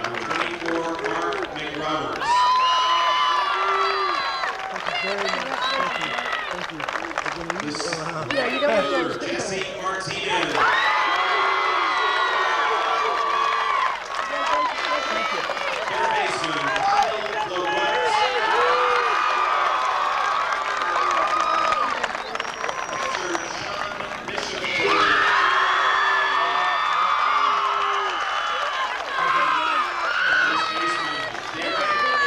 Number 24, Mark McRoberts. Jesse Martinez. Third baseman, Kyle Lowett. Catcher, Sean Bishop. First baseman, Derek Ayers.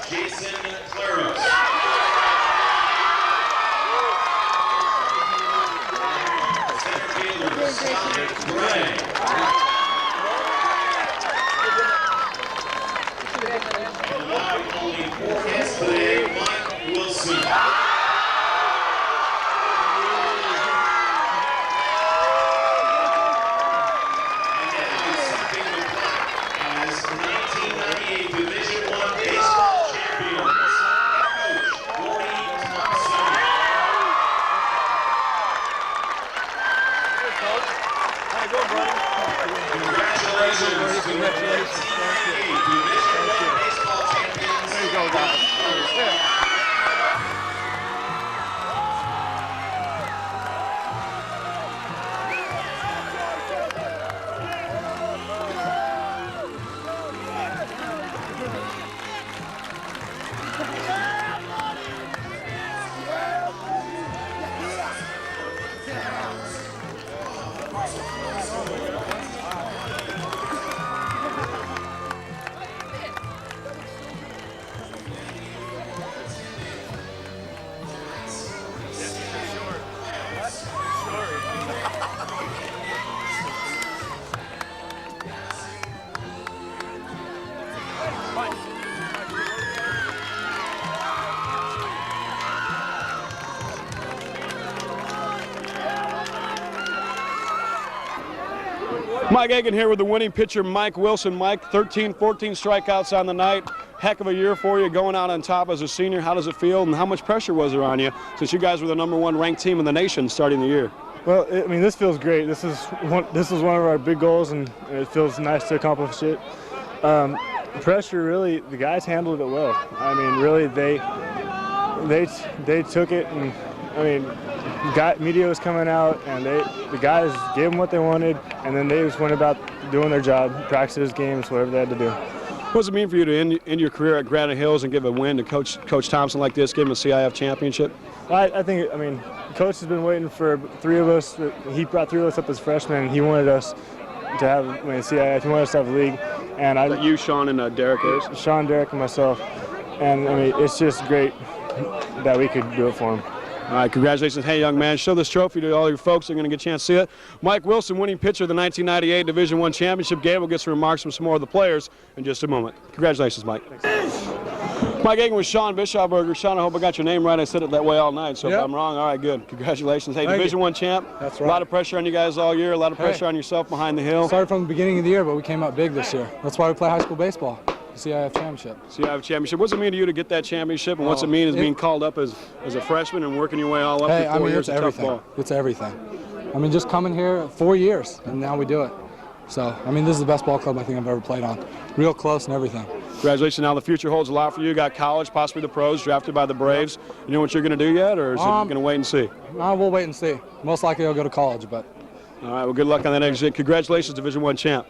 Jason Claros. Center fielder, Scott Gray. Allowing only 4 hits today, Mike Wilson. And now accepting the plaque as 1998 Division I baseball champions, head coach Gordy Thompson. Congratulations to the 1998 Division I baseball champions. There you go, guys. Mike Egan here with the winning pitcher, Mike Wilson. Mike, 13, 14 strikeouts on the night. Heck of a year for you, going out on top as a senior. How does it feel, and how much pressure was there on you since you guys were the #1 ranked team in the nation starting the year? Well, I mean, this feels great. This is one of our big goals, and it feels nice to accomplish it. Pressure, really, the guys handled it well. I mean, really, they took it, and I mean, media was coming out, and the guys gave them what they wanted, and then they just went about doing their job, practices, games, whatever they had to do. What does it mean for you to end your career at Granite Hills and give a win to Coach Thompson like this, give him a CIF championship? I think, I mean, Coach has been waiting for 3 of us. He brought 3 of us up as freshmen, and he wanted us to have CIF. He wanted us to have a league. And you, Sean, and Derek Ayers? Sean, Derek, and myself. And I mean, it's just great that we could do it for him. All right, congratulations. Hey, young man, show this trophy to all your folks. They're going to get a chance to see it. Mike Wilson, winning pitcher of the 1998 Division I championship game. We'll get some remarks from some more of the players in just a moment. Congratulations, Mike. Thanks. Mike Egan with Sean Bischofberger. Sean, I hope I got your name right. I said it that way all night, so if I'm wrong, all right, good. Congratulations. Hey, Division I champ. That's right. A lot of pressure on you guys all year, a lot of pressure on yourself behind the hill. Started from the beginning of the year, but we came out big this year. That's why we play high school baseball. CIF championship. CIF championship. What's it mean to you to get that championship, and what's it mean as being called up as a freshman and working your way all up to 4 years of tough ball? It's everything. I mean, just coming here 4 years, and now we do it. So, I mean, this is the best ball club I think I've ever played on. Real close and everything. Congratulations. Now the future holds a lot for you. You got college, possibly the pros, drafted by the Braves. You know what you're going to do yet, or is it going to wait and see? We'll wait and see. Most likely I'll go to college, but. All right, well, good luck on that exit. Congratulations, Division I champ.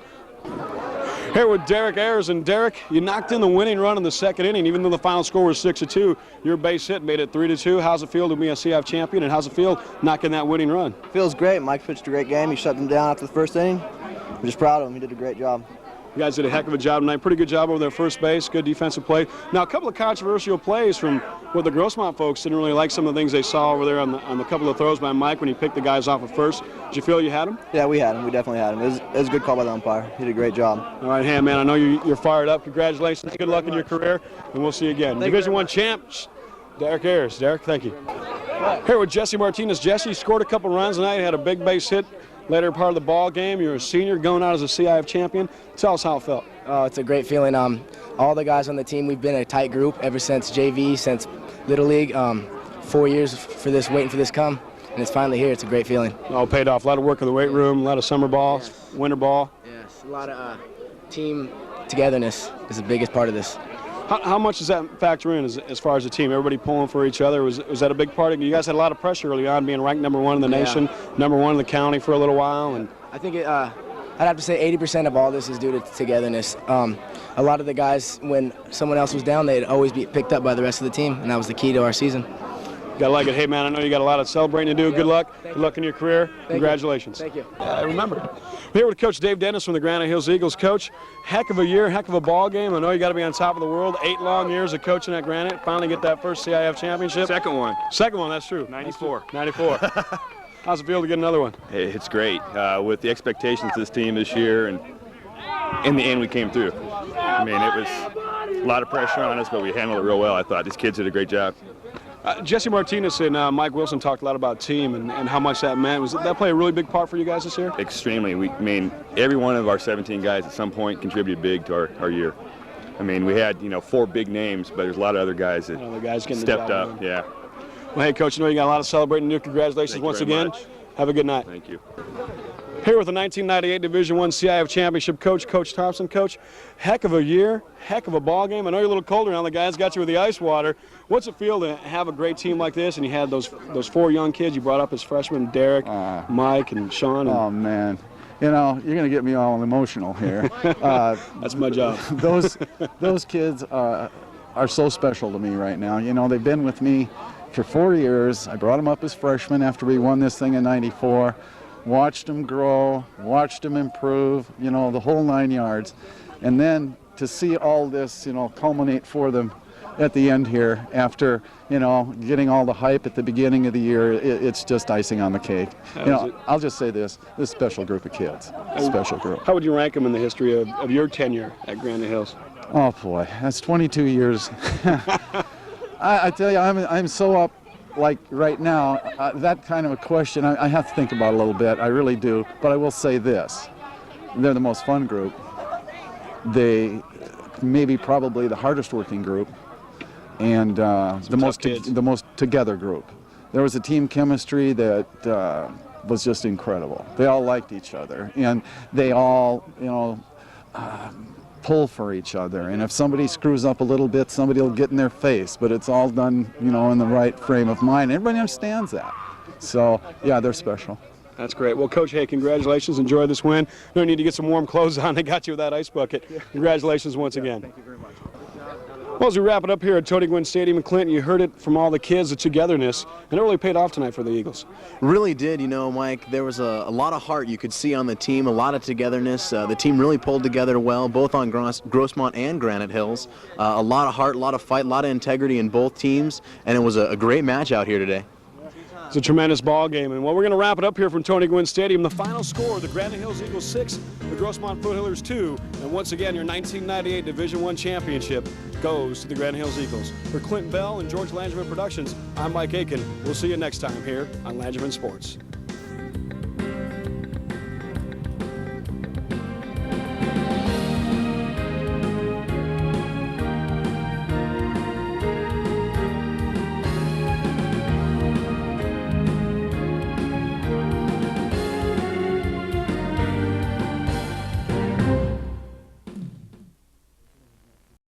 Here with Derek Ayers, and Derek, you knocked in the winning run in the second inning, even though the final score was 6-2. Your base hit made it 3-2. How's it feel to be a CIF champion, and how's it feel knocking that winning run? Feels great. Mike pitched a great game. He shut them down after the first inning. I'm just proud of him. He did a great job. You guys did a heck of a job tonight. Pretty good job over there first base. Good defensive play. Now, a couple of controversial plays from what the Grossmont folks didn't really like some of the things they saw over there on the couple of throws by Mike when he picked the guys off at first. Did you feel you had him? Yeah, we had him. We definitely had him. It was a good call by the umpire. He did a great job. All right, hey, man, I know you're fired up. Congratulations. Good luck in your career, and we'll see you again. Division I champ, Derek Ayers. Derek, thank you. Here with Jesse Martinez. Jesse scored a couple runs tonight, had a big base hit later part of the ball game. You're a senior going out as a CIF champion. Tell us how it felt. Oh, it's a great feeling. All the guys on the team, we've been a tight group ever since JV, since Little League. 4 years for this, waiting for this come, and it's finally here. It's a great feeling. All paid off. A lot of work in the weight room, a lot of summer ball, winter ball. Yes, a lot of team togetherness is the biggest part of this. How much does that factor in as far as the team? Everybody pulling for each other? Was that a big part of it? You guys had a lot of pressure early on, being ranked #1 in the nation, #1 in the county for a little while. And I think I'd have to say 80% of all this is due to togetherness. A lot of the guys, when someone else was down, they'd always be picked up by the rest of the team, and that was the key to our season. You gotta like it. Hey, man, I know you got a lot of celebrating to do. Good luck. Good luck in your career. Congratulations. Thank you. Yeah, I remember. We're here with Coach Dave Dennis from the Granite Hills Eagles. Coach, heck of a year, heck of a ball game. I know you got to be on top of the world. 8 long years of coaching at Granite. Finally get that first CIF championship. Second one. Second one, that's true. 94. 94. How's it feel to get another one? Hey, it's great. With the expectations of this team this year, and in the end we came through. I mean, it was a lot of pressure on us, but we handled it real well. I thought these kids did a great job. Jesse Martinez and Mike Wilson talked a lot about team and how much that meant. Did that play a really big part for you guys this year? Extremely. I mean, every one of our 17 guys at some point contributed big to our year. I mean, we had 4 big names, but there's a lot of other guys that stepped up. Yeah. Well, hey, Coach, I know you got a lot of celebrating to do. Congratulations once again. Much. Have a good night. Thank you. Here with the 1998 Division I CIF Championship coach, Coach Thompson. Coach, heck of a year, heck of a ball game. I know you're a little colder now. The guys got you with the ice water. What's it feel to have a great team like this? And you had those 4 young kids you brought up as freshmen, Derek, Mike, and Sean. Oh, man. You know, you're going to get me all emotional here. That's my job. Those kids are so special to me right now. You know, they've been with me for 4 years. I brought them up as freshmen after we won this thing in '94. Watched them grow, watched them improve, the whole 9 yards. And then to see all this, culminate for them at the end here after, getting all the hype at the beginning of the year, it's just icing on the cake. I'll just say this special group of kids, special group. How would you rank them in the history of your tenure at Granite Hills? Oh boy, that's 22 years. I tell you, I'm so up. Like right now, that kind of a question, I have to think about a little bit. I really do. But I will say this. They're the most fun group. They maybe probably the hardest working group. And the most together group. There was a team chemistry that was just incredible. They all liked each other. And they all, pull for each other, and if somebody screws up a little bit, somebody will get in their face, but it's all done, in the right frame of mind. Everybody understands that. So, yeah, they're special. That's great. Well, Coach, hey, congratulations. Enjoy this win. No need to get some warm clothes on. They got you with that ice bucket. Congratulations once again. Thank you very much. Well, as we wrap it up here at Tony Gwynn Stadium in Clinton, you heard it from all the kids, the togetherness, and it really paid off tonight for the Eagles. Really did, Mike. There was a lot of heart you could see on the team, a lot of togetherness. The team really pulled together well, both on Grossmont and Granite Hills. A lot of heart, a lot of fight, a lot of integrity in both teams, and it was a great match out here today. It's a tremendous ball game, and well, we're going to wrap it up here from Tony Gwynn Stadium. The final score, the Granite Hills Eagles 6, the Grossmont Foothillers 2, and once again, your 1998 Division I championship goes to the Granite Hills Eagles. For Clinton Bell and George Langevin Productions, I'm Mike Aiken. We'll see you next time here on Langevin Sports.